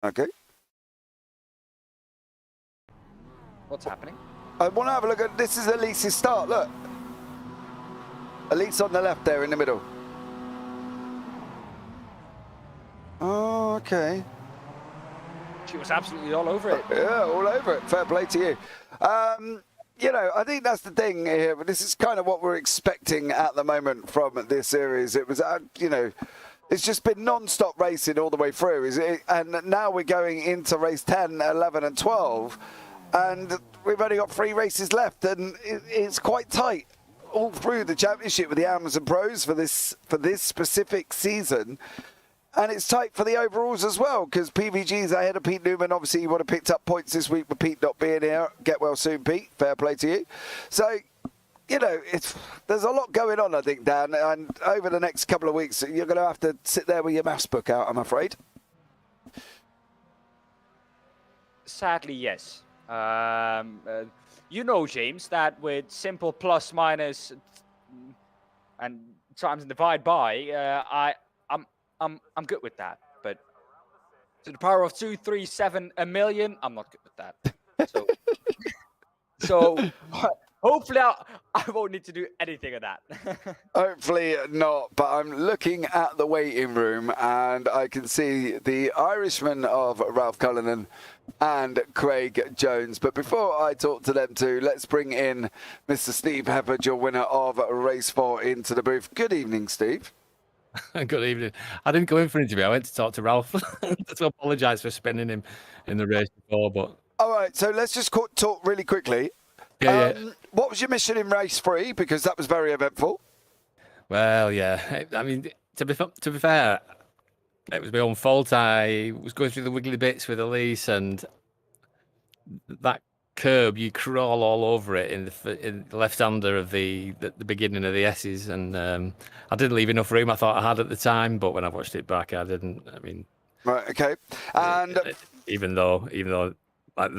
Okay. What's happening? I want to have a look at, this is Elise's start, look. Elise on the left there in the middle. Oh, okay. She was absolutely all over it. Yeah, all over it. Fair play to you. You know, I think that's the thing here. But this is kind of what we're expecting at the moment from this series. It was, you know, it's just been non-stop racing all the way through. And now we're going into race 10, 11 and 12. And we've only got 3 races left, and it's quite tight all through the championship with the AMs and Pros for this specific season. And it's tight for the overalls as well, because PVG's ahead of Pete Newman. Obviously, he would have picked up points this week with Pete not being here. Get well soon, Pete. Fair play to you. So, you know, there's a lot going on, I think, Dan. And over the next couple of weeks, you're going to have to sit there with your maths book out, I'm afraid. Sadly, yes. You know, James, that with simple plus, minus, and times and divide by, I'm good with that. But to the power of 2, 3, 7, a million, I'm not good with that. So Hopefully, I won't need to do anything of that. Hopefully not, but I'm looking at the waiting room and I can see the Irishman of Ralph Cullinan and Craig Jones. But before I talk to them two, let's bring in Mr. Steve Heppard, your winner of race 4, into the booth. Good evening, Steve. Good evening. I didn't go in for an interview. I went to talk to Ralph to apologise for spinning him in the race before. But all right, so let's just talk really quickly. Yeah. What was your mission in race 3? Because that was very eventful. Well, yeah. I mean, to be fair, it was my own fault. I was going through the wiggly bits with Elise, and that curb, you crawl all over it in the left-hander of the beginning of the S's, and I didn't leave enough room. I thought I had at the time, but when I watched it back, I didn't. I mean, right, okay, and even though like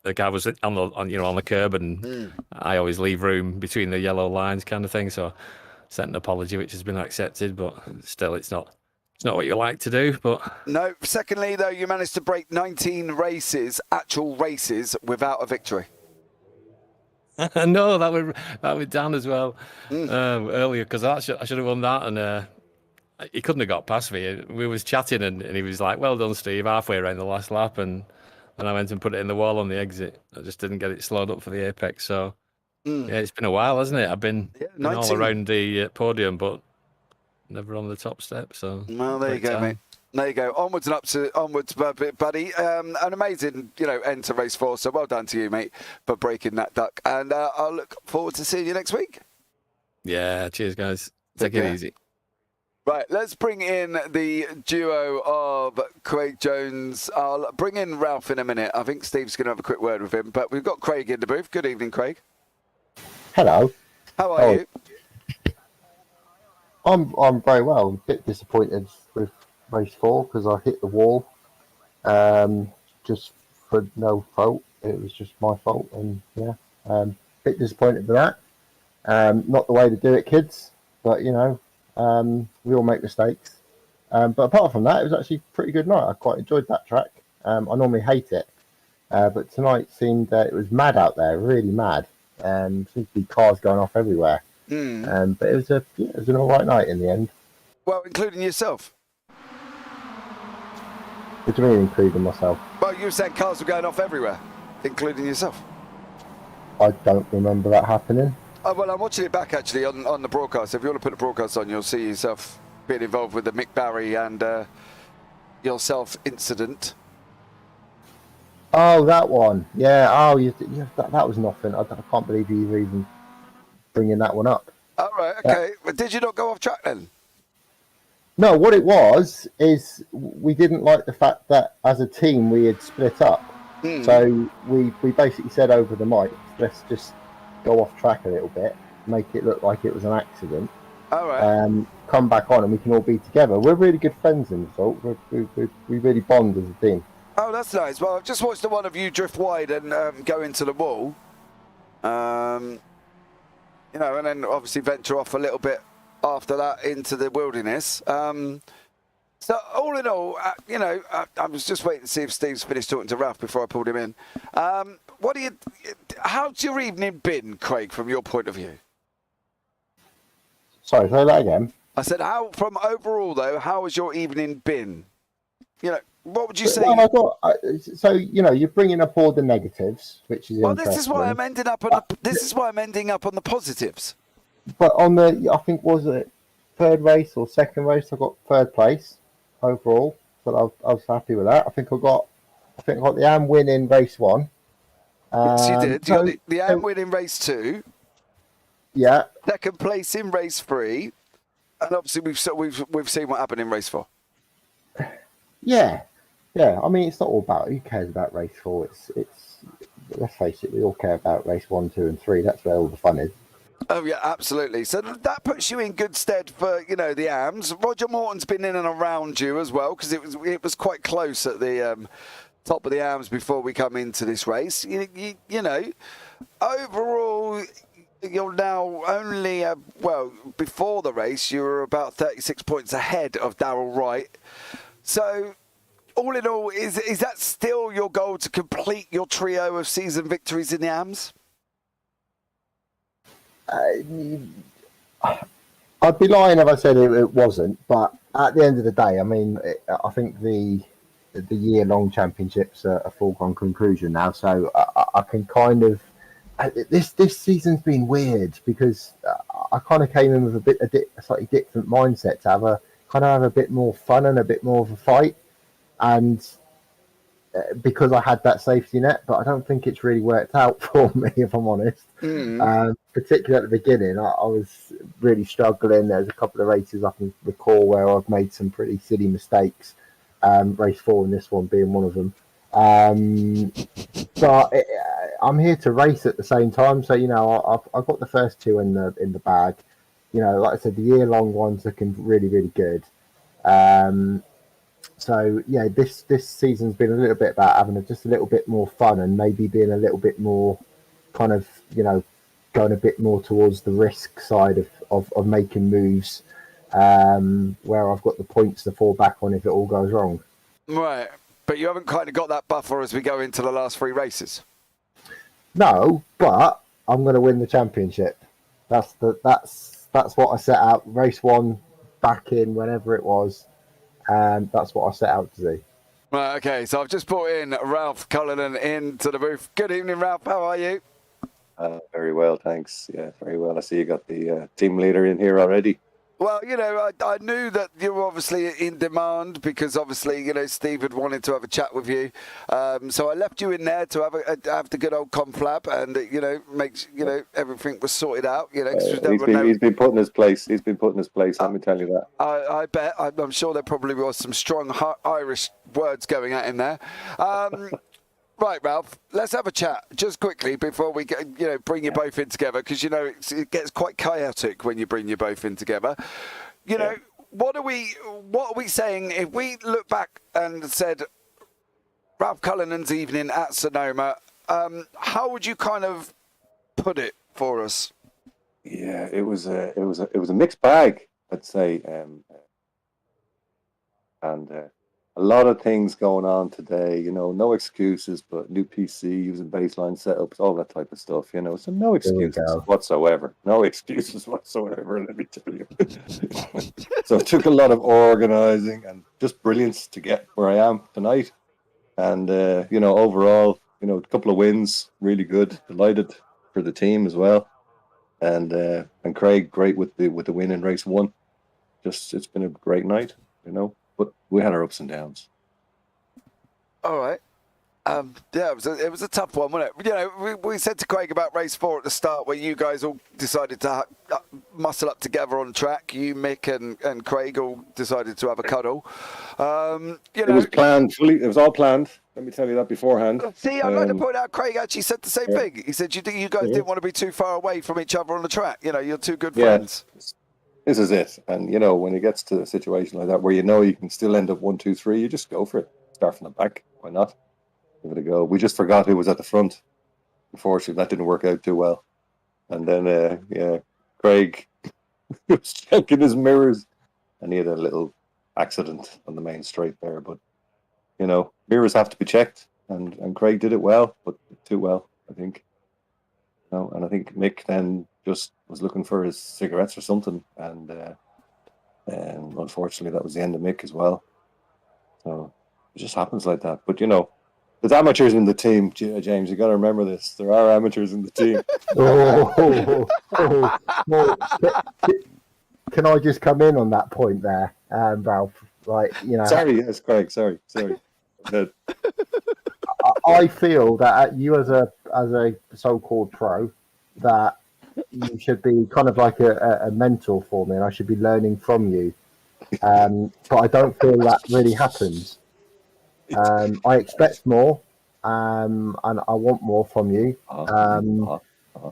the car was on the curb, and I always leave room between the yellow lines, kind of thing. So sent an apology, which has been accepted, but still, it's not what you like to do. But no. Secondly, though, you managed to break 19 actual races, without a victory. No, that was Daan as well earlier, because I should have won that, and he couldn't have got past me. We was chatting, and he was like, "Well done, Steve," halfway around the last lap, and I went and put it in the wall on the exit. I just didn't get it slowed up for the apex. So yeah, it's been a while, hasn't it? I've been all around the podium, but never on the top step. So well, there you go, mate. There you go. Onwards and onwards, buddy. An amazing, end to race 4. So well done to you, mate, for breaking that duck. And I'll look forward to seeing you next week. Yeah, cheers, guys. Take it easy. Right, let's bring in the duo of Craig Jones. I'll bring in Ralph in a minute. I think Steve's going to have a quick word with him, but we've got Craig in the booth. Good evening, Craig. Hello. How are you? I'm very well. I'm a bit disappointed with race 4 because I hit the wall just for no fault. It was just my fault, and yeah, bit disappointed with that. Not the way to do it, kids, but we all make mistakes. But apart from that, it was actually a pretty good night. I quite enjoyed that track. I normally hate it, but tonight seemed it was mad out there, really mad. Seemed to be cars going off everywhere. But it was an all right night in the end. Well, including yourself. What do you mean, including myself? Well, you were saying cars were going off everywhere, including yourself. I don't remember that happening. Oh, well, I'm watching it back, actually, on the broadcast. If you want to put the broadcast on, you'll see yourself being involved with the Mick Barry and yourself incident. Oh, that one. Yeah. Oh, that was nothing. I can't believe you were even bringing that one up. All right, okay. But did you not go off track then? No, what it was is we didn't like the fact that as a team we had split up. So we basically said over the mic, let's just go off track a little bit, make it look like it was an accident. All right. Come back on and we can all be together. We're really good friends in the result. We really bond as a team. Oh, that's nice. Well, I've just watched the one of you drift wide and go into the wall. And then obviously venture off a little bit after that into the wilderness. So all in all, I was just waiting to see if Steve's finished talking to Ralph before I pulled him in. How's your evening been, Craig, from your point of view? Sorry, say that again. I said, from overall though, how has your evening been? What would you say? Well, you're bringing up all the negatives, which is interesting. This is why I'm ending up on this is why I'm ending up on the positives. But I think was it third race or second race, I got third place overall, so I was happy with that. I think I got the AM win in race 1. Yes, you did. You got the AM win in race 2. Yeah. Second place in race 3, and obviously we've seen what happened in race 4. Yeah. I mean, it's not all about who cares about race 4. It's let's face it, we all care about race 1, 2, and 3. That's where all the fun is. Oh yeah, absolutely. So that puts you in good stead for the AMs. Roger Morton's been in and around you as well, because it was quite close at the top of the AMs before we come into this race. Overall, you're now only before the race you were about 36 points ahead of Darrell Wright. So all in all, is that still your goal, to complete your trio of season victories in the AMs? I'd be lying if I said it wasn't, but at the end of the day, I mean, I think the year-long championships are a foregone conclusion now. So I can kind of this season's been weird because I kind of came in with a slightly different mindset to have a bit more fun and a bit more of a fight, and because I had that safety net, but I don't think it's really worked out for me, if I'm honest. Particularly at the beginning, I was really struggling. There's a couple of races I can recall where I've made some pretty silly mistakes. Race 4 and this one being one of them. But I'm here to race at the same time, so I've got the first two in the bag. Like I said, the year-long one's looking really, really good. So yeah, this season's been a little bit about having just a little bit more fun and maybe being a little bit more kind of going a bit more towards the risk side of making moves where I've got the points to fall back on if it all goes wrong. Right, but you haven't kind of got that buffer as we go into the last 3 races. No, but I'm going to win the championship. That's what I set out. Race 1 back in whenever it was. That's what I set out to do. Right, okay, so I've just brought in Ralph Cullinan into the booth. Good evening, Ralph. How are you? Very well, thanks. Yeah, very well. I see you got the team leader in here already. Well, I knew that you were obviously in demand because obviously, Steve had wanted to have a chat with you. So I left you in there to have the good old conflab and, make everything was sorted out. He's been put in his place. He's been put in his place. Let me tell you that. I bet. I'm sure there probably was some strong Irish words going at him there. Right, Ralph, let's have a chat just quickly before we get, bring you both in together because, it gets quite chaotic when you bring you both in together. What are we saying if we look back and said Ralph Cullinan's evening at Sonoma, how would you kind of put it for us? Yeah, it was a mixed bag, I'd say. And a lot of things going on today, no excuses, but new PC, using baseline setups, all that type of stuff, so no excuses whatsoever. No excuses whatsoever, let me tell you. So it took a lot of organizing and just brilliance to get where I am tonight. And, overall, a couple of wins, really good, delighted for the team as well. And Craig, great with the win in race 1. It's been a great night, But we had our ups and downs. All right. It was a tough one, wasn't it? We said to Craig about race 4 at the start where you guys all decided to muscle up together on track. You, Mick and Craig all decided to have a cuddle. It was planned. It was all planned. Let me tell you that beforehand. See, I'd like to point out Craig actually said the same thing. He said you guys didn't want to be too far away from each other on the track. You're two good friends. This is it. And, when it gets to a situation like that where you can still end up 1, 2, 3, you just go for it. Start from the back. Why not? Give it a go. We just forgot who was at the front. Unfortunately, that didn't work out too well. And then, Craig was checking his mirrors and he had a little accident on the main straight there. But, mirrors have to be checked. And Craig did it well, but too well, I think. And I think Mick then just was looking for his cigarettes or something, and unfortunately that was the end of Mick as well. So it just happens like that. But there's amateurs in the team, James. You got to remember this. There are amateurs in the team. Can I just come in on that point there, Ralph? Right, Sorry, yes, Craig. Sorry. Good. I feel that you as a so-called pro, that you should be kind of like a mentor for me, and I should be learning from you. But I don't feel that really happens. I expect more, and I want more from you.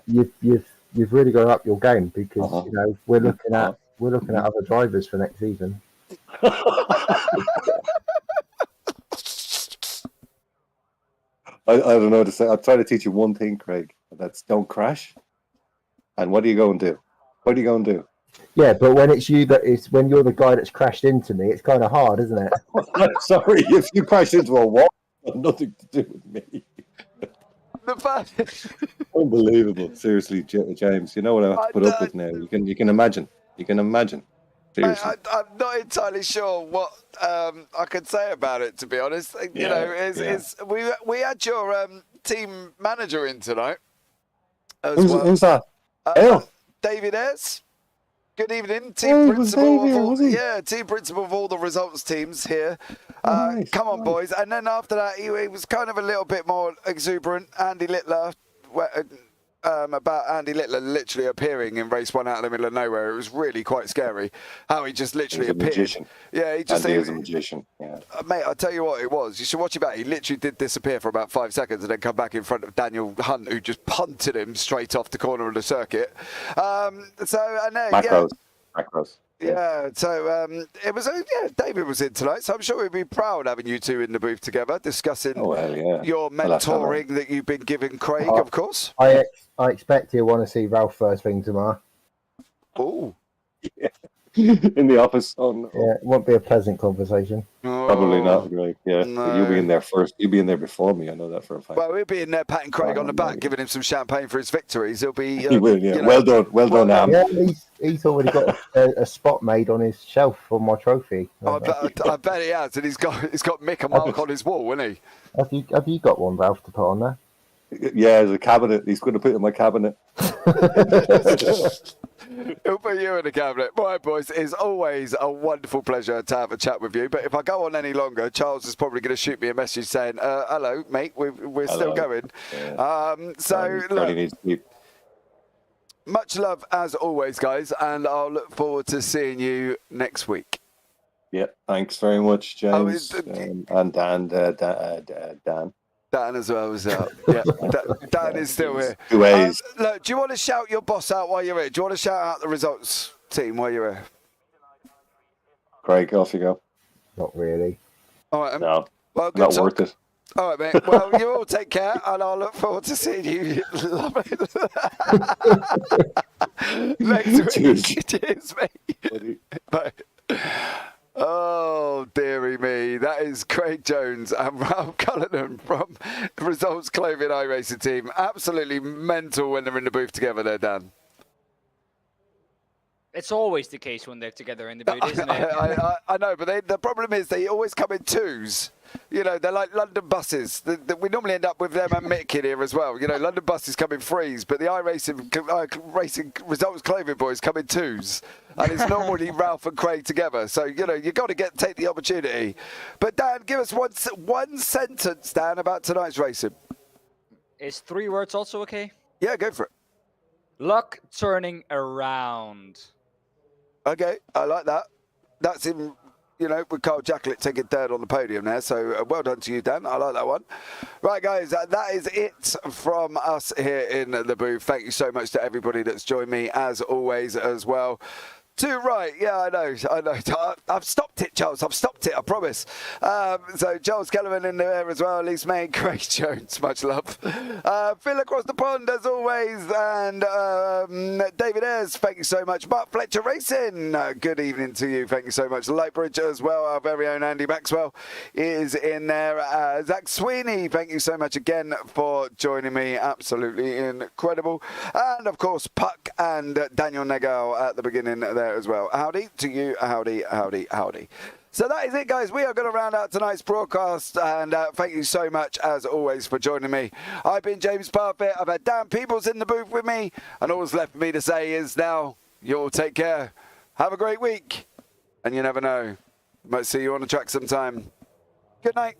You've really got to up your game because we're looking at other drivers for next season. I don't know what to say. I'll try to teach you one thing, Craig. That's don't crash. And what are you going to do? What are you going to do? Yeah, but when it's you when you're the guy that's crashed into me, it's kind of hard, isn't it? Sorry, if you crash into a wall, it's got nothing to do with me. the first. Unbelievable. Seriously, James. You know what I have to put up with now. You can imagine. You can imagine. Seriously. I'm not entirely sure what I could say about it, to be honest. You know, we had your team manager in tonight. Who's that? David Ayres. Good evening, team principal. Team principal of all the results teams here. Nice, come on, nice. boys. And then after that, he was kind of a little bit more exuberant. Andy Littler, about Andy Littler literally appearing in race 1 out of the middle of nowhere. It was really quite scary how he just literally appeared. Magician. Yeah, he just is a magician. Yeah. Mate, I'll tell you what it was. You should watch it back. He literally did disappear for about 5 seconds and then come back in front of Daniel Hunt, who just punted him straight off the corner of the circuit. Macros. Yeah, so it was, David was in tonight, so I'm sure we'd be proud having you two in the booth together discussing your mentoring that you've been giving Craig, of course. I expect you'll want to see Ralph first thing tomorrow. Oh. Yeah. In the office. Oh, no. Yeah, it won't be a pleasant conversation. Probably not, Greg. Yeah, No. But you'll be in there first. You'll be in there before me. I know that for a fact. Well, we'll be in there patting Craig on the back, giving him some champagne for his victories. He'll be. He will, yeah. You know, Well done, Am. Yeah, he's already got a spot made on his shelf for my trophy. I bet he has, and he's got Mick and Mark on his wall, isn't he? Have you got one, Ralph, to put on there? Yeah, there's a cabinet. He's going to put it in my cabinet. He'll put you in the cabinet. Right, boys, it's always a wonderful pleasure to have a chat with you. But if I go on any longer, Charles is probably going to shoot me a message saying, hello, mate, we're still going. Yeah. Look, much love as always, guys, and I'll look forward to seeing you next week. Yeah, thanks very much, James. And Dan. Dan as well was out. Yeah, Dan is still here. 2 ways. Look, do you want to shout your boss out while you're here? Do you want to shout out the results team while you're here? Craig, off you go. Not really. All right. No, well, good not talk. worth it. All right, mate. Well, you all take care, and I'll look forward to seeing you next week. Cheers, mate. Bye. Oh, dearie me. That is Craig Jones and Ralph Cullinan from Results Clothing iRacing team. Absolutely mental when they're in the booth together there, Dan. It's always the case when they're together in the booth, isn't it? I know, but the problem is they always come in twos. You know, they're like London buses. We normally end up with them and Mick in here as well. You know, London buses come in threes, but the iRacing racing Results Clothing boys come in twos. And it's normally Ralph and Craig together. So, you know, you've got to take the opportunity. But, Dan, give us one sentence, Dan, about tonight's racing. Is 3 words also okay? Yeah, go for it. Luck turning around. Okay, I like that. That's in, you know, with Carl Jacklett taking third on the podium there. So well done to you, Dan. I like that one. Right, guys, that is it from us here in the booth. Thank you so much to everybody that's joined me, as always, as well. Too right, yeah, I know. I've stopped it, Charles. I've stopped it, I promise. So Charles Kellerman in there as well. Elise May, Craig Jones, much love. Phil across the pond as always, and David Ayres, thank you so much. Mark Fletcher Racing, good evening to you. Thank you so much. Lightbridge as well. Our very own Andy Maxwell is in there. Zach Sweeney, thank you so much again for joining me. Absolutely incredible. And of course, Puck and Daniel Negal at the beginning there as well. Howdy to you, howdy, howdy, howdy. So that is it, guys. We are going to round out tonight's broadcast, and thank you so much, as always, for joining me. I've been James Parfitt. I've had Dan Pepels in the booth with me, and all that's left for me to say is now, you all take care. Have a great week, and you never know. Might see you on the track sometime. Good night.